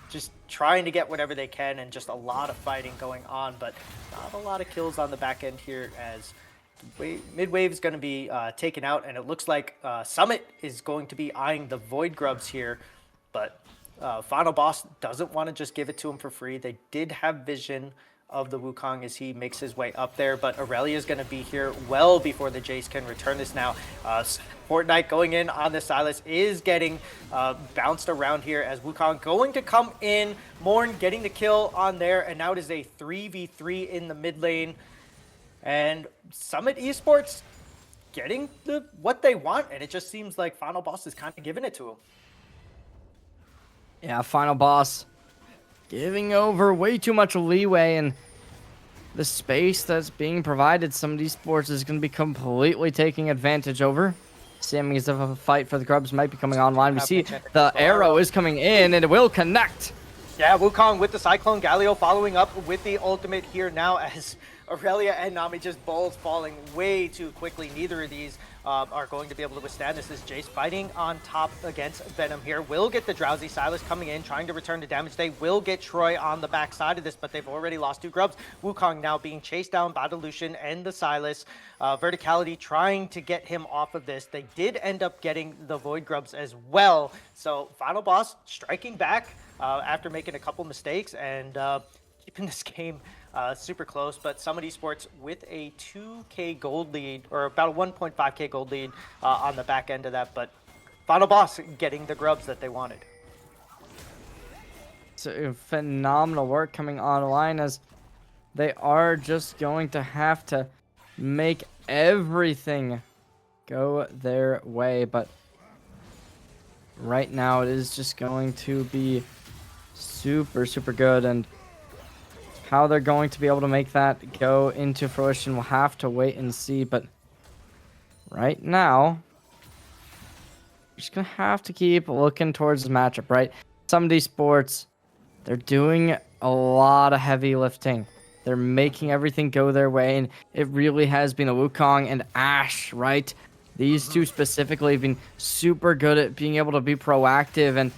just trying to get whatever they can, and just a lot of fighting going on, but not a lot of kills on the back end here, as mid-wave is going to be taken out, and it looks like Summit is going to be eyeing the Void Grubs here, but Final Boss doesn't want to just give it to him for free. They did have vision of the Wukong as he makes his way up there, but Aurelia is going to be here well before the Jace can return this now. Fortnite going in on the Silas is getting bounced around here, as Wukong going to come in. Morn getting the kill on there, and now it is a 3v3 in the mid lane. And Summit Esports getting what they want, and it just seems like Final Boss is kind of giving it to him. Yeah, Final Boss giving over way too much leeway, and the space that's being provided, some Esports is going to be completely taking advantage over. Seeming as if a fight for the Grubs might be coming online. We see the arrow is coming in, and it will connect. Yeah, Wukong with the Cyclone, Galio following up with the ultimate here now, as Aurelia and Nami just both falling way too quickly. Neither of these are going to be able to withstand this. Is Jace fighting on top against Venom here. Will get the Drowsy. Silas coming in, trying to return the damage. They will get Troy on the back side of this, but they've already lost 2 Grubs. Wukong now being chased down by the Lucian and the Silas. Verticality trying to get him off of this. They did end up getting the Void Grubs as well. So Final Boss striking back after making a couple mistakes, and keeping this game super close. But Summit Esports with a 2k gold lead, or about a 1.5k gold lead on the back end of that, but Final Boss getting the Grubs that they wanted. So phenomenal work coming online, as they are just going to have to make everything go their way. But right now it is just going to be super good, and how they're going to be able to make that go into fruition, we'll have to wait and see. But right now, we're just gonna have to keep looking towards the matchup, right? Some of these sports, they're doing a lot of heavy lifting. They're making everything go their way, and it really has been a Wukong and Ashe, right? These two specifically have been super good at being able to be proactive, and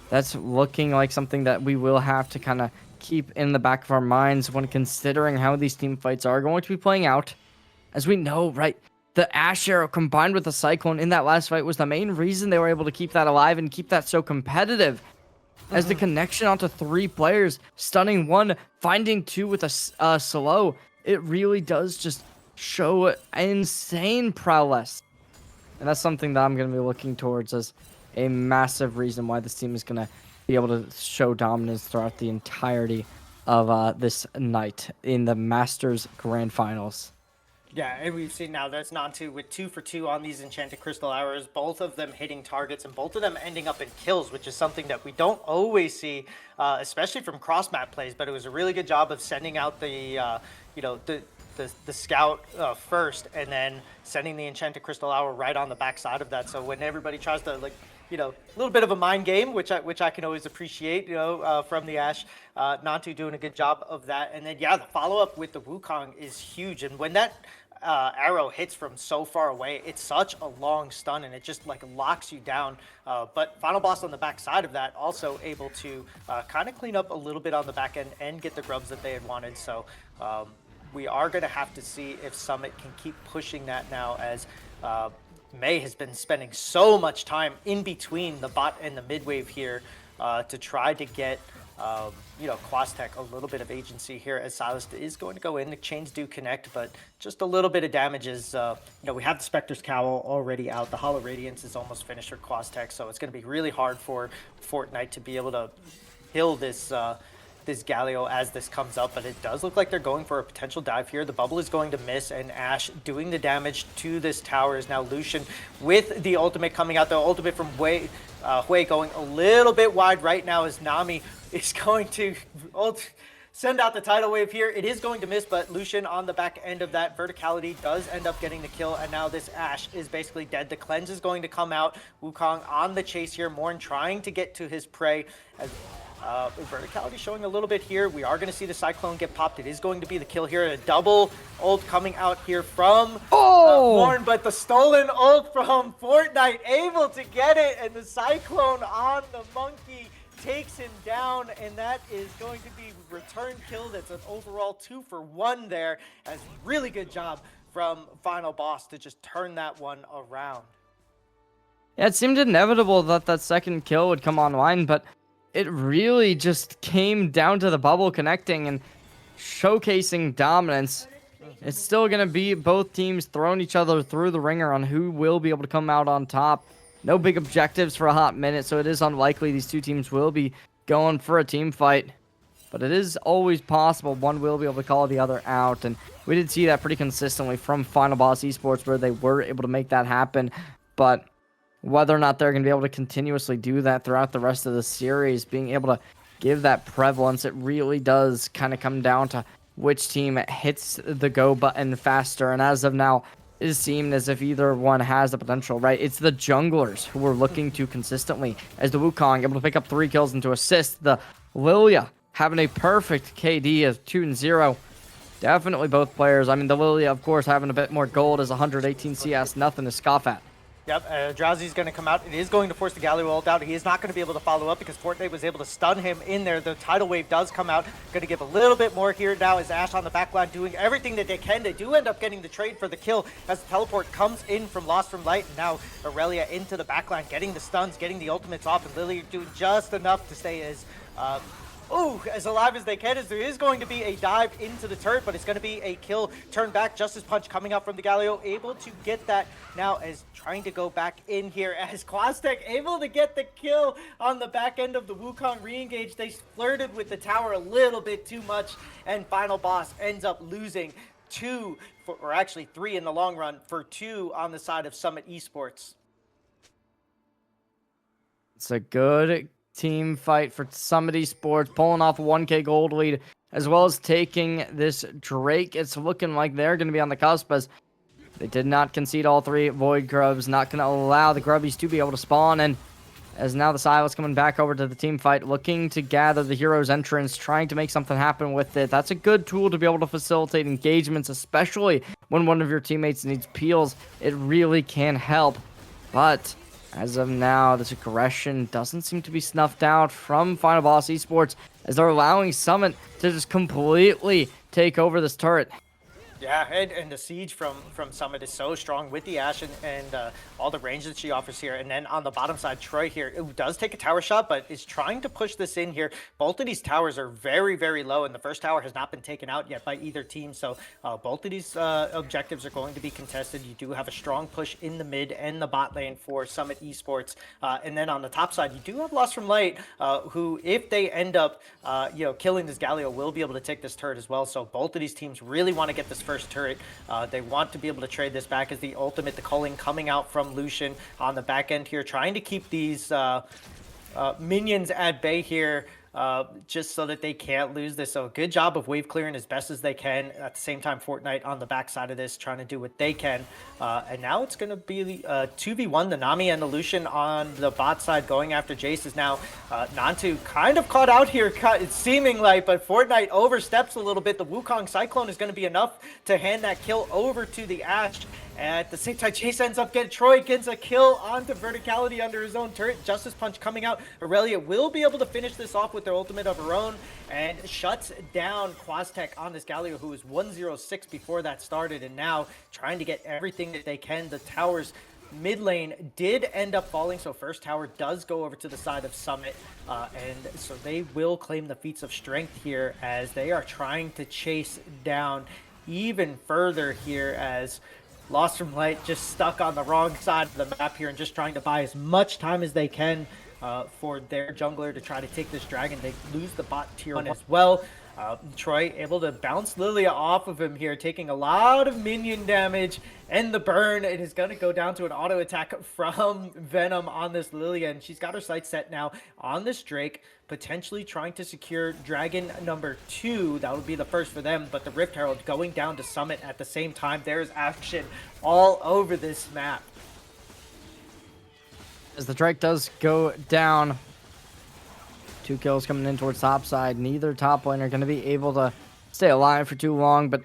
that's looking like something that we will have to kind of keep in the back of our minds when considering how these team fights are going to be playing out. As we know, right, the Ash Arrow combined with the Cyclone in that last fight was the main reason they were able to keep that alive and keep that so competitive. As the connection onto 3 players, stunning 1, finding 2 with a slow, it really does just show insane prowess. And that's something that I'm going to be looking towards as a massive reason why this team is going to be able to show dominance throughout the entirety of this night in the Masters Grand Finals. Yeah, and we've seen now that's Nantu with 2 for 2 on these Enchanted Crystal Arrows, both of them hitting targets and both of them ending up in kills, which is something that we don't always see, especially from cross-map plays, but it was a really good job of sending out the, the scout first, and then sending the Enchanted Crystal Arrow right on the backside of that. So when everybody tries to, like, a little bit of a mind game, which I can always appreciate, from the Ash, Nantu doing a good job of that. And then, yeah, the follow-up with the Wukong is huge. And when that arrow hits from so far away, it's such a long stun, and it just, like, locks you down. But Final Boss on the backside of that also able to kind of clean up a little bit on the back end and get the grubs that they had wanted. So we are going to have to see if Summit can keep pushing that now, as May has been spending so much time in between the bot and the mid wave here to try to get, Quastech a little bit of agency here, as Silas is going to go in. The chains do connect, but just a little bit of damage is, we have the Spectre's Cowl already out. The Hollow Radiance is almost finished for Quastech, so it's going to be really hard for Fortnite to be able to kill this this Galio as this comes up, but it does look like they're going for a potential dive here. The bubble is going to miss, and Ash doing the damage to this tower is now Lucian with the ultimate coming out. The ultimate from Hui going a little bit wide right now, as Nami is going to send out the tidal wave here. It is going to miss, but Lucian on the back end of that verticality does end up getting the kill, and now this Ash is basically dead. The cleanse is going to come out. Wukong on the chase here. Morn trying to get to his prey, as verticality showing a little bit here. We are going to see the Cyclone get popped. It is going to be the kill here. A double ult coming out here from Morn, but the stolen ult from Fortnite able to get it, and the Cyclone on the monkey takes him down, and that is going to be return kill. That's an overall 2 for 1 there, as really good job from Final Boss to just turn that one around. Yeah, it seemed inevitable that that second kill would come online, but it really just came down to the bubble connecting and showcasing dominance. It's still going to be both teams throwing each other through the ringer on who will be able to come out on top. No big objectives for a hot minute, so it is unlikely these two teams will be going for a team fight. But it is always possible one will be able to call the other out, and we did see that pretty consistently from Final Boss Esports, where they were able to make that happen. But whether or not they're going to be able to continuously do that throughout the rest of the series, being able to give that prevalence, it really does kind of come down to which team hits the go button faster. And as of now, it is seemed as if either one has the potential, right? It's the junglers who are looking to consistently, as the Wukong able to pick up 3 kills and to assist the Lilia having a perfect KD of 2-0. Definitely both players. I mean, the Lilia, of course, having a bit more gold as 118 CS, nothing to scoff at. Yep, Drowsy's going to come out. It is going to force the Galio ult out. He is not going to be able to follow up because Fortnite was able to stun him in there. The tidal wave does come out. Going to give a little bit more here now as Ash on the backline doing everything that they can. They do end up getting the trade for the kill as the teleport comes in from Lost from Light. And now Aurelia into the backline, getting the stuns, getting the ultimates off, and Lily doing just enough to stay as alive as they can, as there is going to be a dive into the turret, but it's going to be a kill. Turn back, Justice Punch coming out from the Galio, able to get that now as trying to go back in here as Quastech able to get the kill on the back end of the Wukong re-engage. They flirted with the tower a little bit too much, and Final Boss ends up losing 2, or actually 3 in the long run, for 2 on the side of Summit Esports. It's a good team fight for Summit Esports, pulling off a 1K gold lead, as well as taking this Drake. It's looking like they're going to be on the cusp, as they did not concede all 3 Void Grubs, not going to allow the Grubbies to be able to spawn, and as now the Silas coming back over to the team fight, looking to gather the hero's entrance, trying to make something happen with it. That's a good tool to be able to facilitate engagements, especially when one of your teammates needs peels, it really can help. But as of now, this aggression doesn't seem to be snuffed out from Final Boss Esports, as they're allowing Summit to just completely take over this turret. Yeah, and the siege from Summit is so strong with the Ashe and all the range that she offers here. And then on the bottom side, Troy here, it does take a tower shot, but is trying to push this in here. Both of these towers are very, very low, and the first tower has not been taken out yet by either team. So both of these objectives are going to be contested. You do have a strong push in the mid and the bot lane for Summit Esports. And then on the top side, you do have Lost from Light, who, if they end up killing this Galio, will be able to take this turret as well. So both of these teams really want to get this first turret. They want to be able to trade this back as the ultimate. The culling coming out from Lucian on the back end here, trying to keep these minions at bay here, just so that they can't lose this. So good job of wave clearing as best as they can. At the same time, Fortnite on the backside of this trying to do what they can. And now it's going to be 2v1. The Nami and the Lucian on the bot side going after Jace is now Nantu kind of caught out here, it's seeming like, but Fortnite oversteps a little bit. The Wukong Cyclone is going to be enough to hand that kill over to the Ashe. At the same time, Chase ends up Troy gets a kill onto Verticality under his own turret. Justice Punch coming out. Aurelia will be able to finish this off with their ultimate of her own and shuts down Quaztech on this Galio, who was 106 before that started, and now trying to get everything that they can. The towers mid lane did end up falling, so first tower does go over to the side of Summit, and so they will claim the feats of strength here as they are trying to chase down even further here, as Lost from Light just stuck on the wrong side of the map here and just trying to buy as much time as they can for their jungler to try to take this dragon. They lose the bot tier 1 as well. Troy able to bounce Lilia off of him here, taking a lot of minion damage, and the burn. It is going to go down to an auto attack from Venom on this Lilia, and she's got her sights set now on this Drake, potentially trying to secure dragon number 2. That would be the first for them, but the Rift Herald going down to Summit at the same time. There's action all over this map. As the Drake does go down, 2 kills coming in towards top side. Neither top lane are going to be able to stay alive for too long, but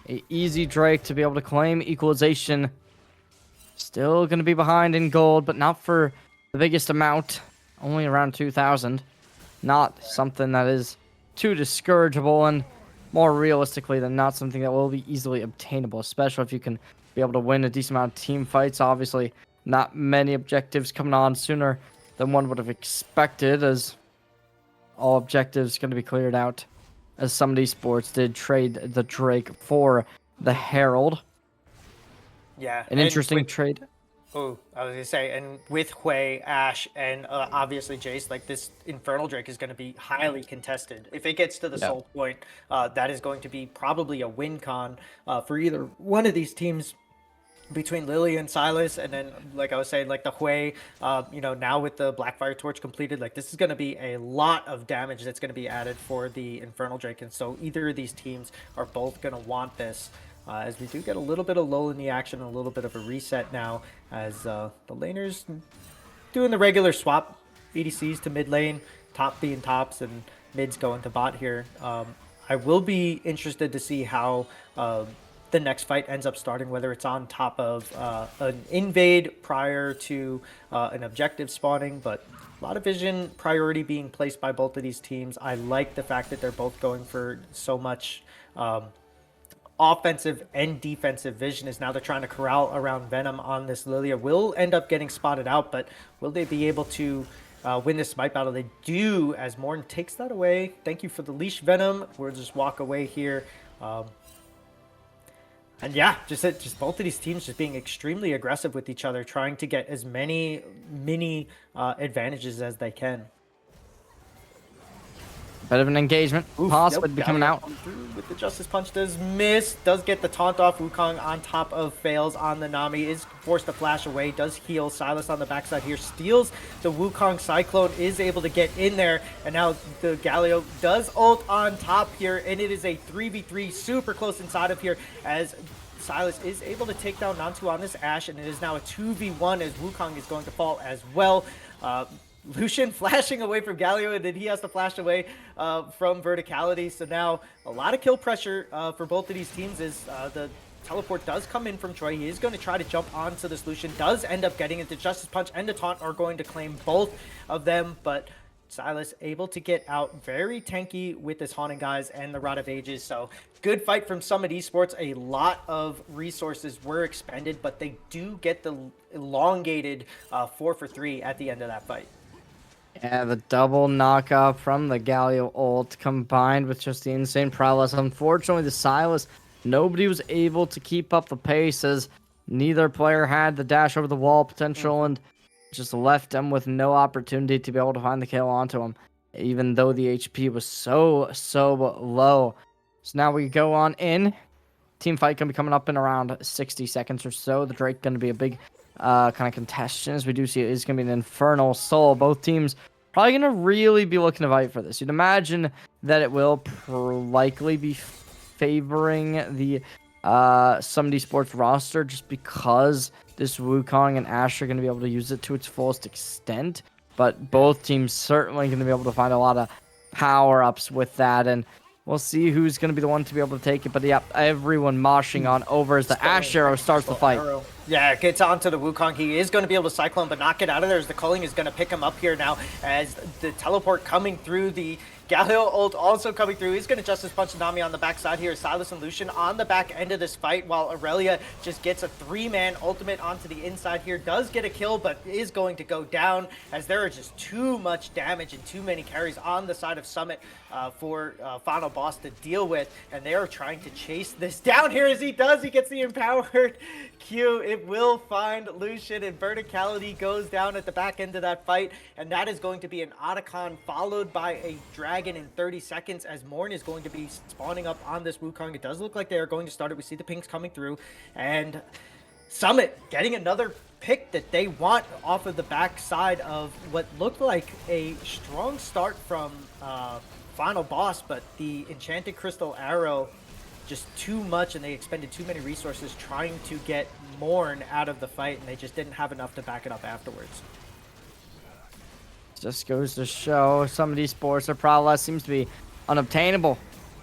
a easy Drake to be able to claim equalization. Still going to be behind in gold, but not for the biggest amount. Only around 2,000. Not something that is too discourageable, and more realistically than not something that will be easily obtainable, especially if you can be able to win a decent amount of team fights. Obviously, not many objectives coming on sooner than one would have expected, as all objectives going to be cleared out, as Summit Esports did trade the Drake for the Herald. Yeah, an interesting trade. Oh, I was gonna say, and with Hui, Ashe, and obviously Jace, like, this Infernal Drake is going to be highly contested. If it gets to the soul point, that is going to be probably a win con for either one of these teams, between Lily and Silas. And then, like I was saying, like the Hui, now with the Blackfire Torch completed, like, this is going to be a lot of damage that's going to be added for the Infernal Drake. And so either of these teams are both going to want this, as we do get a little bit of lull in the action, a little bit of a reset now, as the laners doing the regular swap, EDCs to mid lane, top being tops, and mids going to bot here. I will be interested to see how the next fight ends up starting, whether it's on top of an invade prior to an objective spawning, but a lot of vision priority being placed by both of these teams. I like the fact that they're both going for so much offensive and defensive vision, as now they're trying to corral around Venom on this Lilia. Will end up getting spotted out, but will they be able to win this smite battle? They do, as Morn takes that away. Thank you for the leash, Venom. We'll just walk away here. And yeah, just both of these teams just being extremely aggressive with each other, trying to get as many mini advantages as they can. Bit of an engagement, possibly becoming out. With the Justice Punch, does miss, does get the taunt off. Wukong on top of fails on the Nami, is forced to flash away, does heal. Silas on the backside here steals the Wukong Cyclone, is able to get in there, and now the Galio does ult on top here, and it is a 3v3 super close inside of here, as Silas is able to take down Nantu on this Ashe, and it is now a 2v1 as Wukong is going to fall as well. Lucian flashing away from Galio, and then he has to flash away from Verticality. So now a lot of kill pressure for both of these teams, as the teleport does come in from Troy. He is going to try to jump onto this Lucian, does end up getting it. The Justice Punch and the Taunt are going to claim both of them, but Silas able to get out very tanky with this Haunting Guys and the Rod of Ages. So good fight from Summit Esports. A lot of resources were expended, but they do get the elongated 4 for 3 at the end of that fight. Yeah, the double knockoff from the Galio ult combined with just the insane prowess. Unfortunately, the Silas, nobody was able to keep up the pace as neither player had the dash over the wall potential and just left them with no opportunity to be able to find the kill onto him, even though the HP was so low. So now we go on in. Team fight going to be coming up in around 60 seconds or so. The Drake going to be a big kind of contention, as we do see it is going to be an Infernal Soul. Both teams probably going to really be looking to fight for this. You'd imagine that it will likely be favoring the Summit Esports roster just because this Wukong and Ashe are going to be able to use it to its fullest extent. But both teams certainly going to be able to find a lot of power-ups with that, and we'll see who's going to be the one to be able to take it. But yeah, everyone moshing on over as the Ashe Arrow starts the fight. Yeah, gets onto the Wukong. He is going to be able to Cyclone, but not get out of there as the Culling is going to pick him up here now as the teleport coming through. The Galio ult also coming through. He's going to Justice Punch Nami on the backside here. Silas and Lucian on the back end of this fight, while Aurelia just gets a 3-man ultimate onto the inside here. Does get a kill, but is going to go down as there are just too much damage and too many carries on the side of Summit for Final Boss to deal with. And they are trying to chase this down here as he does. He gets the empowered Q. It will find Lucian, and Verticality goes down at the back end of that fight. And that is going to be an Otacon followed by a Dragon in 30 seconds as Morn is going to be spawning up on this Wukong. It does look like they are going to start it. We see the pinks coming through, and Summit getting another pick that they want off of the backside of what looked like a strong start from Final Boss, but the Enchanted Crystal Arrow just too much, and they expended too many resources trying to get Morn out of the fight, and they just didn't have enough to back it up afterwards. Just goes to show some of these sports, their prowess seems to be unobtainable.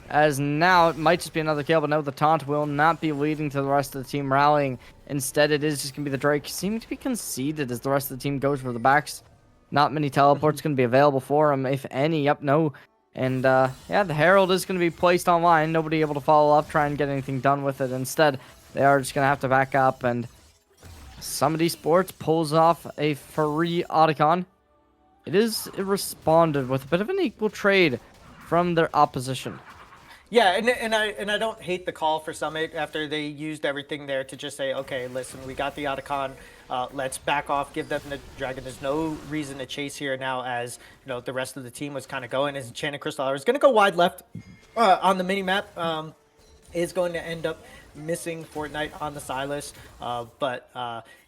As now, it might just be another kill, but no, the taunt will not be leading to the rest of the team rallying. Instead, it is just going to be the Drake seeming to be conceded as the rest of the team goes for the backs. Not many teleports going to be available for him, if any. Yep, no. And, yeah, the Herald is going to be placed online. Nobody able to follow up, try and get anything done with it. Instead, they are just going to have to back up, and Summit Esports pulls off a free Otacon. It responded with a bit of an equal trade from their opposition. Yeah, and I don't hate the call for Summit after they used everything there to just say, okay, listen, we got the Otacon, let's back off, give them the Dragon. There's no reason to chase here now, as you know the rest of the team was kind of going. As Enchanted Crystal Hour is going to go wide left on the mini map, is going to end up missing Fortnite on the Silas, but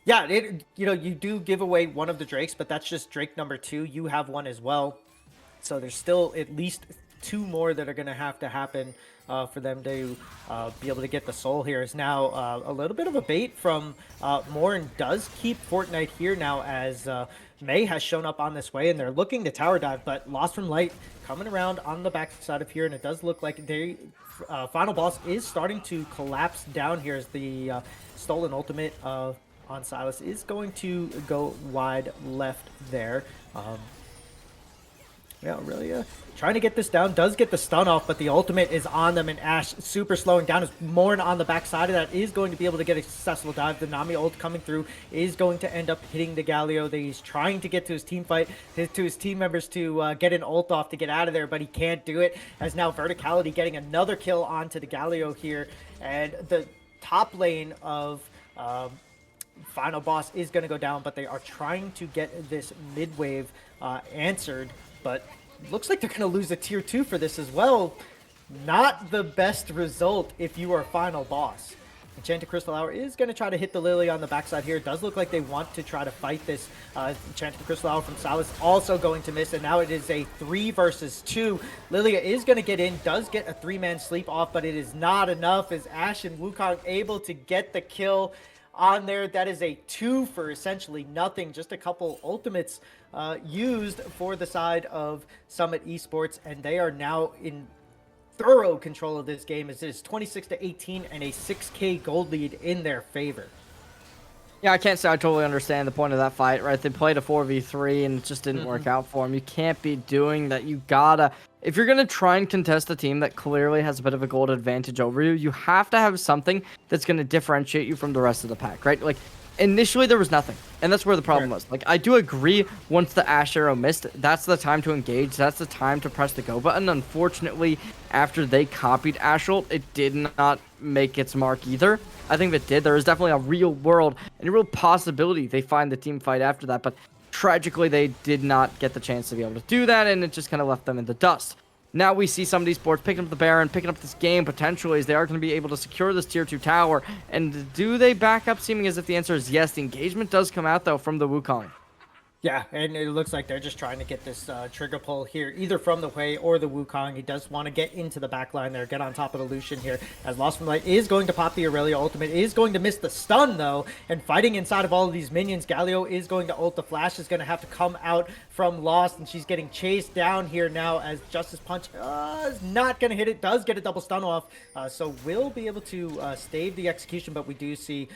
yeah, you do give away one of the Drakes, but that's just Drake number 2. You have one as well, so there's still at least 2 more that are going to happen for them to be able to get the soul here. Is now a little bit of a bait from Morn. Does keep Fortnite here now as May has shown up on this way, and they're looking to tower dive, but Lost from Light coming around on the back side of here, and it does look like they Final Boss is starting to collapse down here as the stolen ultimate on Silas is going to go wide left there. Yeah, really trying to get this down. Does get the stun off, but the ultimate is on them, and Ashe super slowing down as Morn on the back side of that is going to be able to get a successful dive. The Nami ult coming through is going to end up hitting the Galio. He's trying to get to his team fight, to his team members to get an ult off to get out of there, but he can't do it, as now Verticality getting another kill onto the Galio here, and the top lane of Final Boss is going to go down, but they are trying to get this mid wave answered, but looks like they're going to lose a tier 2 for this as well. Not the best result if you are Final Boss. Enchanted Crystal Hour is going to try to hit the Lily on the backside here. It does look like they want to try to fight this. Enchanted Crystal Hour from Silas also going to miss, and now it is a 3 versus 2. Lilia is going to get in, does get a 3-man sleep off, but it is not enough as Ashe and Wukong able to get the kill on there. That is a 2 for essentially nothing. Just a couple ultimates used for the side of Summit Esports, and they are now in thorough control of this game as it is 26-18 and a 6K gold lead in their favor. Yeah, I can't say I totally understand the point of that fight, right? They played a 4v3 and it just didn't work out for them. You can't be doing that. You gotta, if you're gonna try and contest a team that clearly has a bit of a gold advantage over you, you have to have something that's gonna differentiate you from the rest of the pack, right? Like, initially there was nothing, and that's where the problem was. Like, I do agree, once the Ash arrow missed, that's the time to engage, that's the time to press the go button. Unfortunately, after they copied Ash ult, it did not make its mark either. I think if it did, there is definitely a real world and a real possibility they find the team fight after that, but tragically they did not get the chance to be able to do that, and it just kind of left them in the dust. Now we see some of these Esports picking up the Baron, picking up this game potentially, as they are going to be able to secure this tier 2 tower. And do they back up, seeming as if the answer is yes? The engagement does come out, though, from the Wukong. Yeah, and it looks like they're just trying to get this trigger pull here, either from the Hui or the Wukong. He does want to get into the back line there, get on top of the Lucian here, as Lost from Light is going to pop the Aurelia ultimate, is going to miss the stun, though, and fighting inside of all of these minions. Galio is going to ult. The flash is going to have to come out from Lost, and she's getting chased down here now as Justice Punch is not going to hit it, does get a double stun off, so will be able to stave the execution, but we do see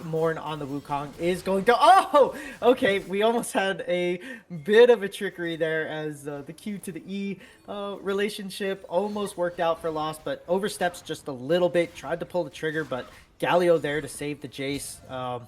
Morn on the Wukong is going to, oh, okay, we almost had a bit of a trickery there as the Q to the E relationship almost worked out for Lost, but oversteps just a little bit, tried to pull the trigger, but Galio there to save the Jace. A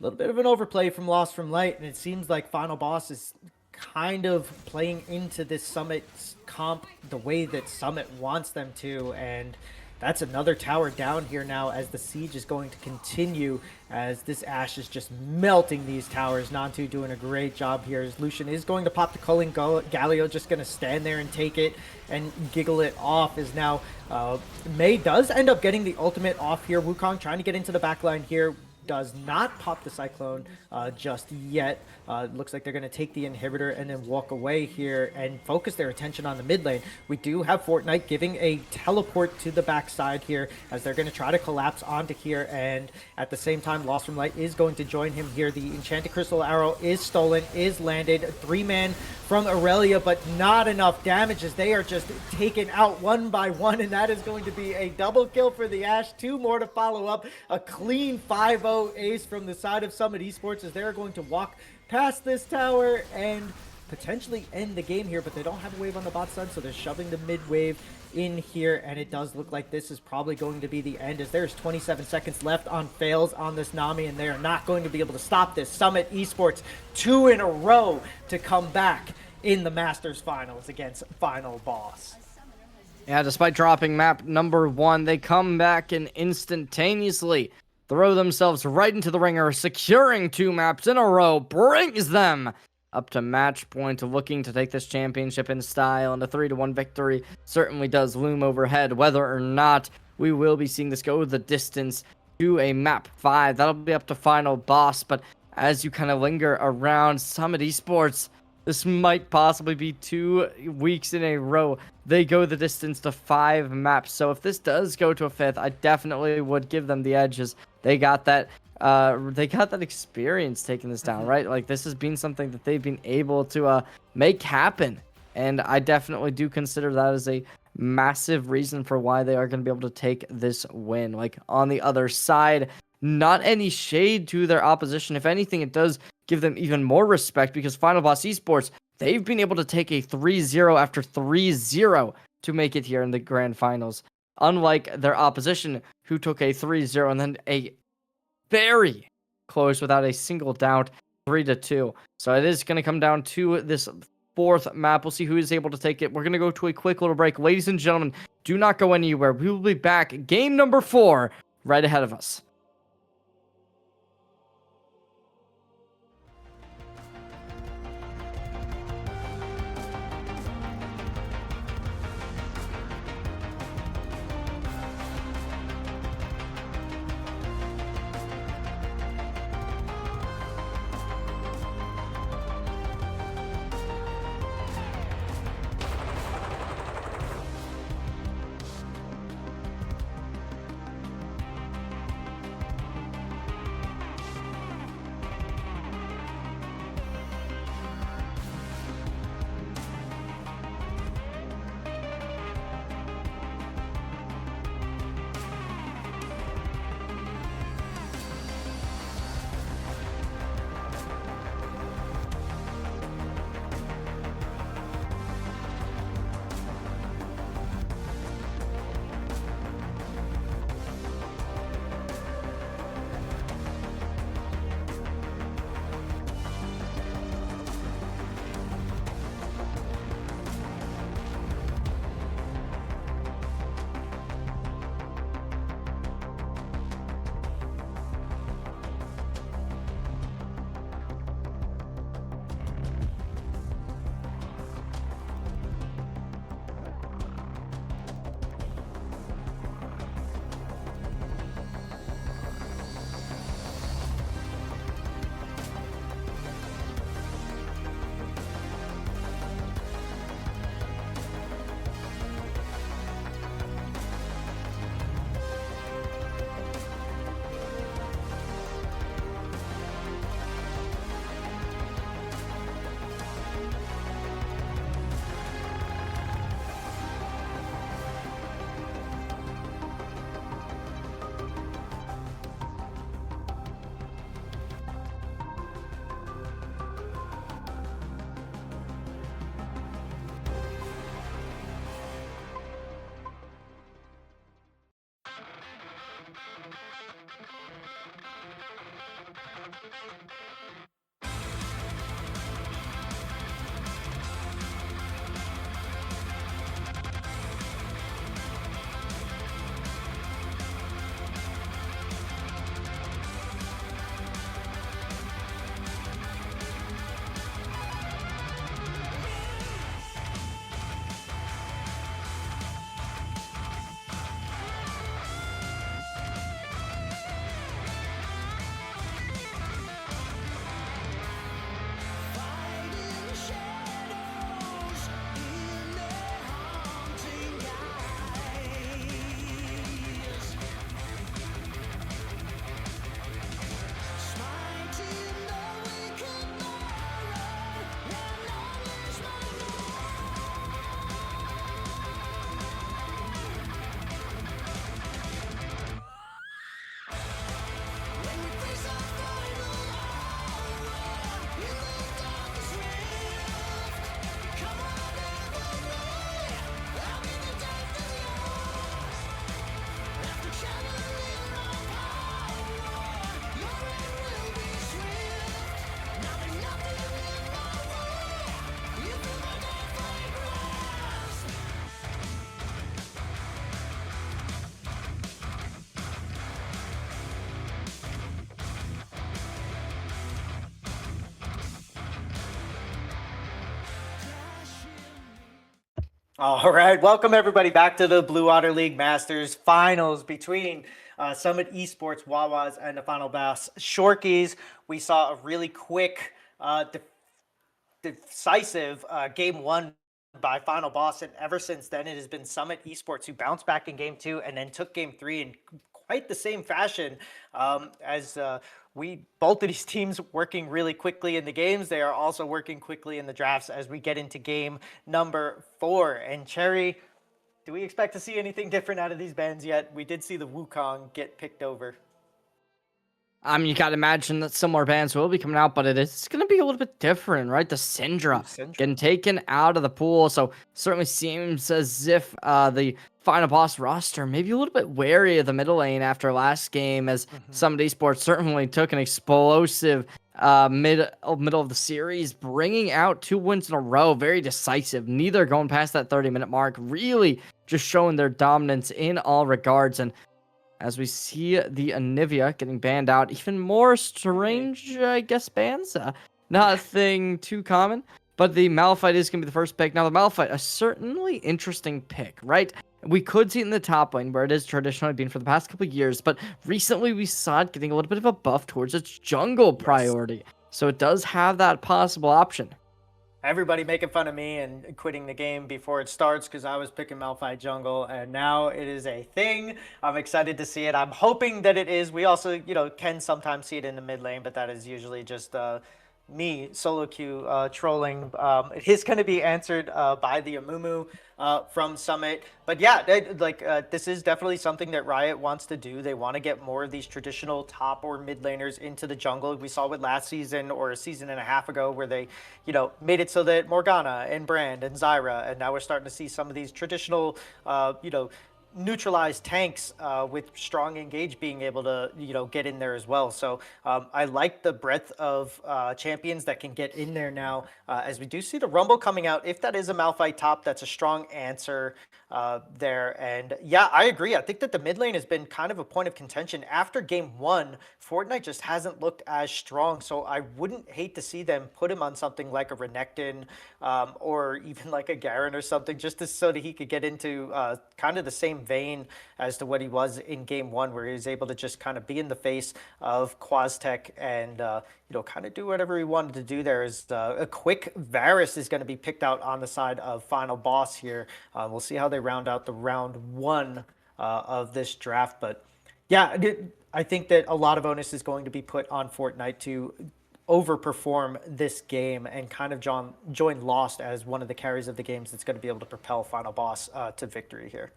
little bit of an overplay from Lost from Light, and it seems like Final Boss is kind of playing into this Summit comp the way that Summit wants them to, and that's another tower down here now as the siege is going to continue as this Ashe is just melting these towers. Nantu doing a great job here as Lucian is going to pop the culling. Galio just going to stand there and take it and giggle it off as now Mei does end up getting the ultimate off here. Wukong trying to get into the backline here. Does not pop the Cyclone just yet. Looks like they're going to take the inhibitor and then walk away here and focus their attention on the mid lane. We do have Fortnite giving a teleport to the backside here as they're going to try to collapse onto here, and at the same time Lost from Light is going to join him here. The Enchanted Crystal Arrow is stolen, is landed. 3-man from Aurelia, but not enough damage as they are just taken out one by one, and that is going to be a double kill for the Ashe. 2 more to follow up. A clean 5-0 ace from the side of Summit Esports as they're going to walk past this tower and potentially end the game here, but they don't have a wave on the bot side, so they're shoving the mid wave in here, and it does look like this is probably going to be the end as there's 27 seconds left on fails on this Nami, and they are not going to be able to stop this. Summit Esports 2 in a row to come back in the Masters Finals against Final Boss. Yeah, despite dropping map number 1, they come back and instantaneously throw themselves right into the ringer, securing 2 maps in a row, brings them up to match point, looking to take this championship in style, and a 3-1 victory certainly does loom overhead. Whether or not we will be seeing this go the distance to a map 5, that'll be up to Final Boss, but as you kind of linger around Summit Esports, this might possibly be 2 weeks in a row they go the distance to 5 maps. So if this does go to a 5th, I definitely would give them the edges. They got that experience taking this down, right? Like, this has been something that they've been able to make happen, and I definitely do consider that as a massive reason for why they are going to be able to take this win. Like, on the other side, not any shade to their opposition. If anything, it does give them even more respect, because Final Boss Esports, they've been able to take a 3-0 after 3-0 to make it here in the grand finals. Unlike their opposition, who took a 3-0 and then a very close, without a single doubt, 3-2. So it is going to come down to this 4th map. We'll see who is able to take it. We're going to go to a quick little break. Ladies and gentlemen, do not go anywhere. We will be back. Game number 4 right ahead of us. All right, welcome everybody back to the Blue Water League Masters finals between Summit Esports, Wawas, and the final boss Shorkies. We saw a really quick, decisive game one by final boss, and ever since then it has been Summit Esports who bounced back in game two and then took game three in quite the same fashion. As we both of these teams working really quickly in the games, they are also working quickly in the drafts as we get into game number four. And Cherry, do we expect to see anything different out of these bans yet? We did see the Wukong get picked over. You gotta imagine that some more bands will be coming out, but it's gonna be a little bit different, right? The Syndra Syndra. getting taken out of the pool, so certainly seems as if the final boss roster maybe a little bit wary of the middle lane after last game, as some esports certainly took an explosive middle of the series, bringing out 2 wins in a row, very decisive. Neither going past that 30-minute mark, really just showing their dominance in all regards. And as we see the Anivia getting banned out, even more strange, I guess, bans. Nothing too common, but the Malphite is going to be the first pick. Now, the Malphite, a certainly interesting pick, right? We could see it in the top lane, where it has traditionally been for the past couple of years, but recently we saw it getting a little bit of a buff towards its jungle priority. So it does have that possible option. Everybody making fun of me and quitting the game before it starts because I was picking Malphite jungle, and now it is a thing. I'm excited to see it. I'm hoping that it is. We also, can sometimes see it in the mid lane, but that is usually just me solo queue trolling. It is going to be answered by the Amumu from Summit. But yeah, this is definitely something that Riot wants to do. They want to get more of these traditional top or mid laners into the jungle. We saw it last season or a season and a half ago where they, made it so that Morgana and Brand and Zyra, and now we're starting to see some of these traditional, neutralized tanks with strong engage being able to get in there as well. So I like the breadth of champions that can get in there now, as we do see the Rumble coming out. If that is a Malphite top, that's a strong answer there. And yeah, I agree. I think that the mid lane has been kind of a point of contention. After game one, Fortnite just hasn't looked as strong, so I wouldn't hate to see them put him on something like a Renekton or even like a Garen or something, just so that he could get into kind of the same vein as to what he was in game one, where he was able to just kind of be in the face of Quaztech and kind of do whatever he wanted to do there. Is a quick Varus is going to be picked out on the side of final boss here. We'll see how they round out the round one of this draft, but yeah, I think that a lot of onus is going to be put on Fortnite to overperform this game and kind of join Lost as one of the carries of the games that's going to be able to propel final boss to victory here.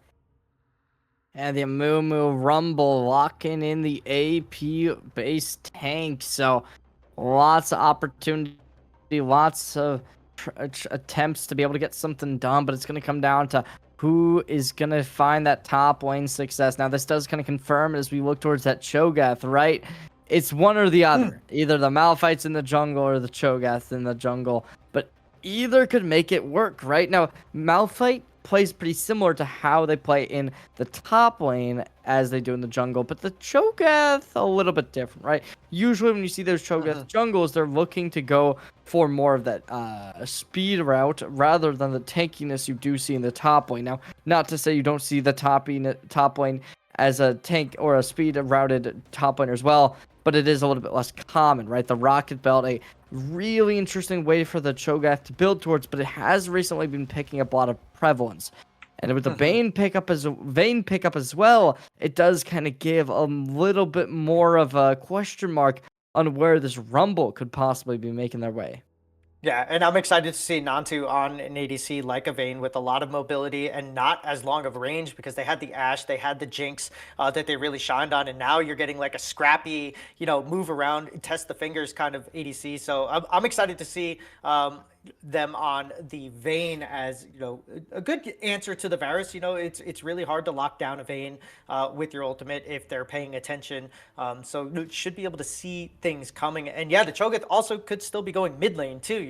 And the Amumu Rumble locking in the AP-based tank. So lots of opportunity, lots of attempts to be able to get something done, but it's going to come down to who is going to find that top lane success. Now, this does kind of confirm as we look towards that Cho'Gath, right? It's one or the other. Either the Malphite's in the jungle or the Cho'Gath in the jungle, but either could make it work, right? Now, Malphite plays pretty similar to how they play in the top lane as they do in the jungle, but the Cho'Gath a little bit different, right? Usually when you see those Cho'Gath jungles, they're looking to go for more of that speed route rather than the tankiness you do see in the top lane. Now, not to say you don't see the top lane as a tank or a speed routed top laner as well, but it is a little bit less common, right? The Rocket Belt, a really interesting way for the Cho'Gath to build towards, but it has recently been picking up a lot of prevalence. And with the Vayne pickup as well, it does kind of give a little bit more of a question mark on where this Rumble could possibly be making their way. Yeah, and I'm excited to see Nantu on an ADC like a Vayne with a lot of mobility and not as long of range, because they had the Ashe, they had the Jinx that they really shined on, and now you're getting like a scrappy, move around, test the fingers kind of ADC. So I'm excited to see them on the Vayne as a good answer to the Varus. It's really hard to lock down a Vayne with your ultimate if they're paying attention. So you should be able to see things coming. And yeah, the Cho'Gath also could still be going mid lane too.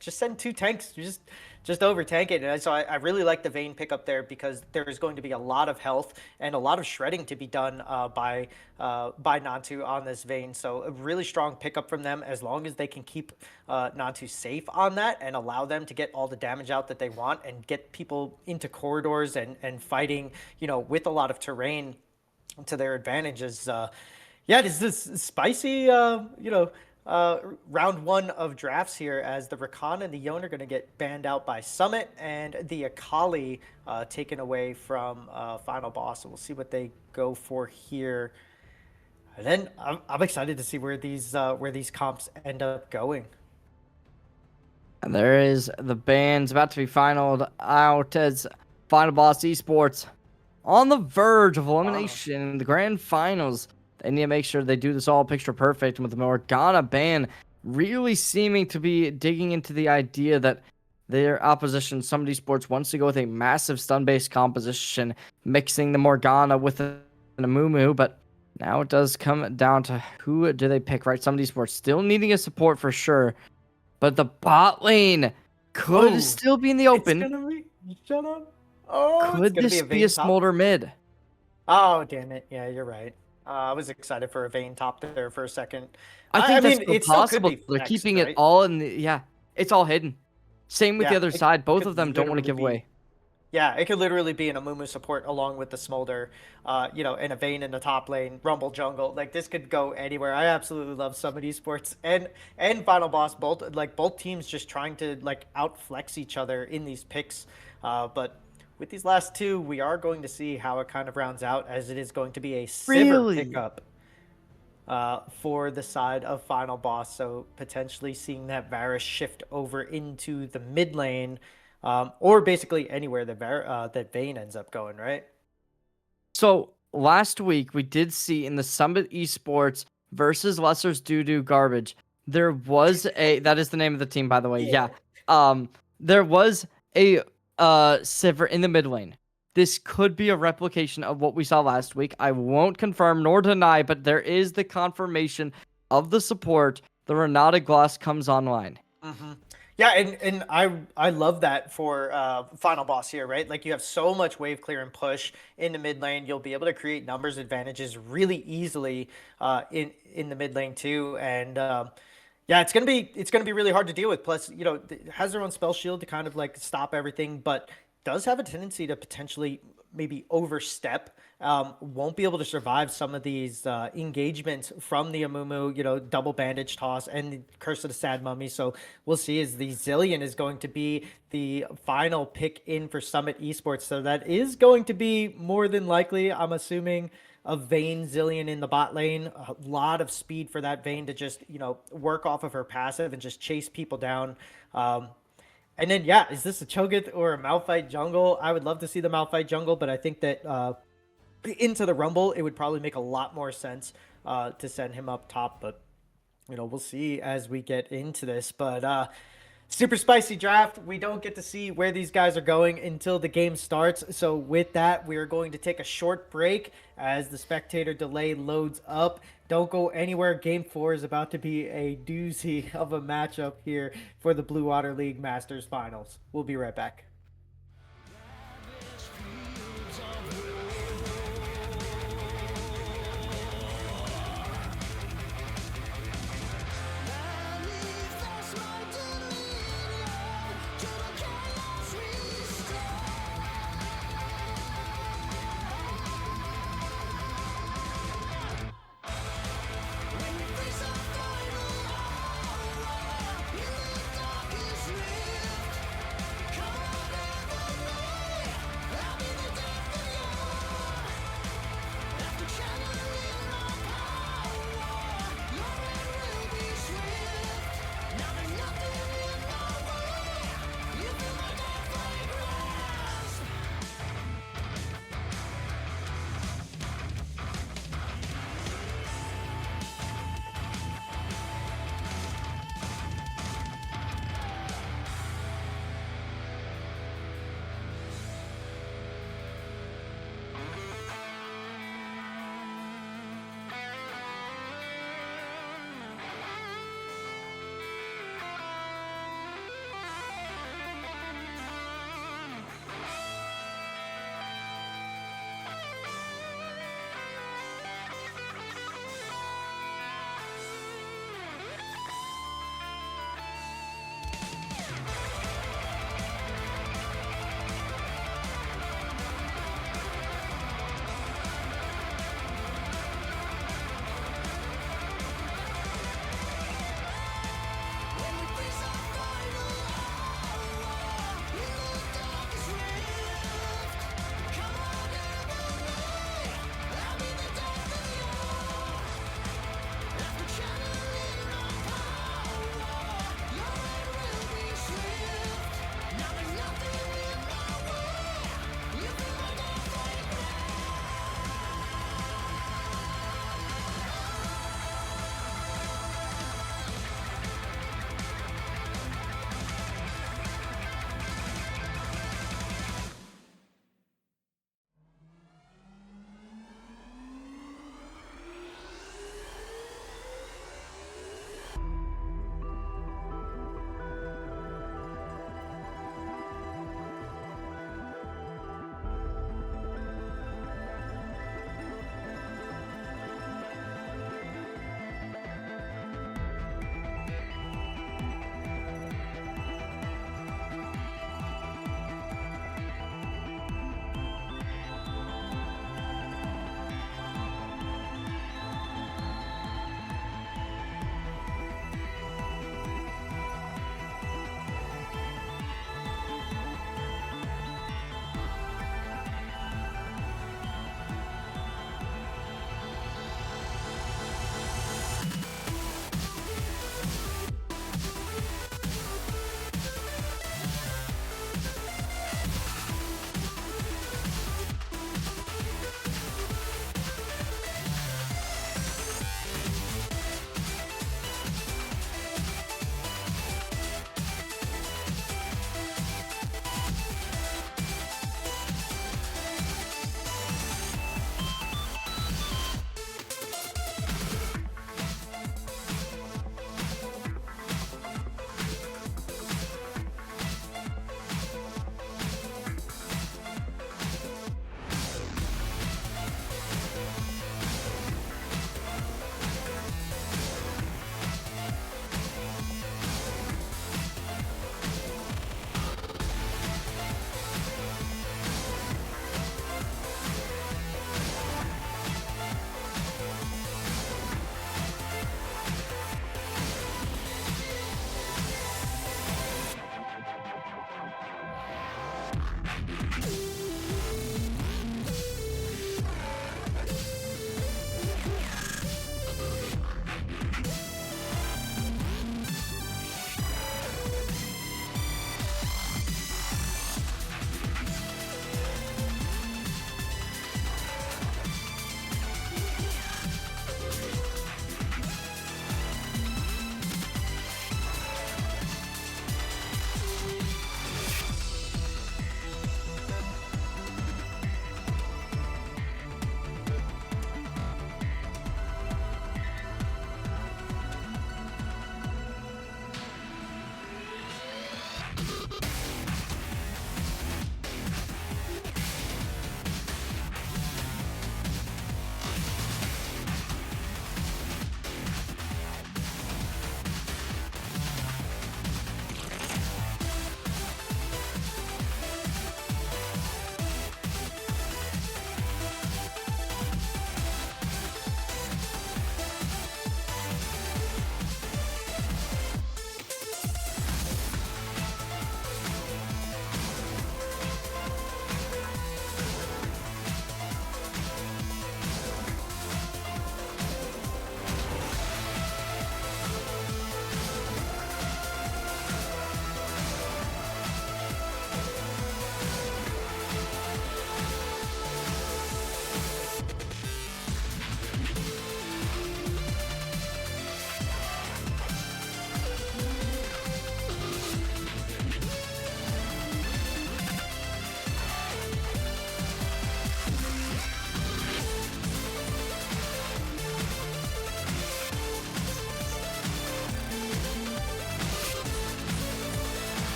Just send 2 tanks. You just just overtank it. And so I really like the Vayne pickup there because there is going to be a lot of health and a lot of shredding to be done by Nantu on this Vayne. So a really strong pickup from them as long as they can keep Nantu safe on that and allow them to get all the damage out that they want and get people into corridors and fighting, with a lot of terrain to their advantages. Yeah, this is spicy, round one of drafts here as the Rakan and the Yone are going to get banned out by Summit and the Akali taken away from Final Boss. So we'll see what they go for here. And then I'm excited to see where these comps end up going. And there is the bans about to be finaled out as Final Boss Esports on the verge of elimination in the grand finals. They need to make sure they do this all picture perfect, with the Morgana ban really seeming to be digging into the idea that their opposition, Summit Esports, wants to go with a massive stun-based composition, mixing the Morgana with an Amumu, but now it does come down to who do they pick, right? Summit Esports still needing a support for sure, but the bot lane could still be in the open. It's gonna be, shut up. Oh, could this be a Smolder mid? Oh, damn it. Yeah, you're right. I was excited for a Vayne top there for a second. I think that's it's possible. They're keeping it all in the, it's all hidden. Same with the other side. Both of them don't want to give away. Yeah, it could literally be an Amumu support along with the Smolder, and a Vayne in the top lane, Rumble jungle. Like, this could go anywhere. I absolutely love Summit Esports and Final Boss, both teams just trying to outflex each other in these picks. But with these last two, we are going to see how it kind of rounds out, as it is going to be a Sivir pickup for the side of Final Boss. So potentially seeing that Varus shift over into the mid lane, or basically anywhere that Vayne ends up going, right? So last week we did see in the Summit Esports versus Lesser's Doo Garbage, there was that is the name of the team, by the way. Yeah. There was a Sivir in the mid lane. This could be a replication of what we saw last week. I won't confirm nor deny, but there is the confirmation of the support. The Renata Gloss comes online. Mm-hmm. Yeah, and I love that for Final Boss here, right? Like, you have so much wave clear and push in the mid lane. You'll be able to create numbers advantages really easily in the mid lane too. And yeah, it's gonna be really hard to deal with. Plus, it has their own spell shield to kind of stop everything, but does have a tendency to potentially maybe overstep. Won't be able to survive some of these engagements from the Amumu, double bandage toss and the Curse of the Sad Mummy. So we'll see, as the Zillion is going to be the final pick in for Summit Esports. So that is going to be more than likely, I'm assuming, a Vayne Zillion in the bot lane. A lot of speed for that Vayne to just, work off of her passive and just chase people down. And then, yeah, is this a Cho'Gath or a Malphite jungle? I would love to see the Malphite jungle, but I think that into the Rumble, it would probably make a lot more sense to send him up top. But, we'll see as we get into this. But super spicy draft. We don't get to see where these guys are going until the game starts. So with that, we are going to take a short break as the spectator delay loads up. Don't go anywhere. Game 4 is about to be a doozy of a matchup here for the Blue Water League Masters Finals. We'll be right back.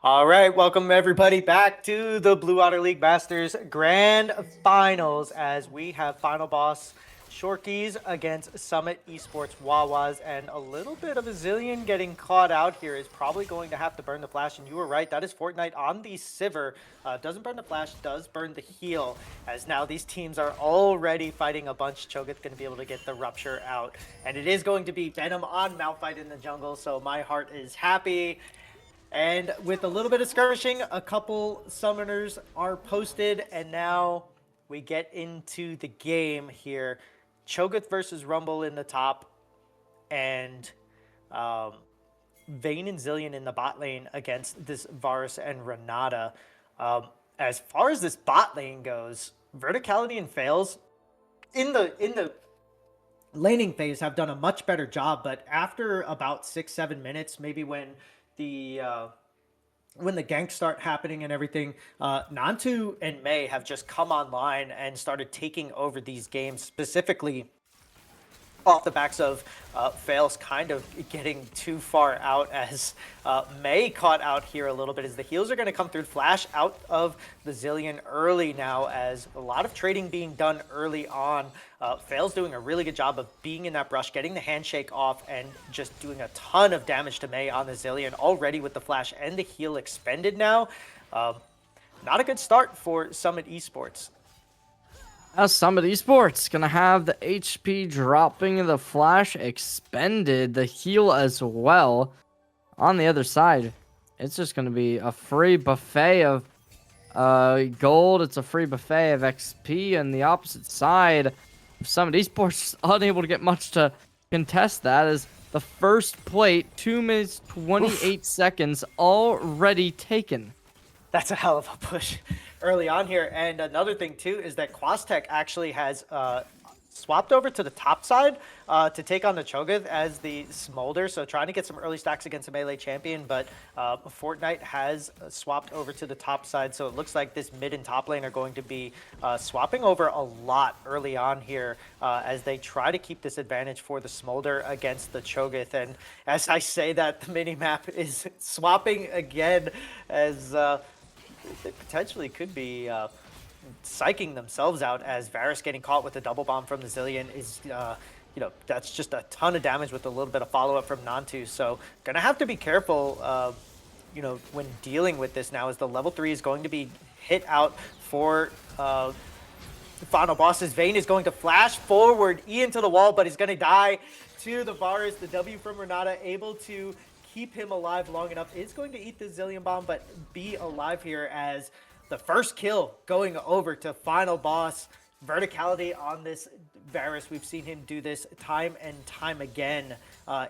All right, welcome everybody back to the Blue Water League Masters Grand Finals as we have final boss Shorkies against Summit Esports Wawas, and a little bit of a Zillion getting caught out here is probably going to have to burn the flash, and you were right, that is Fortnite on the Sivir. Doesn't burn the flash, does burn the heal, as now these teams are already fighting a bunch. Cho'Gath's going to be able to get the Rupture out, and it is going to be Venom on Malphite in the jungle, so my heart is happy. And with a little bit of skirmishing, a couple summoners are posted, and now we get into the game here. Cho'Gath versus Rumble in the top, and Vayne and Zillion in the bot lane against this Varus and Renata. As far as this bot lane goes, Verticality and Fails in the laning phase have done a much better job, but after about 6-7 minutes, maybe when the ganks start happening and everything, Nantu and Mei have just come online and started taking over these games, specifically off the backs of Fails kind of getting too far out, as Mei caught out here a little bit, as the heals are going to come through. Flash out of the Zillion early now, as a lot of trading being done early on. Fails doing a really good job of being in that brush, getting the handshake off, and just doing a ton of damage to Mei on the Zillion already with the flash and the heal expended now. Not a good start for Summit Esports. Summit Esports gonna have the HP dropping, the flash expended, the heal as well. On the other side, it's just gonna be a free buffet of gold. It's a free buffet of XP, and the opposite side, Summit Esports unable to get much to contest that, as the first plate, 2 minutes 28 seconds already taken. That's a hell of a push early on here. And another thing too is that Quastech actually has swapped over to the top side to take on the Cho'Gath as the Smolder, so trying to get some early stacks against a melee champion, but Fortnite has swapped over to the top side, so it looks like this mid and top lane are going to be swapping over a lot early on here as they try to keep this advantage for the Smolder against the Cho'Gath. And as I say that, the mini-map is swapping again, as they potentially could be psyching themselves out, as Varus getting caught with a double bomb from the Zillion is, that's just a ton of damage with a little bit of follow-up from Nantu. So gonna have to be careful, when dealing with this now, as the level 3 is going to be hit out for the final bosses. Vayne is going to flash forward, E into the wall, but he's gonna die to the Varus. The W from Renata able to keep him alive long enough, is going to eat the Zillion bomb, but be alive here, as the first kill going over to final boss. Verticality on this Varus. We've seen him do this time and time again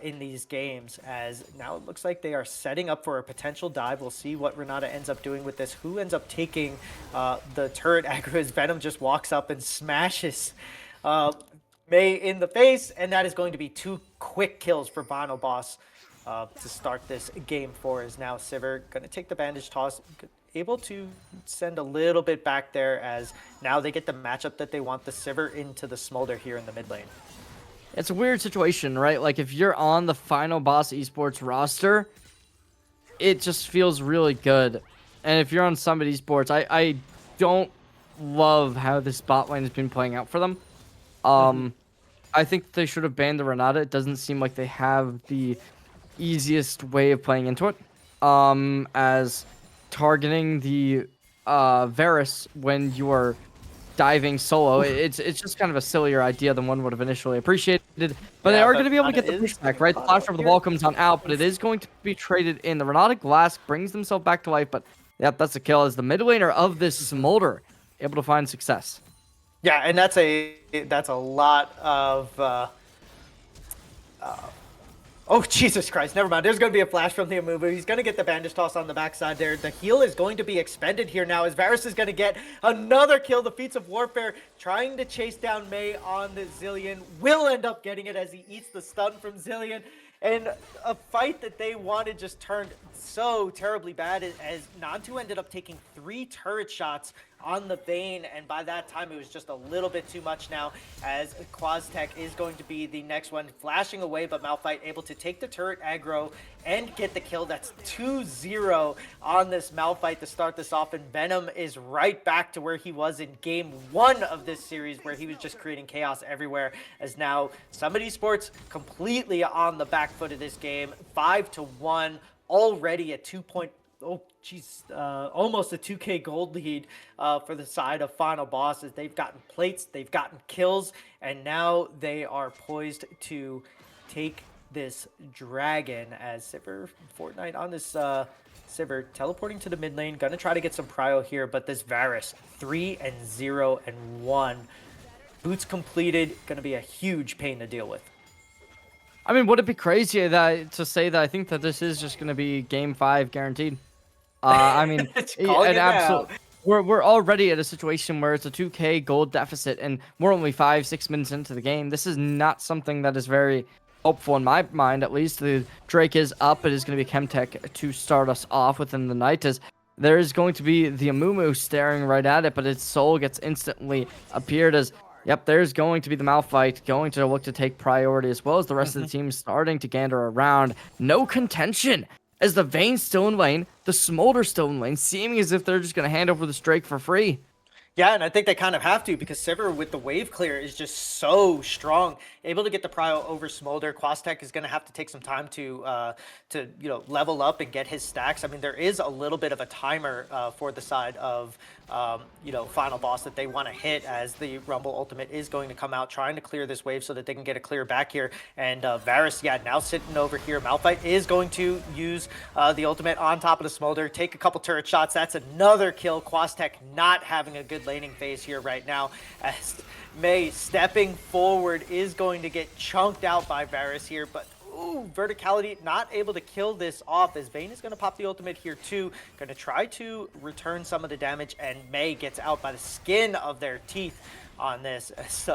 in these games, as now it looks like they are setting up for a potential dive. We'll see what Renata ends up doing with this. Who ends up taking the turret aggro, as Venom just walks up and smashes Mei in the face, and that is going to be 2 quick kills for final boss. To start this game for, is now Sivir going to take the bandage toss, able to send a little bit back there, as now they get the matchup that they want, the Sivir into the Smolder here in the mid lane. It's a weird situation, right? Like, if you're on the final boss esports roster, it just feels really good. And if you're on Summit Esports, I don't love how this bot lane has been playing out for them. I think they should have banned the Renata. It doesn't seem like they have the easiest way of playing into it, as targeting the Varus when you are diving solo, it's just kind of a sillier idea than one would have initially appreciated, but they are going to be able to get the pushback, right? The flash over the wall comes on out, but it is going to be traded in. The Renata Glass brings themselves back to life, but yep, that's a kill, as the mid laner of this Smolder able to find success. Yeah, and that's a lot of oh, Jesus Christ, never mind. There's going to be a flash from the Amumu. He's going to get the bandage toss on the backside there. The heal is going to be expended here now, as Varus is going to get another kill. The Feats of Warfare trying to chase down Mei on the Zillion. Will end up getting it as he eats the stun from Zillion. And a fight that they wanted just turned so terribly bad as Nantu ended up taking 3 turret shots on the Vayne, and by that time it was just a little bit too much now, as Quaztech is going to be the next one flashing away, but Malphite able to take the turret aggro and get the kill. That's 2-0 on this Malphite to start this off, and Venom is right back to where he was in game 1 of this series, where he was just creating chaos everywhere, as now Summit Esports completely on the back foot of this game, 5-1, already at 2 point. Oh, geez, almost a 2K gold lead for the side of Final Bosses. They've gotten plates, they've gotten kills, and now they are poised to take this dragon as Sivir Fortnite on this Sivir teleporting to the mid lane. Gonna try to get some prio here, but this Varus 3-0-1. Boots completed, gonna be a huge pain to deal with. I mean, would it be crazy to say that I think that this is just going to be game 5 guaranteed? I mean, Calling it now. We're already at a situation where it's a 2K gold deficit, and we're only 5-6 minutes into the game. This is not something that is very hopeful in my mind, at least. The Drake is up. It is going to be Chemtech to start us off within the night, as there is going to be the Amumu staring right at it, but its soul gets instantly appeared as... Yep, there's going to be the Malphite going to look to take priority, as well as the rest of the team starting to gander around. No contention, as the Vayne's still in lane, the Smolder still in lane, seeming as if they're just going to hand over the Drake for free. Yeah, and I think they kind of have to, because Sivir with the wave clear is just so strong, able to get the prio over Smolder. Quaztech is going to have to take some time to level up and get his stacks. I mean, there is a little bit of a timer for the side of Final Boss that they want to hit, as the Rumble ultimate is going to come out, trying to clear this wave so that they can get a clear back here. And Varus, yeah, now sitting over here. Malphite is going to use the ultimate on top of the Smolder, take a couple turret shots. That's another kill. Quaztech not having a good laning phase here right now, as Mei stepping forward is going to get chunked out by Varus here, but ooh, verticality not able to kill this off, as Vayne is going to pop the ultimate here too, going to try to return some of the damage, and Mei gets out by the skin of their teeth on this. As,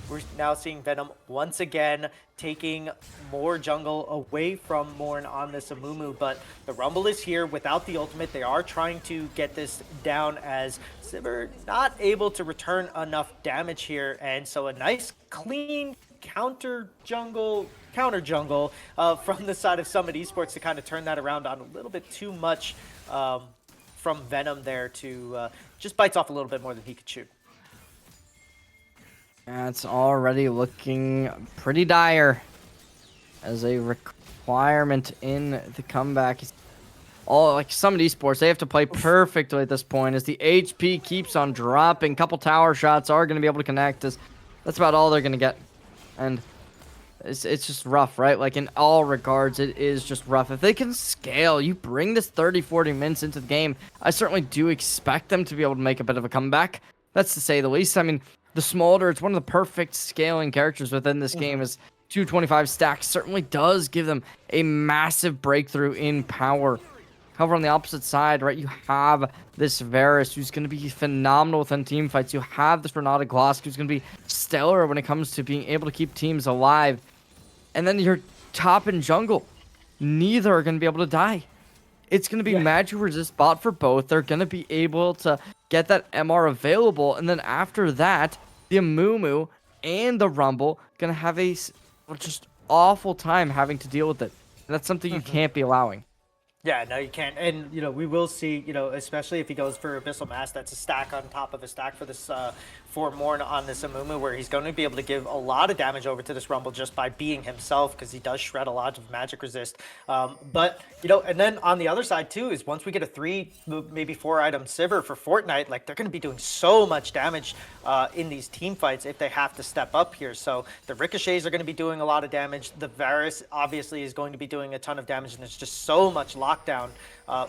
we're now seeing Venom once again taking more jungle away from Morn on this Amumu, but the Rumble is here without the ultimate. They are trying to get this down, as Sivir not able to return enough damage here, and so a nice clean counter jungle from the side of Summit Esports to kind of turn that around on a little bit too much from Venom there to just bites off a little bit more than he could chew. It's already looking pretty dire as a requirement in the comeback. All like Summit Esports, they have to play perfectly at this point, as the HP keeps on dropping. Couple tower shots are going to be able to connect, as that's about all they're going to get. And it's just rough, right? Like, in all regards, it is just rough. If they can scale, you bring this 30-40 minutes into the game, I certainly do expect them to be able to make a bit of a comeback. That's to say the least. I mean, the Smolder, it's one of the perfect scaling characters within this game, as 225 stacks certainly does give them a massive breakthrough in power. However, on the opposite side, right, you have this Varus, who's going to be phenomenal within team fights. You have this Renata Glosk, who's going to be stellar when it comes to being able to keep teams alive. And then your top and jungle, neither are going to be able to die. It's going to be magic resist bot for both. They're going to be able to get that MR available. And then after that, the Amumu and the Rumble going to have a just awful time having to deal with it. And that's something you can't be allowing. Yeah, no, you can't. And, we will see, especially if he goes for Abyssal Mass, that's a stack on top of a stack for this, for Morn on this Amumu, where he's going to be able to give a lot of damage over to this Rumble just by being himself, because he does shred a lot of magic resist. But, and then on the other side too, is once we get a 3, maybe 4 item Sivir for Fortnite, like, they're going to be doing so much damage in these team fights if they have to step up here. So the Ricochets are going to be doing a lot of damage. The Varus obviously is going to be doing a ton of damage, and there's just so much lockdown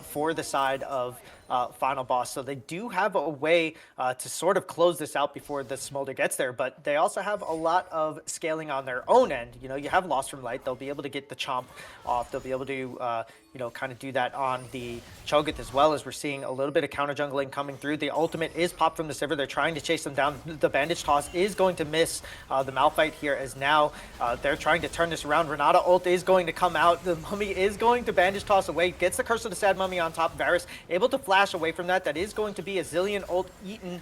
for the side of Final Boss. So they do have a way to sort of close this out before the Smolder gets there, but they also have a lot of scaling on their own end. You have Lost from Light. They'll be able to get the Chomp off. They'll be able to kind of do that on the Cho'Gath as well, as we're seeing a little bit of counter jungling coming through. The ultimate is popped from the Sivir. They're trying to chase them down. The bandage toss is going to miss the Malphite here, as now they're trying to turn this around. Renata ult is going to come out. The Mummy is going to bandage toss away. Gets the Curse of the Sad Mummy on top. Varus able to flash away from that. That is going to be a Zillion ult eaten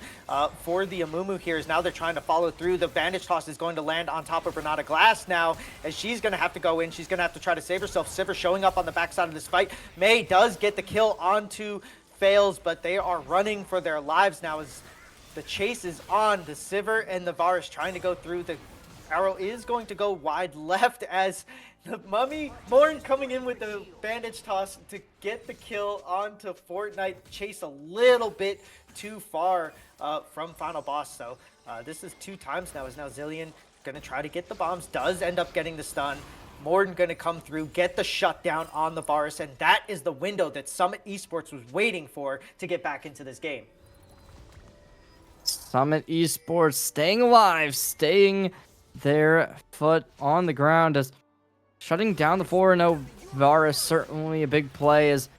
for the Amumu here, as now they're trying to follow through. The bandage toss is going to land on top of Renata Glass now, as she's going to have to go in. She's going to have to try to save herself. Sivir showing up on the backside of this fight. Mei does get the kill onto Fails, but they are running for their lives now as the chase is on. The Sivir and the Varus trying to go through. The arrow is going to go wide left, as the Mummy Morn coming in with the bandage toss to get the kill onto Fortnite. Chase a little bit too far from Final Boss. So this is 2 times now, as now Zillion going to try to get the bombs. Does end up getting the stun. Morden going to come through, get the shutdown on the Varus, and that is the window that Summit Esports was waiting for to get back into this game. Summit Esports staying alive, staying their foot on the ground, as shutting down the 4-0 Varus, certainly a big play, as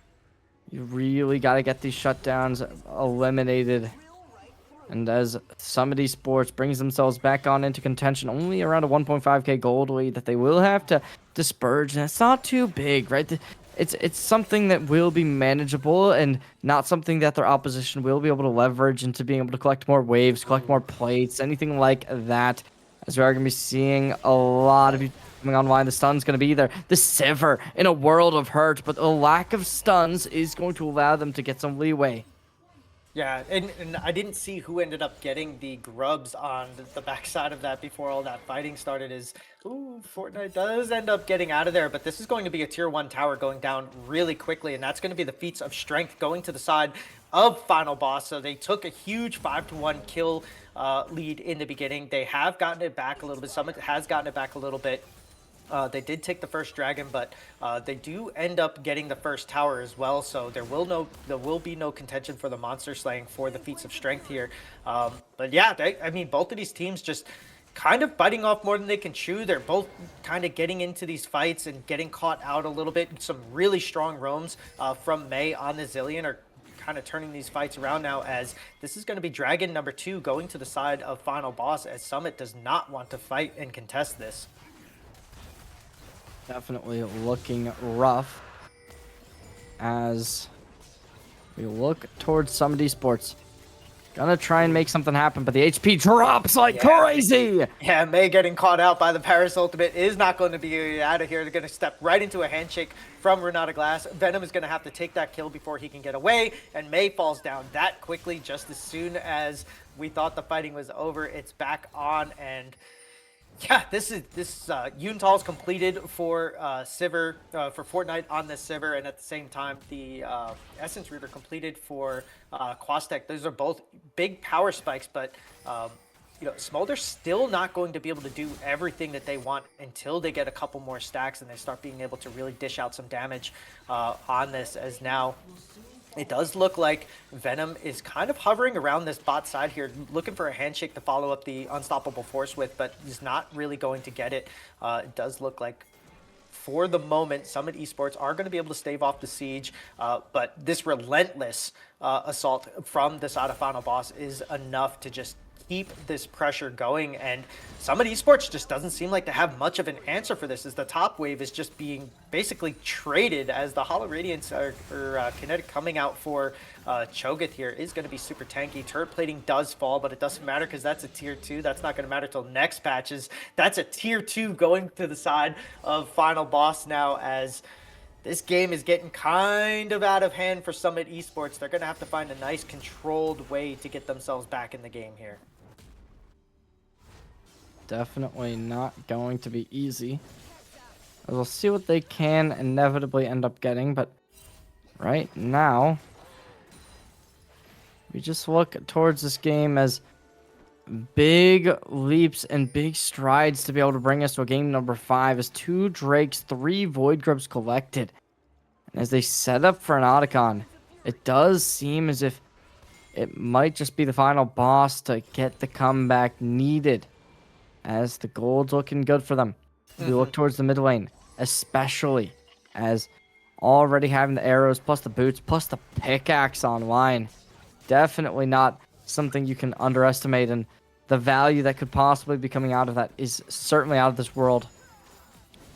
you really got to get these shutdowns eliminated. And as Summit Esports brings themselves back on into contention, only around a 1.5k gold lead that they will have to disperse, and it's not too big, right? It's something that will be manageable, and not something that their opposition will be able to leverage into being able to collect more waves, collect more plates, anything like that. As we are going to be seeing a lot of you coming online, the stun's going to be there. The Sivir in a world of hurt, but the lack of stuns is going to allow them to get some leeway. Yeah, and I didn't see who ended up getting the grubs on the backside of that before all that fighting started. Fortnite does end up getting out of there, but this is going to be a tier 1 tower going down really quickly, and that's going to be the feats of strength going to the side of Final Boss. So they took a huge 5-1 kill lead in the beginning. They have gotten it back a little bit. Summit has gotten it back a little bit. They did take the first dragon, but they do end up getting the first tower as well. So there will be no contention for the monster slaying for the feats of strength here. But yeah, I mean, both of these teams just kind of biting off more than they can chew. They're both kind of getting into these fights and getting caught out a little bit. Some really strong roams from Mei on the Zillion are kind of turning these fights around now, as this is going to be dragon number 2 going to the side of Final Boss, as Summit does not want to fight and contest this. Definitely looking rough as we look towards Summit Esports. Gonna try and make something happen, but the HP drops like crazy. Yeah, Mei getting caught out by the Paris ultimate is not going to be out of here. They're going to step right into a handshake from Renata Glass. Venom is going to have to take that kill before he can get away, and Mei falls down that quickly. Just as soon as we thought the fighting was over, it's back on, and yeah, this Yuntal's completed for Sivir, for Fortnite on this Sivir, and at the same time, the Essence Reaver completed for Quastek. Those are both big power spikes, but Smolder's still not going to be able to do everything that they want until they get a couple more stacks and they start being able to really dish out some damage on this, as now it does look like Venom is kind of hovering around this bot side here, looking for a handshake to follow up the Unstoppable Force with, but he's not really going to get it. It does look like, for the moment, Summit Esports are going to be able to stave off the siege, but this relentless assault from the side of Final Boss is enough to just keep this pressure going, and Summit Esports just doesn't seem like to have much of an answer for this, as the top wave is just being basically traded, as the Hollow Radiance or Kinetic coming out for Cho'Gath here is going to be super tanky. Turret plating does fall, but it doesn't matter because that's a tier 2. That's not going to matter till next patches. That's a tier 2 going to the side of Final Boss now, as this game is getting kind of out of hand for Summit Esports. They're going to have to find a nice controlled way to get themselves back in the game here. Definitely not going to be easy. We'll see what they can inevitably end up getting, but right now, we just look towards this game as big leaps and big strides to be able to bring us to a game number 5, as 2 Drakes, 3 Void Grubs collected. And as they set up for an Otacon, it does seem as if it might just be the final boss to get the comeback needed, as the gold's looking good for them. We look towards the mid lane, especially as already having the arrows, plus the boots, plus the pickaxe online. Definitely not something you can underestimate, and the value that could possibly be coming out of that is certainly out of this world.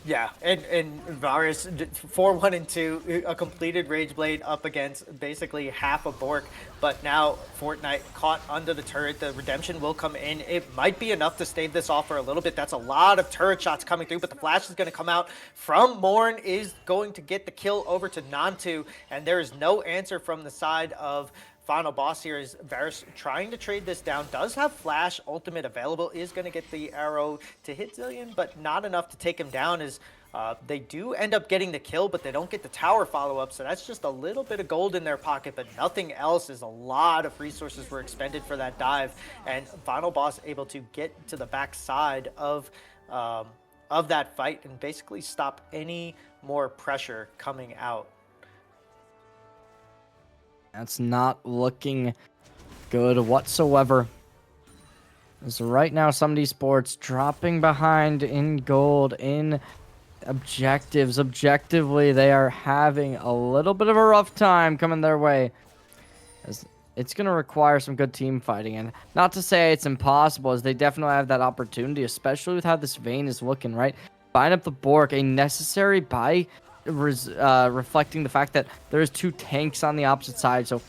Yeah, and Varus 4-1 and 2, a completed Rage Blade up against basically half a Bork, but now Fortnite caught under the turret. The redemption will come in. It might be enough to stave this off for a little bit. That's a lot of turret shots coming through, but the flash is going to come out from Morn, is going to get the kill over to Nantu, and there is no answer from the side of Final Boss here. Is Varus trying to trade this down, does have flash ultimate available, is going to get the arrow to hit Zillion, but not enough to take him down, as they do end up getting the kill, but they don't get the tower follow-up, so that's just a little bit of gold in their pocket, but nothing else. Is a lot of resources were expended for that dive, and Final Boss able to get to the backside of that fight and basically stop any more pressure coming out. That's not looking good whatsoever. As right now, some Esports dropping behind in gold, in objectives. Objectively, they are having a little bit of a rough time coming their way, as it's going to require some good team fighting. And not to say it's impossible, as they definitely have that opportunity, especially with how this Vayne is looking, right? Buying up the Bork, a necessary buy, reflecting the fact that there's 2 tanks on the opposite side. So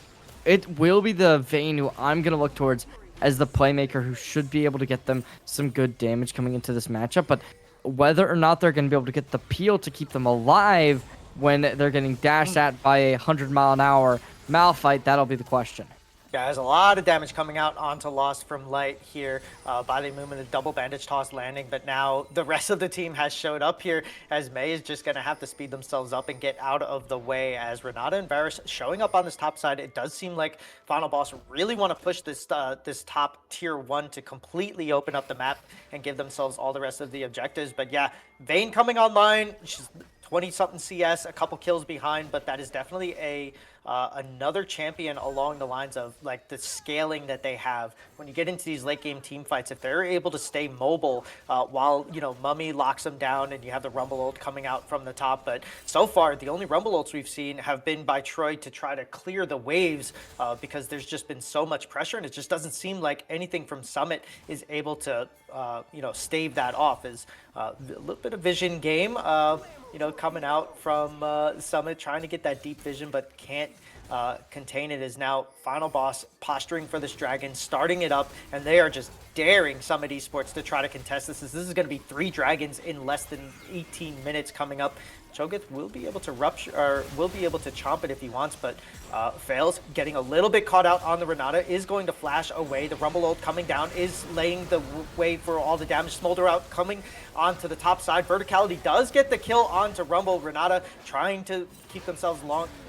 it will be the Vayne who I'm going to look towards as the playmaker, who should be able to get them some good damage coming into this matchup. But whether or not they're going to be able to get the peel to keep them alive when they're getting dashed at by a 100-mile-an-hour Malphite, that'll be the question. Yeah, there's a lot of damage coming out onto Lost from Light here by the movement of double bandage toss landing, but now the rest of the team has showed up here, as May is just going to have to speed themselves up and get out of the way, as Renata and Varus showing up on this top side. It does seem like Final Boss really want to push this this top tier 1 to completely open up the map and give themselves all the rest of the objectives. But yeah, Vayne coming online, she's 20-something CS, a couple kills behind, but that is definitely a another champion along the lines of like the scaling that they have. When you get into these late game team fights, if they're able to stay mobile while, you know, Mummy locks them down and you have the Rumble ult coming out from the top. But so far, the only Rumble ults we've seen have been by Troy to try to clear the waves because there's just been so much pressure, and it just doesn't seem like anything from Summit is able to, you know, stave that off. Is a little bit of vision game, you know, coming out from Summit, trying to get that deep vision, but can't contain it. Is now Final Boss posturing for this dragon, starting it up, and they are just daring Summit Esports to try to contest this. This is going to be 3 dragons in less than 18 minutes coming up. Cho'Gath will be able to rupture, or will be able to chomp it if he wants, but fails. Getting a little bit caught out on the Renata, is going to flash away. The Rumble ult coming down is laying the way for all the damage. Smolder out coming onto the top side. Verticality does get the kill onto Rumble. Renata trying to keep themselves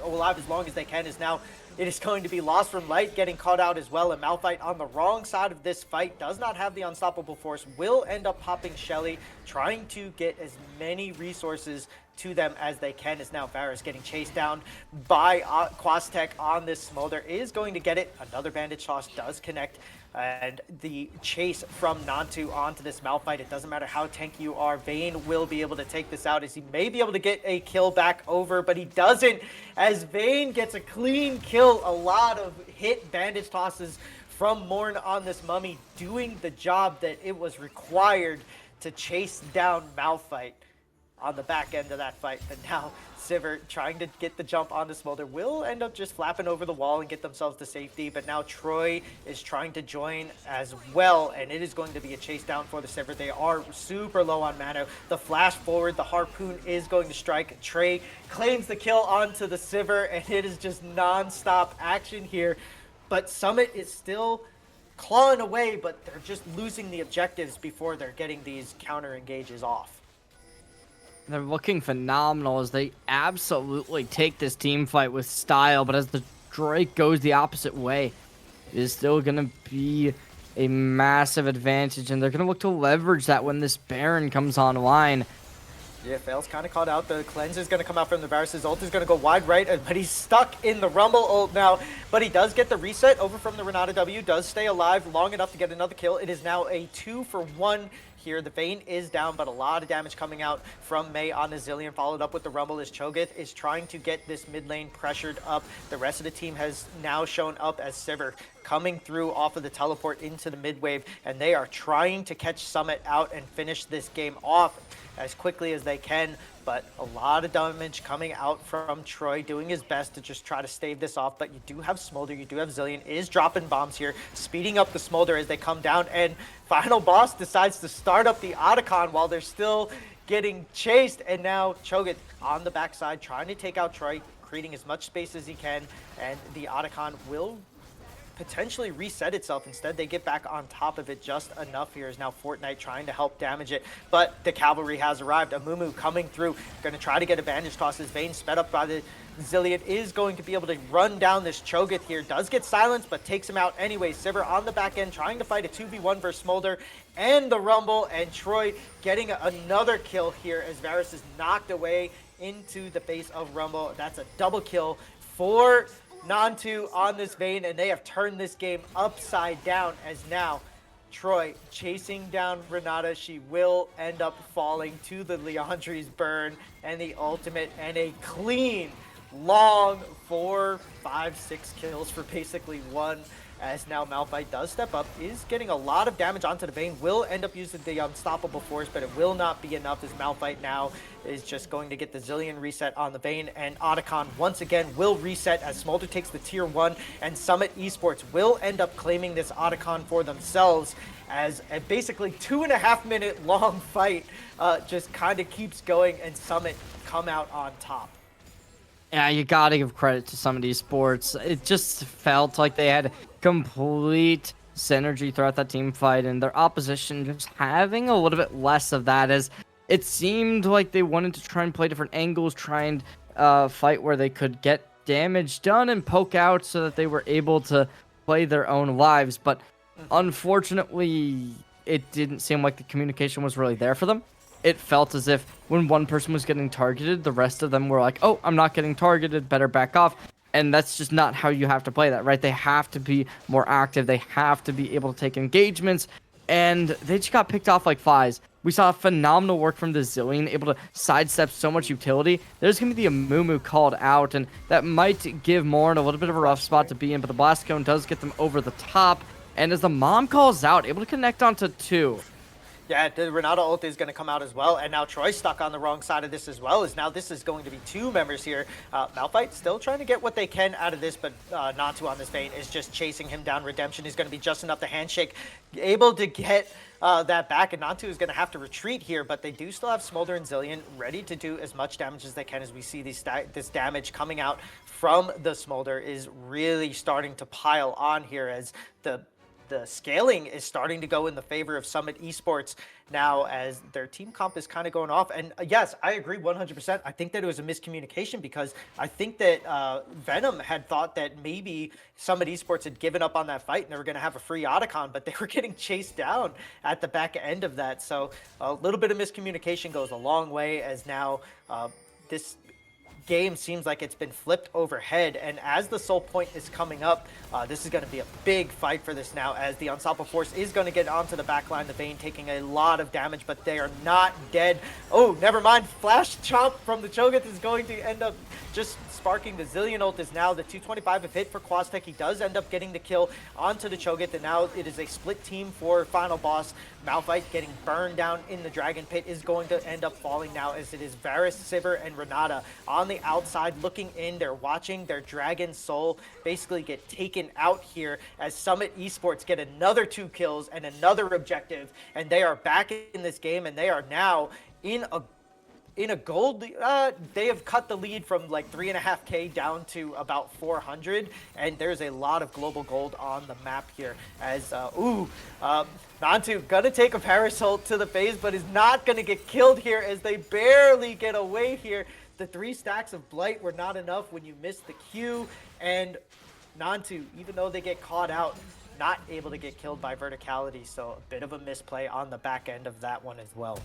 alive as long as they can. Is now it is going to be Lost from Light getting caught out as well. And Malphite on the wrong side of this fight does not have the unstoppable force. Will end up popping Shelly, trying to get as many resources to them as they can. Is now Varus getting chased down by Quastek on this Smolder, is going to get it. Another bandage toss does connect, and the chase from Nantu onto this Malphite, it doesn't matter how tanky you are, Vayne will be able to take this out, as he may be able to get a kill back over, but he doesn't, as Vayne gets a clean kill. A lot of hit bandage tosses from Morn on this Mummy, doing the job that it was required to chase down Malphite on the back end of that fight. But now Sivert trying to get the jump onto Smolder will end up just flapping over the wall and get themselves to safety. But now Troy is trying to join as well, and it is going to be a chase down for the Sivert. They are super low on mana. The flash forward, the harpoon is going to strike. Trey claims the kill onto the Sivert, and it is just non-stop action here. But Summit is still clawing away, but they're just losing the objectives before they're getting these counter engages off. They're looking phenomenal as they absolutely take this team fight with style, but as the Drake goes the opposite way, it is still going to be a massive advantage, and they're going to look to leverage that when this Baron comes online. Yeah, Fail's kind of caught out. The cleanse is going to come out from the Varus. His ult is going to go wide right, but he's stuck in the Rumble ult now. But he does get the reset over from the Renata W, does stay alive long enough to get another kill. It is now a 2-for-1 here. The Vayne is down, but a lot of damage coming out from Mei on the Zillion, followed up with the Rumble as Cho'Gath is trying to get this mid lane pressured up. The rest of the team has now shown up as Sivir coming through off of the teleport into the mid wave, and they are trying to catch Summit out and finish this game off as quickly as they can. But a lot of damage coming out from Troy, doing his best to just try to stave this off. But you do have Smolder, you do have Zillion, is dropping bombs here, speeding up the Smolder as they come down. And Final Boss decides to start up the Otacon while they're still getting chased. And now Cho'Gath on the backside trying to take out Troy, creating as much space as he can. And the Otacon will potentially reset itself. Instead, they get back on top of it just enough. Here is now Fortnite trying to help damage it, but the cavalry has arrived. Amumu coming through, going to try to get a bandage toss. His Vayne sped up by the Zillion is going to be able to run down this Cho'Gath here. Does get silenced, but takes him out anyway. Sivir on the back end trying to fight a 2v1 versus Smolder and the Rumble, and Troy getting another kill here as Varus is knocked away into the face of Rumble. That's a double kill for Nantu on this Vayne, and they have turned this game upside down as now Troy chasing down Renata. She will end up falling to the Leandri's burn and the ultimate, and a clean, long 4, 5, 6 kills for basically one. As now Malphite does step up, is getting a lot of damage onto the Vayne, will end up using the Unstoppable Force, but it will not be enough as Malphite now is just going to get the Zillion reset on the Vayne, and Otacon once again will reset as Smolder takes the tier 1, and Summit Esports will end up claiming this Otacon for themselves as a basically 2.5 minute long fight just kind of keeps going, and Summit come out on top. Yeah, you gotta give credit to some of these sports. It just felt like they had complete synergy throughout that team fight, and their opposition just having a little bit less of that, as it seemed like they wanted to try and play different angles, try and fight where they could get damage done and poke out so that they were able to play their own lives. But unfortunately, it didn't seem like the communication was really there for them. It felt as if when one person was getting targeted, the rest of them were like, oh, I'm not getting targeted, better back off. And that's just not how you have to play that, right? They have to be more active. They have to be able to take engagements. And they just got picked off like flies. We saw phenomenal work from the Zillion, able to sidestep so much utility. There's going to be the Amumu called out, and that might give Morn a little bit of a rough spot to be in, but the Blast Cone does get them over the top. And as the Mom calls out, able to connect onto 2. Yeah, the Renata ult is going to come out as well, and now Troy's stuck on the wrong side of this as well, as now this is going to be 2 members here. Malphite still trying to get what they can out of this, but Nantu on this Vayne is just chasing him down. Redemption is going to be just enough to handshake, able to get that back, and Nantu is going to have to retreat here, but they do still have Smolder and Zillion ready to do as much damage as they can. As we see this damage coming out from the Smolder is really starting to pile on here, as the scaling is starting to go in the favor of Summit Esports now, as their team comp is kind of going off. And yes, I agree 100%. I think that it was a miscommunication, because I think that Venom had thought that maybe Summit Esports had given up on that fight and they were going to have a free Otacon, but they were getting chased down at the back end of that. So a little bit of miscommunication goes a long way, as now this game seems like it's been flipped overhead, and as the soul point is coming up, this is going to be a big fight for this now, as the Unstoppable Force is going to get onto the back line. The Vayne taking a lot of damage, but they are not dead. Oh, never mind. Flash chomp from the Cho'Gath is going to end up just sparking. The Zillion ult is now the 225 of hit for Quaztech. He does end up getting the kill onto the Cho'Gath, and now it is a split team for Final Boss. Malphite getting burned down in the Dragon Pit is going to end up falling now, as it is Varus, Sivir, and Renata on the outside looking in. They're watching their Dragon Soul basically get taken out here, as Summit Esports get another 2 kills and another objective, and they are back in this game, and they are now in a gold. They have cut the lead from like 3.5k down to about 400, and there's a lot of global gold on the map here, as Nantu gonna take a Parasol to the face, but is not gonna get killed here, as they barely get away here. The 3 stacks of Blight were not enough when you missed the Q, and Nantu, even though they get caught out, not able to get killed by verticality, so a bit of a misplay on the back end of that one as well.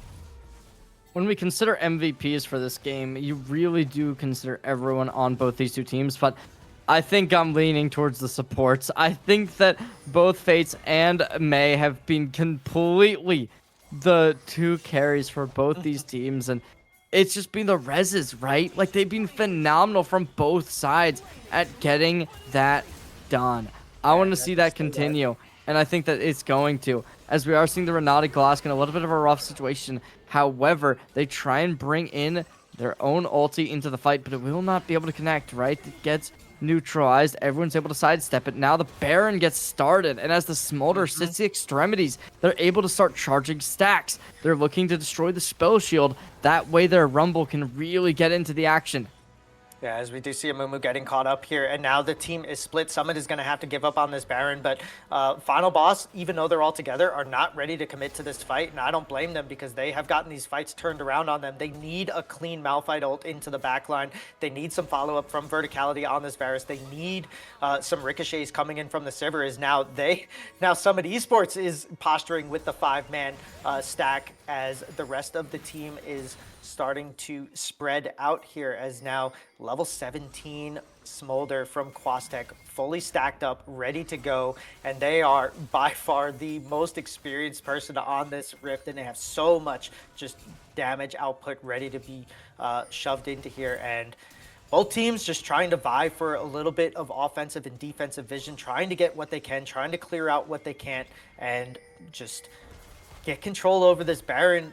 When we consider MVPs for this game, you really do consider everyone on both these 2 teams, but I think I'm leaning towards the supports. I think that both Fates and Mei have been completely the two carries for both these teams, and it's just been the reses, right? Like, they've been phenomenal from both sides at getting that done. I want to see that continue, and I think that it's going to, as we are seeing the Renata Glask in a little bit of a rough situation. However, they try and bring in their own ulti into the fight, but it will not be able to connect, right? It gets neutralized. Everyone's able to sidestep it. Now the Baron gets started, and as the Smolder sits the extremities, they're able to start charging stacks. They're looking to destroy the spell shield. That way their Rumble can really get into the action. Yeah, as we do see Amumu getting caught up here, and now the team is split. Summit is going to have to give up on this Baron, but Final Boss, even though they're all together, are not ready to commit to this fight, and I don't blame them because they have gotten these fights turned around on them. They need a clean Malphite ult into the backline. They need some follow-up from Verticality on this Varus. They need some ricochets coming in from the Sivir. Now Summit Esports is posturing with the 5-man stack as the rest of the team is starting to spread out here, as now level 17 Smolder from Quastec fully stacked up, ready to go, and they are by far the most experienced person on this rift, and they have so much just damage output ready to be shoved into here. And both teams just trying to vie for a little bit of offensive and defensive vision, trying to get what they can, trying to clear out what they can't, and just get control over this Baron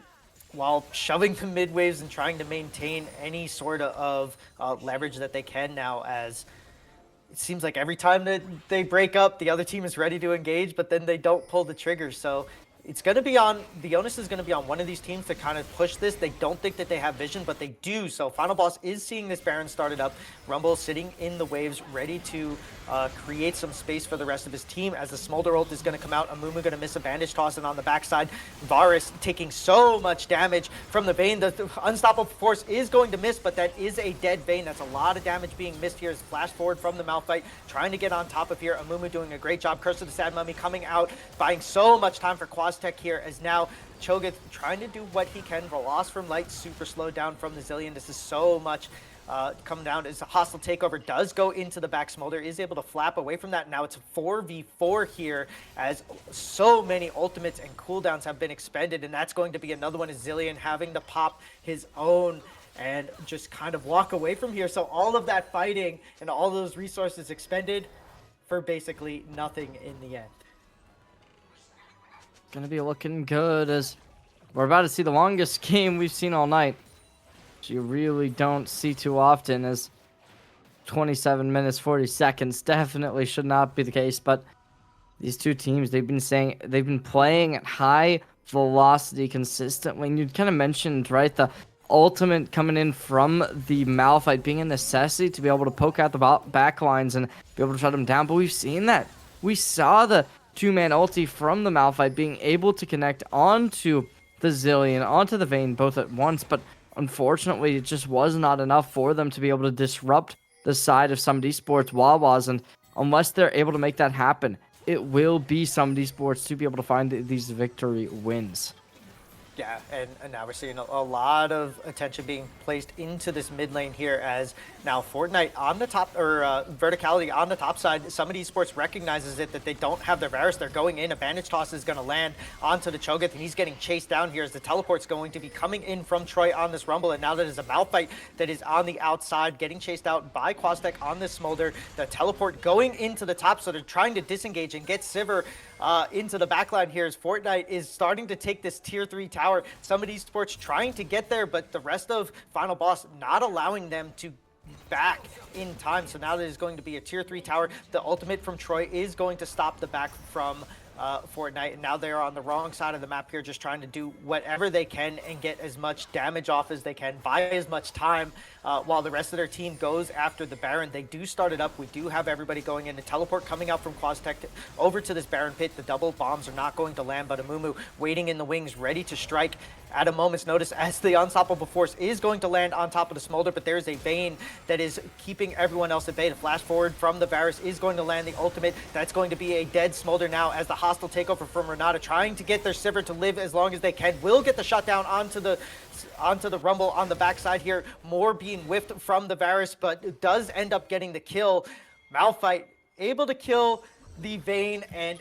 while shoving the mid waves and trying to maintain any sort of leverage that they can now, as it seems like every time that they break up, the other team is ready to engage, but then they don't pull the trigger. So it's going to be on, the onus is going to be on one of these teams to kind of push this. They don't think that they have vision, but they do. So Final Boss is seeing this Baron started up. Rumble sitting in the waves, ready to create some space for the rest of his team, as the Smolder ult is going to come out. Amumu going to miss a bandage toss, and on the backside, Varus taking so much damage from the Vayne. The Unstoppable Force is going to miss, but that is a dead Vayne. That's a lot of damage being missed here as flash forward from the Malphite, trying to get on top of here. Amumu doing a great job. Curse of the Sad Mummy coming out, buying so much time for Quastec here, as now Cho'Gath trying to do what he can. Veloz from Light super slowed down from the Zillion. This is so much come down as a hostile takeover does go into the back. Smolder is able to flap away from that. Now it's 4v4 here, as so many ultimates and cooldowns have been expended, and that's going to be another one, is Zillion having to pop his own and just kind of walk away from here. So all of that fighting and all those resources expended for basically nothing in the end. Gonna be looking good, as we're about to see the longest game we've seen all night. Which you really don't see too often, as 27 minutes 40 seconds definitely should not be the case. But these two teams, they've been playing at high velocity consistently, and you kind of mentioned, right, the ultimate coming in from the Malphite being a necessity to be able to poke out the back lines and be able to shut them down. But we've seen that. We saw the 2-man ulti from the Malphite being able to connect onto the Zillion, onto the Vayne both at once, but unfortunately it just was not enough for them to be able to disrupt the side of Summit Esports Wawas, and unless they're able to make that happen, it will be Summit Esports to be able to find these victory wins. Yeah, and now we're seeing a lot of attention being placed into this mid lane here, as now Fortnite on the top, or Verticality on the top side. Summit Esports recognizes it, that they don't have their Varus. They're going in. A bandage toss is going to land onto the Cho'Gath, and he's getting chased down here as the teleport's going to be coming in from Troy on this Rumble. And now that is a Malphite that is on the outside, getting chased out by Quastec on this Smolder. The teleport going into the top, so they're trying to disengage and get Sivir into the backline here, as Fortnite is starting to take this tier 3 tower. Summit Esports trying to get there, but the rest of Final Boss not allowing them to back in time. So now there's going to be a tier 3 tower. The ultimate from Troy is going to stop the back from Fortnite, and now they're on the wrong side of the map here, just trying to do whatever they can and get as much damage off as they can, buy as much time while the rest of their team goes after the Baron. They do start it up. We do have everybody going in. The teleport coming out from Quastec over to this Baron pit. The double bombs are not going to land, but Amumu waiting in the wings, ready to strike at a moment's notice, as the Unstoppable Force is going to land on top of the Smolder, but there's a Vayne that is keeping everyone else at bay. The flash forward from the Varus is going to land the ultimate. That's going to be a dead Smolder now, as the hostile takeover from Renata, trying to get their Sivir to live as long as they can, will get the shutdown onto the Rumble on the backside here. More being whiffed from the Varus, but it does end up getting the kill. Malphite able to kill the Vayne, and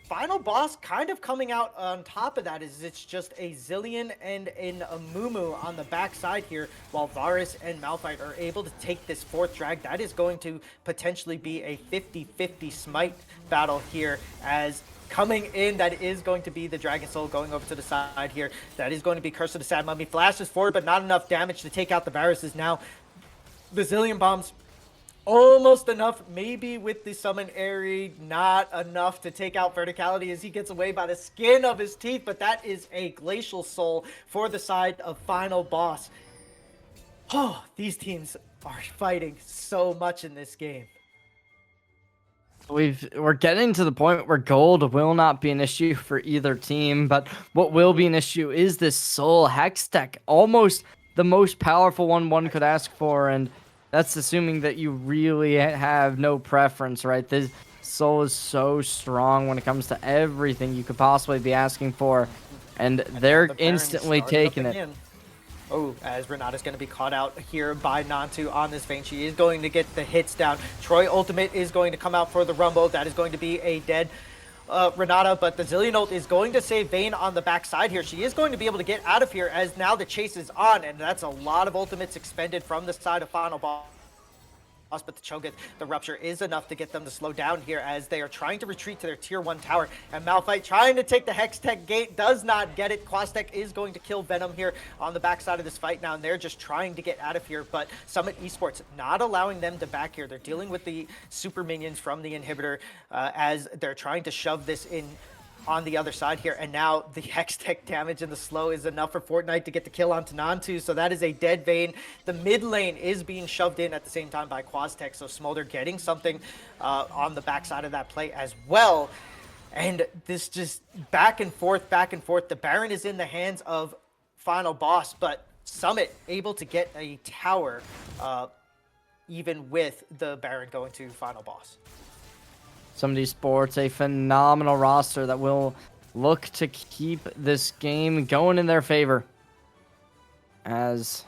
Final Boss kind of coming out on top of that is it's just a Zillion and an Amumu on the backside here, while Varus and Malphite are able to take this fourth drag. That is going to potentially be a 50-50 smite battle here, as coming in, that is going to be the Dragon Soul going over to the side here. That is going to be Curse of the Sad Mummy. Flashes forward, but not enough damage to take out the Varuses. Now, the Zillion Bombs almost enough, maybe with the Summon Airy, not enough to take out Verticality as he gets away by the skin of his teeth, but that is a Glacial Soul for the side of Final Boss. Oh, these teams are fighting so much in this game. We're getting to the point where gold will not be an issue for either team, but what will be an issue is this Soul Hex deck, almost the most powerful one could ask for, and that's assuming that you really have no preference, right? This Soul is so strong when it comes to everything you could possibly be asking for, and they're instantly taking it. Oh, as Renata's going to be caught out here by Nantu on this Vayne. She is going to get the hits down. Troy ultimate is going to come out for the Rumble. That is going to be a dead Renata, but the Zillion ult is going to save Vayne on the backside here. She is going to be able to get out of here as now the chase is on, and that's a lot of ultimates expended from the side of Final Boss. But the Cho'Gath, the Rupture is enough to get them to slow down here as they are trying to retreat to their tier 1 tower. And Malphite trying to take the Hextech gate, does not get it. Quastech is going to kill Venom here on the backside of this fight now, and they're just trying to get out of here. But Summit Esports not allowing them to back here. They're dealing with the super minions from the inhibitor as they're trying to shove this in on the other side here, and now the Hextech damage and the slow is enough for Fortnite to get the kill onto Nantu, so that is a dead Vayne. The mid lane is being shoved in at the same time by Quastech, so Smolder getting something on the backside of that play as well. And this just back and forth, back and forth. The Baron is in the hands of Final Boss, but Summit able to get a tower even with the Baron going to Final Boss. Summit Esports, a phenomenal roster that will look to keep this game going in their favor. As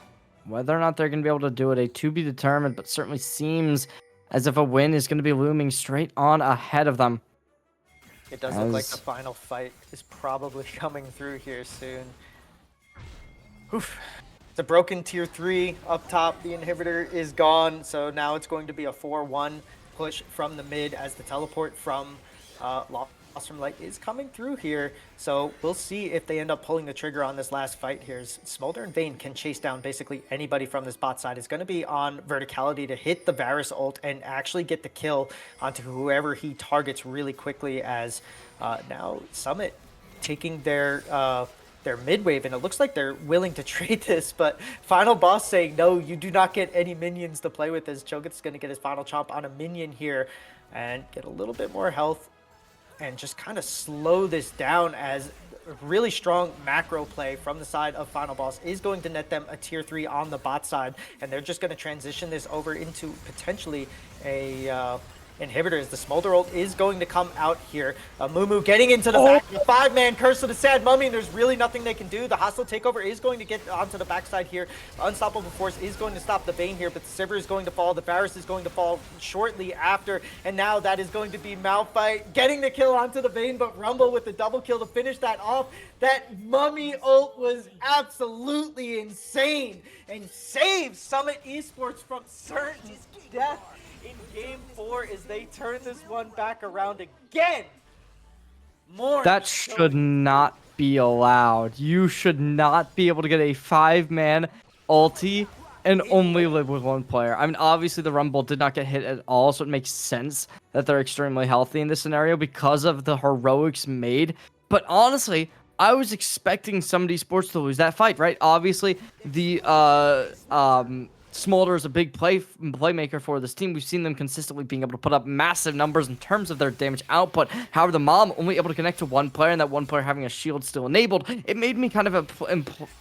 whether or not they're going to be able to do it, a to be determined, but certainly seems as if a win is going to be looming straight on ahead of them. It does look like the final fight is probably coming through here soon. Oof. It's a broken tier 3 up top. The inhibitor is gone, so now it's going to be a 4-1. Push from the mid as the teleport from Lost from Light is coming through here. So we'll see if they end up pulling the trigger on this last fight here. Smolder and Vayne can chase down basically anybody from this bot side. It's going to be on Verticality to hit the Varus ult and actually get the kill onto whoever he targets really quickly, as now Summit taking their mid wave, and it looks like they're willing to trade this, but Final Boss saying no, you do not get any minions to play with, as Cho'Gath's going to get his final chomp on a minion here and get a little bit more health and just kind of slow this down, as a really strong macro play from the side of Final Boss is going to net them a tier 3 on the bot side, and they're just going to transition this over into potentially a inhibitor, as the Smolder ult is going to come out here. Mumu getting into the back, the 5-man Curse of the Sad Mummy, and there's really nothing they can do. The hostile takeover is going to get onto the backside here. Unstoppable Force is going to stop the Vayne here, but the Sivir is going to fall. The Varus is going to fall shortly after, and now that is going to be Malphite getting the kill onto the Vayne, but Rumble with the double kill to finish that off. That Mummy ult was absolutely insane and saves Summit Esports from certain death in game 4 as they turn this one back around again. That should not be allowed. You should not be able to get a 5-man ulti and only live with 1 player. I mean, obviously the Rumble did not get hit at all, so it makes sense that they're extremely healthy in this scenario because of the heroics made. But honestly, I was expecting Summit Esports to lose that fight, right? Obviously, the Smolder is a big playmaker for this team. We've seen them consistently being able to put up massive numbers in terms of their damage output. However, the Mom only able to connect to 1 player, and that 1 player having a shield still enabled, it made me kind of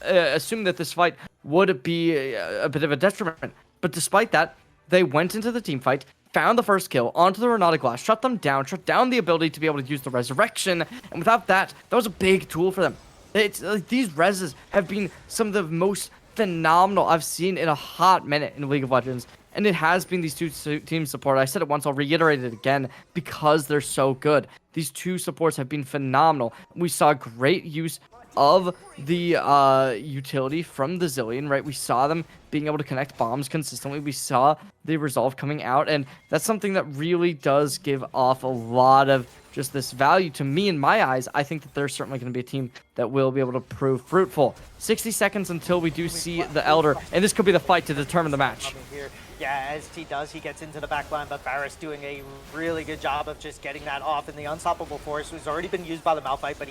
assume that this fight would be a bit of a detriment. But despite that, they went into the team fight, found the first kill onto the Renata Glass, shut down the ability to be able to use the Resurrection, and without that, that was a big tool for them. It's like these reses have been some of the most phenomenal I've seen in a hot minute in League of Legends, and it has been these two team support. I said it once, I'll reiterate it again, because they're so good. these two supports have been phenomenal. We saw great use of the utility from the Zillion, right? We saw them being able to connect bombs consistently. We saw the resolve coming out, and that's something that really does give off a lot of just this value to me in my eyes. I think that there's certainly going to be a team that will be able to prove fruitful. 60 seconds until we do see the Elder, and this could be the fight to determine the match. Here. Yeah, as he does, he gets into the back line, but Varus doing a really good job of just getting that off. And the Unstoppable Force, who's already been used by the Malphite, but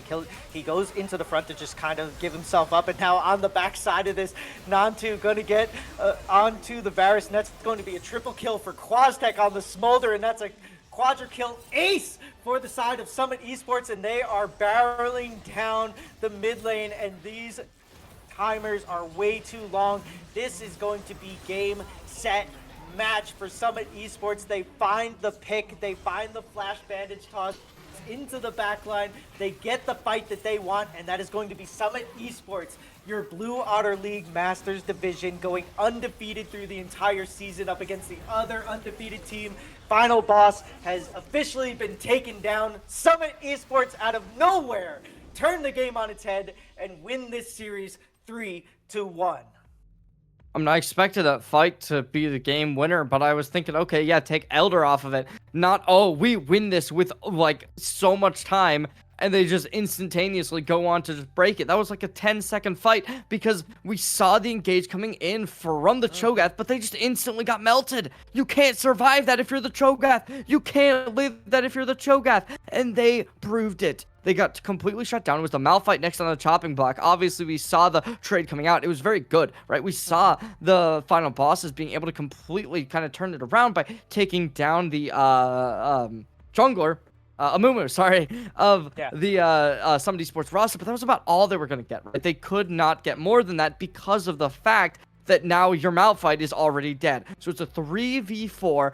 he goes into the front to just kind of give himself up. And now on the back side of this, Nantu going to get onto the Varus Nets. It's going to be a triple kill for Quaztech on the Smolder, and that's a quadra kill ace for the side of Summit Esports, and they are barreling down the mid lane, and these timers are way too long. This is going to be game, set, match for Summit Esports. They find the pick, they find the flash bandage toss into the backline, they get the fight that they want, and that is going to be Summit Esports, your Blue Otter League Masters division, going undefeated through the entire season up against the other undefeated team. Final boss has officially been taken down. Summit Esports out of nowhere turn the game on its head and win this series 3-1. I mean, I expected that fight to be the game winner, but I was thinking, okay, yeah, take Elder off of it. Not, oh, we win this with, like, so much time, and they just instantaneously go on to just break it. That was like a 10-second fight, because we saw the engage coming in from the Cho'Gath, but they just instantly got melted. You can't survive that if you're the Cho'Gath. You can't live that if you're the Cho'Gath. And they proved it. They got completely shut down. It was the Malphite next on the chopping block. Obviously, we saw the trade coming out. It was very good, right? We saw the final bosses being able to completely kind of turn it around by taking down the jungler, Amumu, sorry, of the Summit Esports roster. But that was about all they were going to get, right? They could not get more than that because of the fact that now your Malphite is already dead. So it's a 3v4.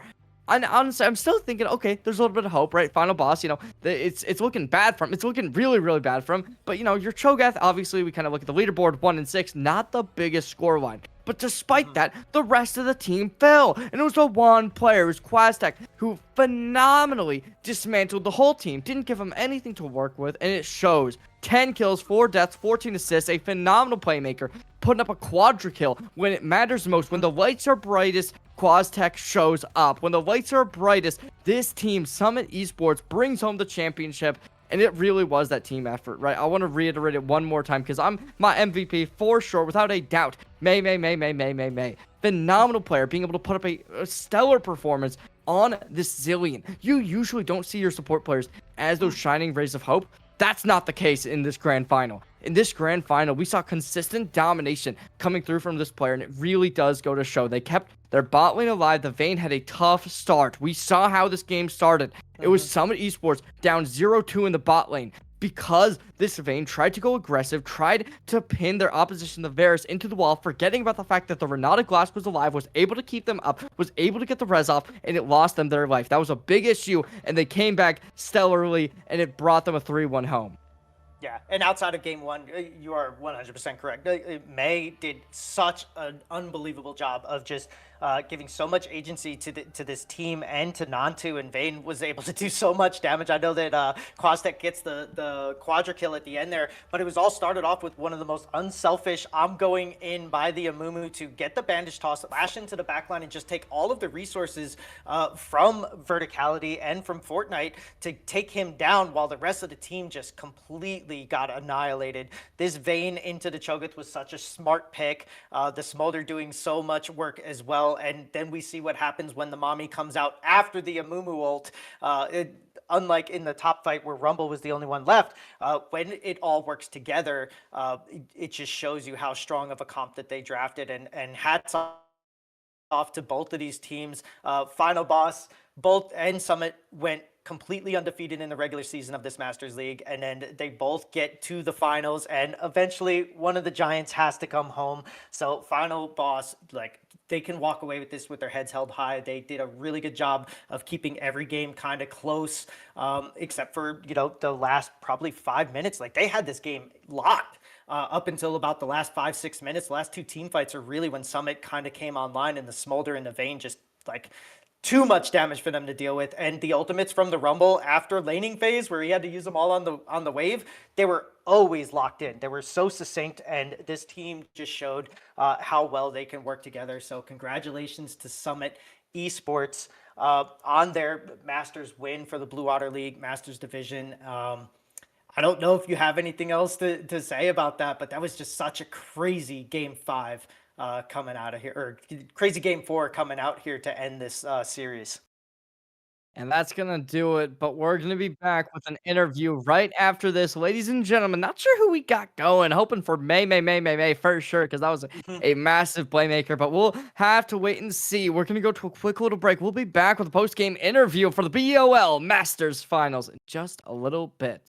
And honestly, I'm still thinking, okay, there's a little bit of hope, right? Final boss, you know, it's looking bad for him. It's looking really, really bad for him. But, you know, your Cho'Gath, obviously, we kind of look at the leaderboard, 1-6, not the biggest score line. But despite that, the rest of the team fell. And it was the one player, it was Quaztech, who phenomenally dismantled the whole team. Didn't give them anything to work with, and it shows. 10 kills, 4 deaths, 14 assists, a phenomenal playmaker, putting up a quadra kill when it matters most. When the lights are brightest, Quaztech shows up. When the lights are brightest, this team, Summit Esports, brings home the championship. And it really was that team effort, right? I want to reiterate it one more time because I'm my MVP for sure, without a doubt. May. Phenomenal player, being able to put up a stellar performance on this Zillion. You usually don't see your support players as those shining rays of hope. That's not the case in this grand final. In this grand final, we saw consistent domination coming through from this player, and it really does go to show. They kept their bot lane alive. The Vayne had a tough start. We saw how this game started. It was Summit Esports down 0-2 in the bot lane because this Vayne tried to go aggressive, tried to pin their opposition, the Varus, into the wall, forgetting about the fact that the Renata Glass was alive, was able to keep them up, was able to get the res off, and it lost them their life. That was a big issue, and they came back stellarly, and it brought them a 3-1 home. Yeah, and outside of game one, you are 100% correct. May did such an unbelievable job of just giving so much agency to this team and to Nantu, and Vayne was able to do so much damage. I know that Quaztech gets the quadra kill at the end there, but it was all started off with one of the most unselfish, I'm going in by the Amumu to get the bandage toss, lash into the backline, and just take all of the resources from Verticality and from Fortnite to take him down while the rest of the team just completely got annihilated. This Vayne into the Cho'Gath was such a smart pick. The Smolder doing so much work as well. And then we see what happens when the mommy comes out after the Amumu ult. Unlike in the top fight where Rumble was the only one left, when it all works together, it just shows you how strong of a comp that they drafted. And hats off to both of these teams. Final boss, both and Summit went completely undefeated in the regular season of this Masters League, and then they both get to the finals, and eventually one of the Giants has to come home. So final boss, like, they can walk away with this with their heads held high. They did a really good job of keeping every game kind of close, except for, you know, the last probably 5 minutes. Like, they had this game locked up until about the last 5-6 minutes. The last two team fights are really when Summit kind of came online, and the Smolder and the Vayne just, like, too much damage for them to deal with. And the ultimates from the Rumble after laning phase, where he had to use them all on the wave, they were always locked in. They were so succinct, and this team just showed how well they can work together. So congratulations to Summit Esports on their Masters win for the Blue Water League Masters Division. I don't know if you have anything else to say about that, but that was just such a crazy game 5 coming out of here, or crazy game 4 coming out here to end this series. And that's going to do it. But we're going to be back with an interview right after this. Ladies and gentlemen, not sure who we got going. Hoping for May for sure, because that was a massive playmaker. But we'll have to wait and see. We're going to go to a quick little break. We'll be back with a post-game interview for the BOL Masters Finals in just a little bit.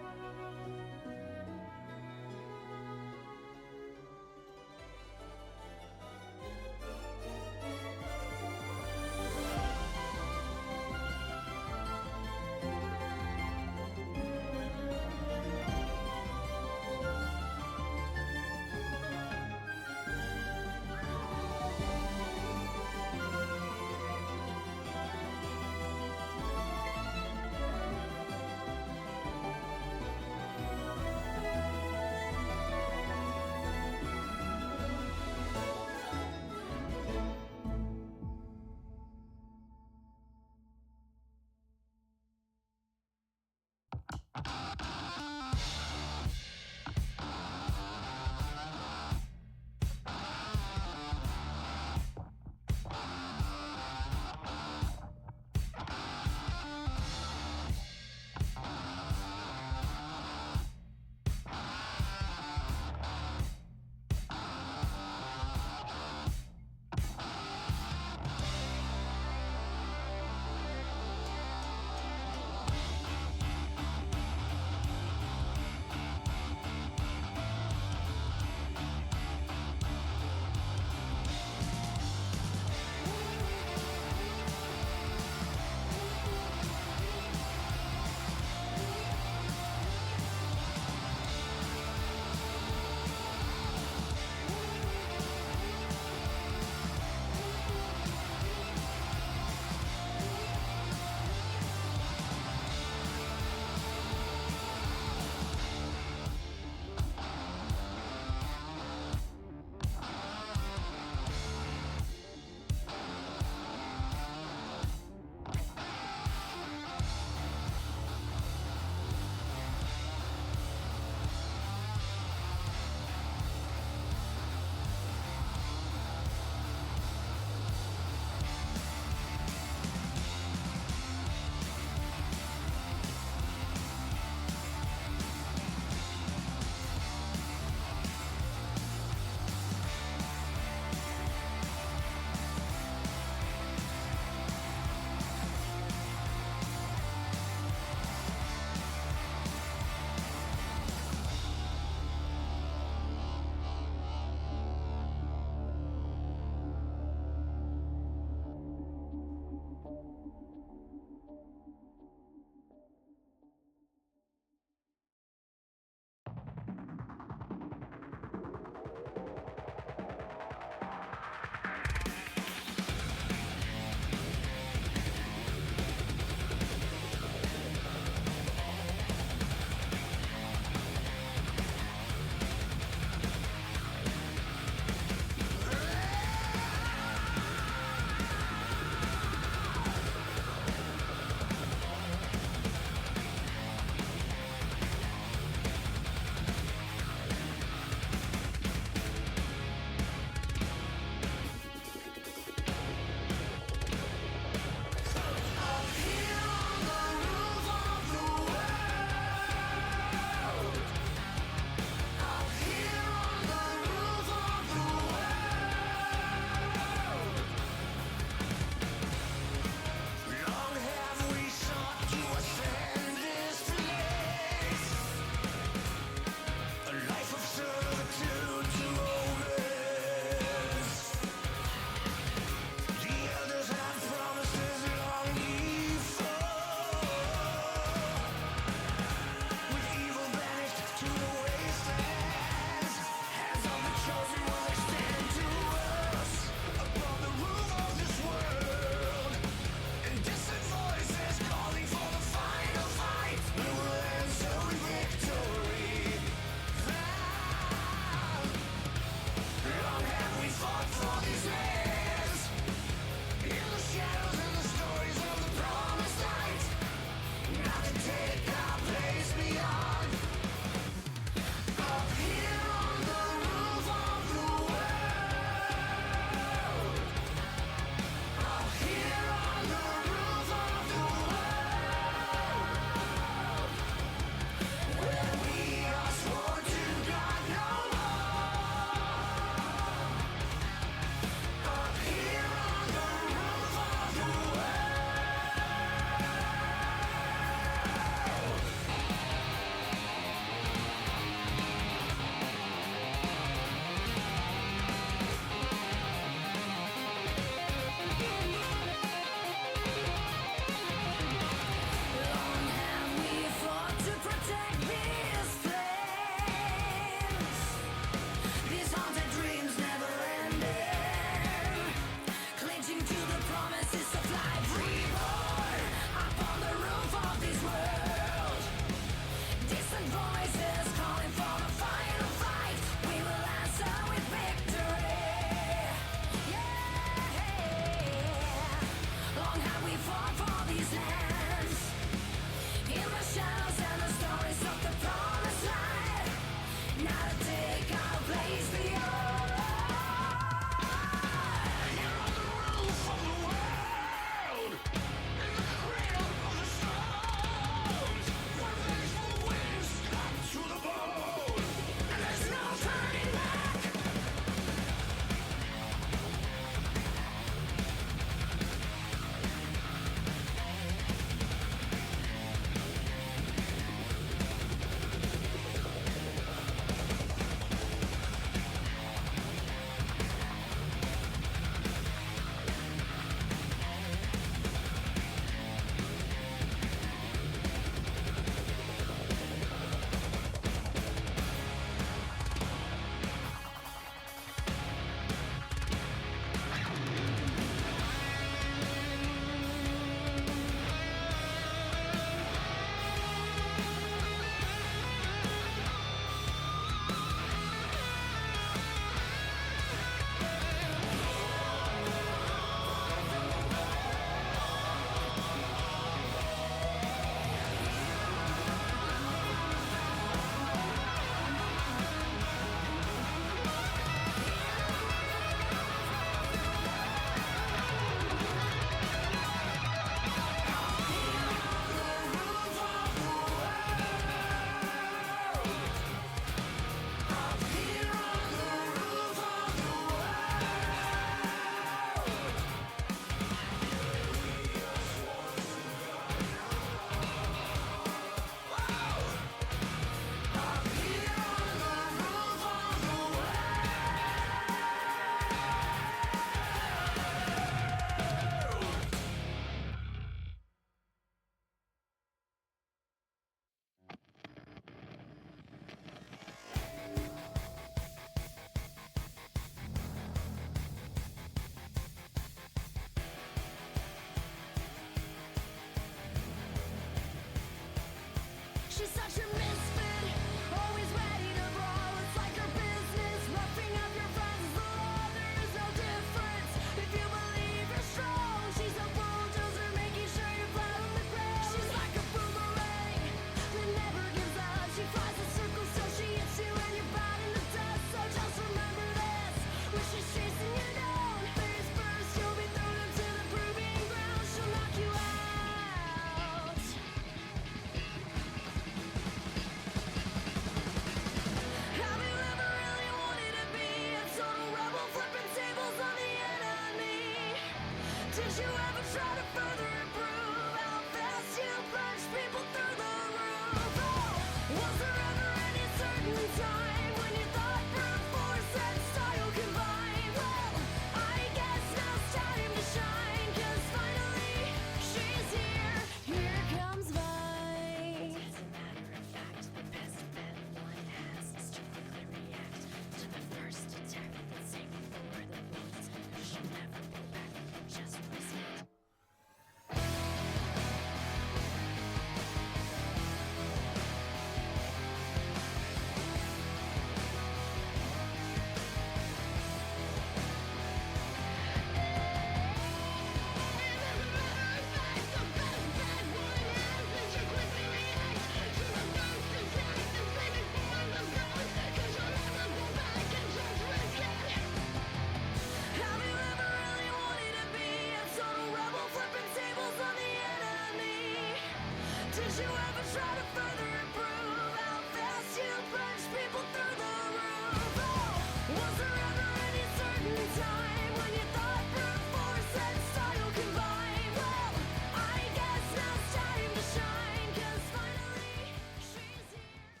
Should you ever try to further improve how fast you punch people through the roof? Oh, was there ever any certain time when you thought brute force and style combined? Well, I guess now it's time to shine, 'cause finally she's here.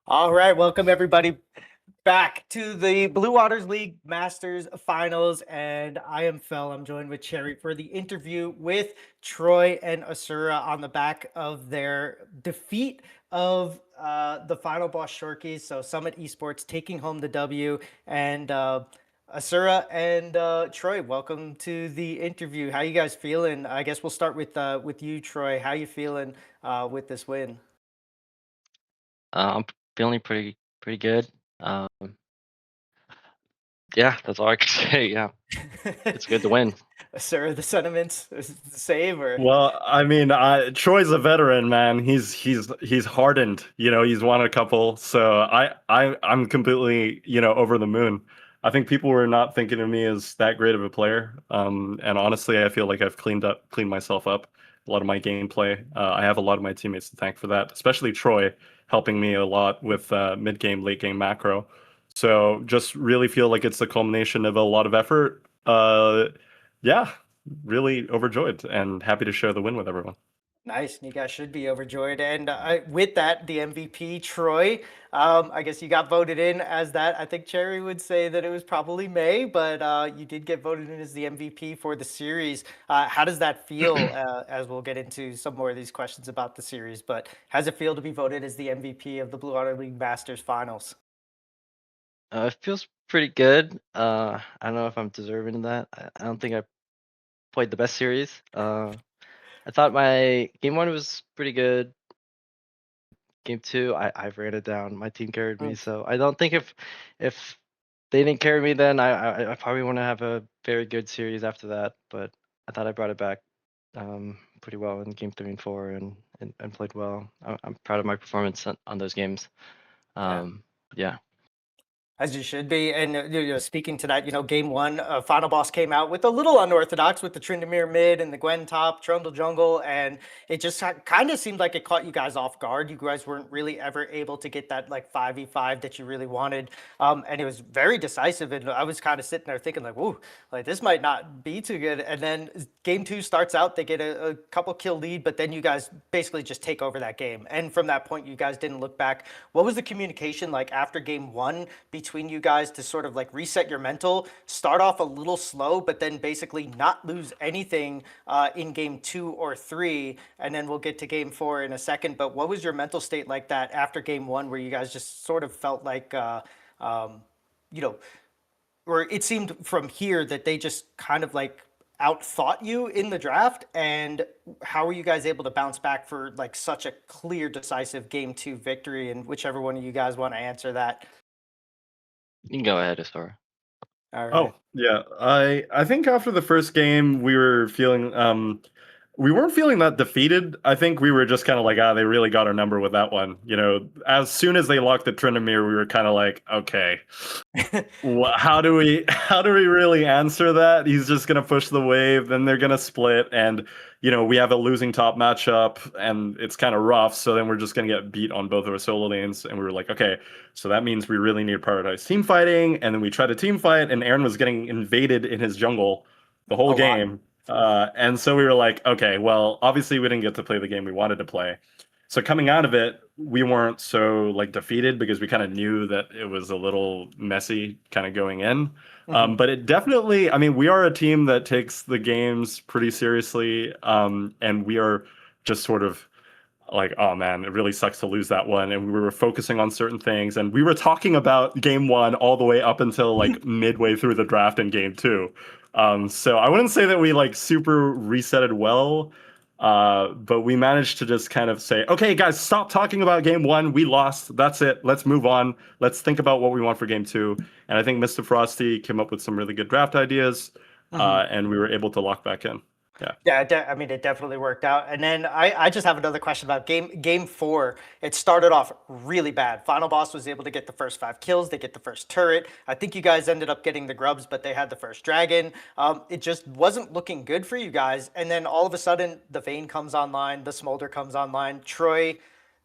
All right, welcome everybody back to the Blue Waters League Masters Finals, and I am Fel. I'm joined with Cherry for the interview with Troy and Asura on the back of their defeat of the final boss Shorkies. So Summit Esports taking home the W, and Asura and Troy, welcome to the interview. How you guys feeling? I guess we'll start with you, Troy. How you feeling with this win? I'm feeling pretty good. Yeah, that's all I can say. Yeah, it's good to win. Sir, the sentiments is the same, or Well, I mean, Troy's a veteran, man. He's hardened. You know, he's won a couple, so I'm completely over the moon. I think people were not thinking of me as that great of a player, and honestly, I feel like I've cleaned myself up a lot of my gameplay. I have a lot of my teammates to thank for that, especially Troy helping me a lot with mid game, late game macro. So just really feel like it's the culmination of a lot of effort. Yeah, really overjoyed and happy to share the win with everyone. nice. You guys should be overjoyed. And with that, the MVP, Troy. I guess you got voted in as that. I think Cherry would say that it was probably May, but you did get voted in as the MVP for the series. How does that feel? As we'll get into some more of these questions about the series, but how does it feel to be voted as the MVP of the Blue Water League Masters Finals? It feels pretty good. I don't know if I'm deserving of that. I don't think I played the best series. I thought my game one was pretty good. Game two, I ran it down. My team carried me, Mm. so I don't think if they didn't carry me, then I probably want to have a very good series after that. But I thought I brought it back pretty well in game three and four, and played well. I'm proud of my performance on those games. Yeah. Yeah. As you should be. And speaking to that, game one, Final Boss came out with a little unorthodox with the Tryndamere mid and the Gwen top, Trundle jungle, and it just kind of seemed like it caught you guys off guard. You guys weren't really ever able to get that like 5v5 that you really wanted. And it was very decisive. And I was kind of sitting there thinking like, whoa, like this might not be too good. And then game two starts out, they get a couple kill lead, but then you guys basically just take over that game. And from that point, you guys didn't look back. What was the communication like after game one between you guys to sort of like reset your mental, start off a little slow, but then basically not lose anything in game two or three? And then we'll get to game four in a second. But what was your mental state like that after game one, where you guys just sort of felt like, you know, or it seemed from here that they just kind of like outthought you in the draft? And how were you guys able to bounce back for like such a clear, decisive game two victory? And whichever one of you guys want to answer that. You can go ahead, Astora. All right. Oh, yeah. I think after the first game we were feeling we weren't feeling that defeated. I think we were just kind of like, they really got our number with that one. You know, as soon as they locked the Tryndamere, we were kind of like, okay, how do we really answer that? He's just gonna push the wave, then they're gonna split, and we have a losing top matchup, and it's kind of rough. So then we're just gonna get beat on both of our solo lanes, and we were like, okay, so that means we really need to prioritize team fighting. And then we tried to team fight, and Aaron was getting invaded in his jungle the whole game. And so we were like, okay, well, obviously we didn't get to play the game we wanted to play. So coming out of it, we weren't so like defeated because we kind of knew that it was a little messy kind of going in. But it definitely, I mean, we are a team that takes the games pretty seriously. And we are just sort of like, oh man, it really sucks to lose that one. And we were focusing on certain things. And we were talking about game one all the way up until like midway through the draft in game two. So I wouldn't say that we like super resetted well. But we managed to just kind of say, okay, guys, stop talking about game one. We lost. That's it. Let's move on. Let's think about what we want for game two. And I think Mr. Frosty came up with some really good draft ideas, and we were able to lock back in. Yeah, I mean, it definitely worked out. And then I just have another question about game four. It started off really bad. Final Boss was able to get the first 5 kills. They get the first turret. I think you guys ended up getting the grubs, but they had the first dragon. It just wasn't looking good for you guys. And then all of a sudden, the Vayne comes online, the Smolder comes online. Troy,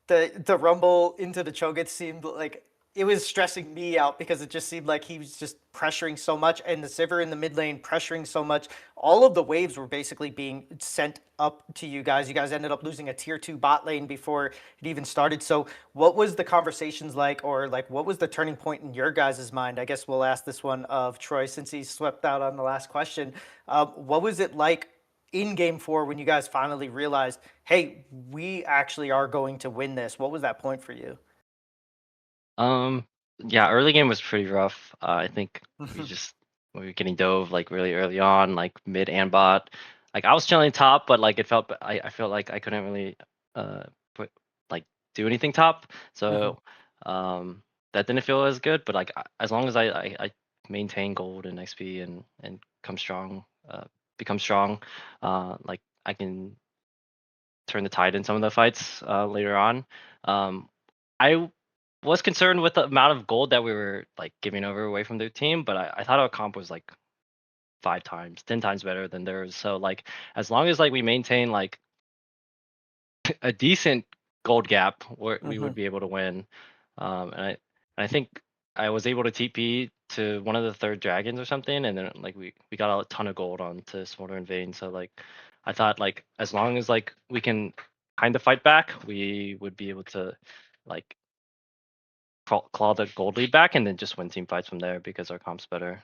the rumble into the Cho'Gath seemed like it was stressing me out because it just seemed like he was just pressuring so much, and the Sivir in the mid lane pressuring so much. All of the waves were basically being sent up to you guys. You guys ended up losing a tier 2 bot lane before it even started. So, what was the conversations like, or like what was the turning point in your guys' mind? I guess we'll ask this one of Troy since he swept out on the last question. What was it like in game four when you guys finally realized, hey, we actually are going to win this? What was that point for you? Um, yeah, early game was pretty rough. I think we were getting dove like really early on, like mid and bot. Like I was chilling top, but like I felt like I couldn't really uh put like do anything top. So that didn't feel as good. But like as long as I maintain gold and XP and come strong, become strong, like I can turn the tide in some of the fights later on. I was concerned with the amount of gold that we were like giving over away from their team, but I thought our comp was like 5 times, 10 times better than theirs. So like as long as like we maintain like a decent gold gap, we would be able to win. And I think I was able to TP to one of the third dragons or something, and then like we got a ton of gold onto Smolder and Vayne. So like I thought like as long as like we can kind of fight back, we would be able to like claw the gold lead back and then just win team fights from there because our comp's better.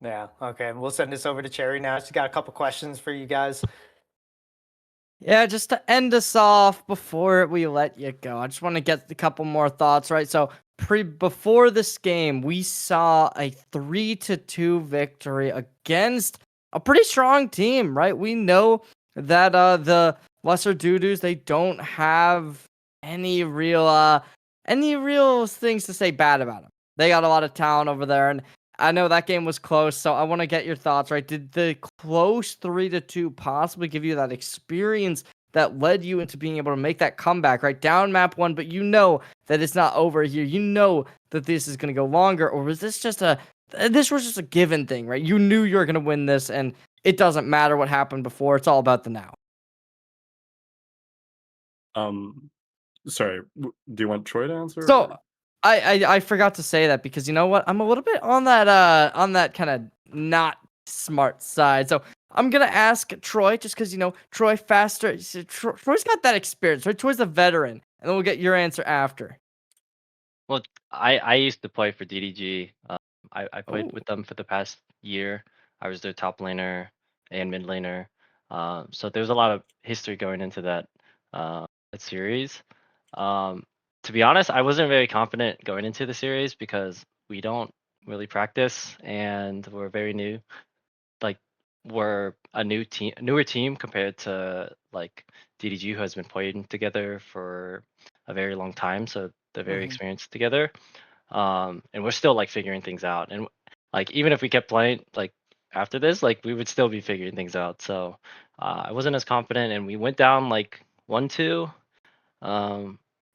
Yeah. Okay. We'll send this over to Cherry now. She's got a couple questions for you guys. Yeah, just to end us off before we let you go, I just want to get a couple more thoughts, right? So, before this game, we saw a 3-2 victory against a pretty strong team, right? We know that the Lesser Doo-Doos, they don't have any real things to say bad about them. They got a lot of talent over there, and I know that game was close, so I want to get your thoughts, right? Did the close 3-2 possibly give you that experience that led you into being able to make that comeback, right? Down map one, but you know that it's not over here. You know that this is going to go longer, or was this just this was just a given thing, right? You knew you were going to win this, and it doesn't matter what happened before. It's all about the now. Sorry, do you want Troy to answer? So I forgot to say that because you know what? I'm a little bit on that kind of not smart side. So I'm gonna ask Troy just because you know Troy faster. Troy's got that experience, right? Troy's a veteran, and then we'll get your answer after. Well, I used to play for DDG. I played Oh, with them for the past year. I was their top laner and mid laner. So there's a lot of history going into that series. Um, to be honest, I wasn't very confident going into the series because we don't really practice and we're very new. Like we're a newer team compared to like DDG who has been playing together for a very long time. So they're very experienced together. And we're still like figuring things out. And like even if we kept playing like after this, like we would still be figuring things out. So I wasn't as confident, and we went down like 1-2.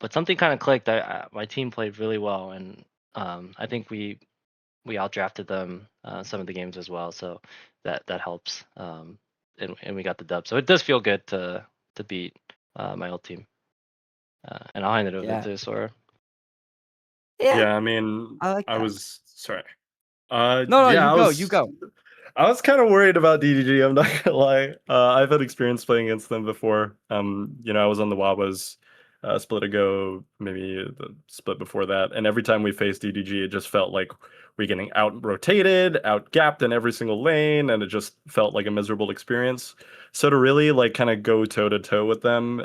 But something kind of clicked. My team played really well, and I think we outdrafted them some of the games as well. So that helps. And we got the dub. So it does feel good to beat my old team. And I'll hand it over yeah, to Sora. yeah. Yeah, I mean, I like I that. was sorry. No, Yeah, you go, you go. I was kind of worried about DDG. I'm not gonna lie. I've had experience playing against them before. I was on the Wawas split ago, maybe the split before that, and every time we faced DDG, it just felt like we're getting out rotated, out gapped in every single lane, and it just felt like a miserable experience. So to really like kind of go toe to toe with them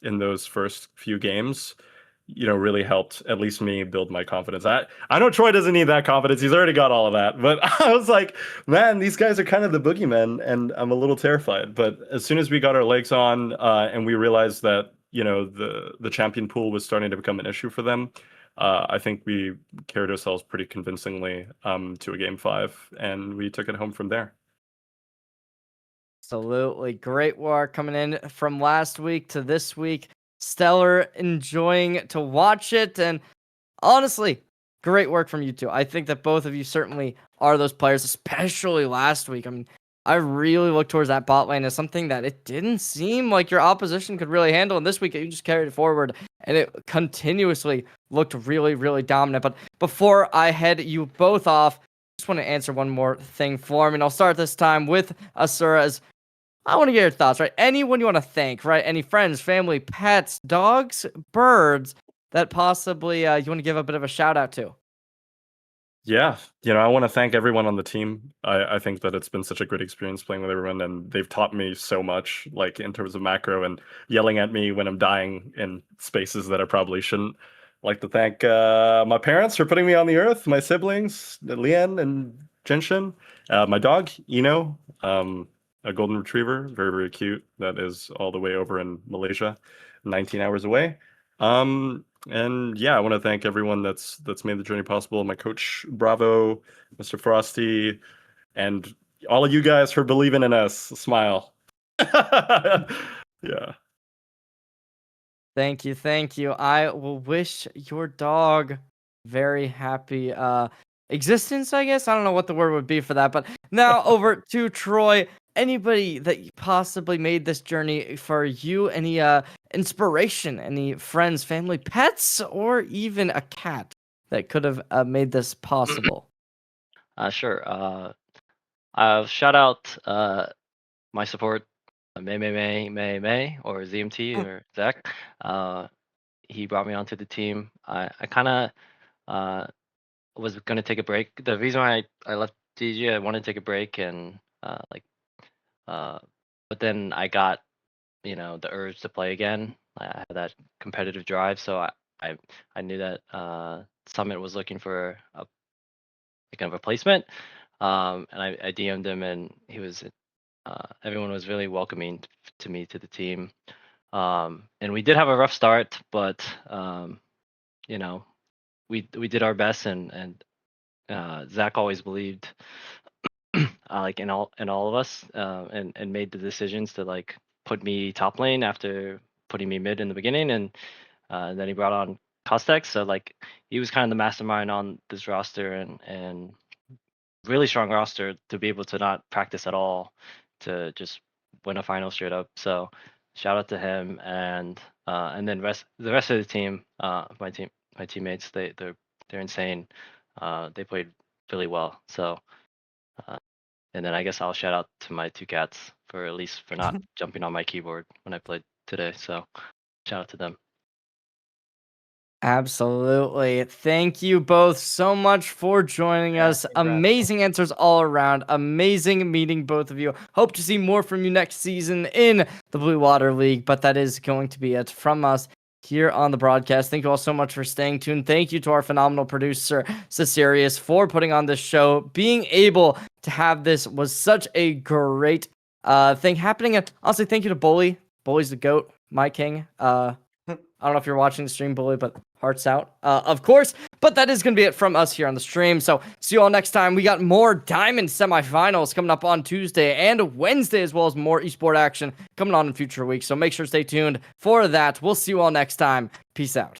in those first few games, really helped at least me build my confidence. I know Troy doesn't need that confidence. He's already got all of that. But I was like, man, these guys are kind of the boogeymen, and I'm a little terrified. But as soon as we got our legs on and we realized that, the champion pool was starting to become an issue for them, I think we carried ourselves pretty convincingly to a game 5, and we took it home from there. Absolutely. Great work coming in from last week to this week. Stellar, enjoying to watch it. And honestly, great work from you two. I think that both of you certainly are those players, especially last week. I mean, I really looked towards that bot lane as something that it didn't seem like your opposition could really handle. And this week, you just carried it forward and it continuously looked really, really dominant. But before I head you both off, I just want to answer one more thing for me. And I'll start this time with Asura, as I want to get your thoughts, right? Anyone you want to thank, right? Any friends, family, pets, dogs, birds that possibly you want to give a bit of a shout out to? Yeah, I want to thank everyone on the team. I think that it's been such a great experience playing with everyone, and they've taught me so much, like in terms of macro and yelling at me when I'm dying in spaces that I probably shouldn't. Like to thank my parents for putting me on the earth, my siblings, Leanne and Genshin, my dog, a golden retriever, very, very cute, that is all the way over in Malaysia, 19 hours away. And yeah, I want to thank everyone that's made the journey possible. My coach, Bravo, Mr. Frosty, and all of you guys for believing in us. Smile. Yeah. Thank you, thank you. I will wish your dog very happy existence, I guess. I don't know what the word would be for that. But now over to Troy. Anybody that you possibly made this journey for you? Any inspiration? Any friends, family, pets, or even a cat that could have made this possible? Sure. Shout out my support, May, or ZMT or Zach. He brought me onto the team. I kind of was gonna take a break. The reason why I left DG, I wanted to take a break and but then I got the urge to play again. I had that competitive drive, so I knew that Summit was looking for a kind of replacement. And I DM'd him, and he was everyone was really welcoming to me, to the team. And we did have a rough start, but you know we did our best, and Zach always believed like in all of us, and made the decisions to like put me top lane after putting me mid in the beginning, and then he brought on Costex. So like he was kind of the mastermind on this roster, and really strong roster to be able to not practice at all to just win a final straight up. So shout out to him, and then the rest of the team, my teammates, they're insane. They played really well. So and then I guess I'll shout out to my two cats for not jumping on my keyboard when I played today. So shout out to them. Absolutely. Thank you both so much for joining Yeah, us. incredible. Amazing answers all around. Amazing meeting both of you. Hope to see more from you next season in the Blue Water League, but that is going to be it from us here on the broadcast. Thank you all so much for staying tuned. Thank you to our phenomenal producer, Cecerius, for putting on this show. Being able to have this was such a great thing happening. And honestly, thank you to Bully. Bully's the GOAT, my king. I don't know if you're watching the stream, Bully, but hearts out, of course. But that is going to be it from us here on the stream. So see you all next time. We got more Diamond semifinals coming up on Tuesday and Wednesday, as well as more eSport action coming on in future weeks. So make sure to stay tuned for that. We'll see you all next time. Peace out.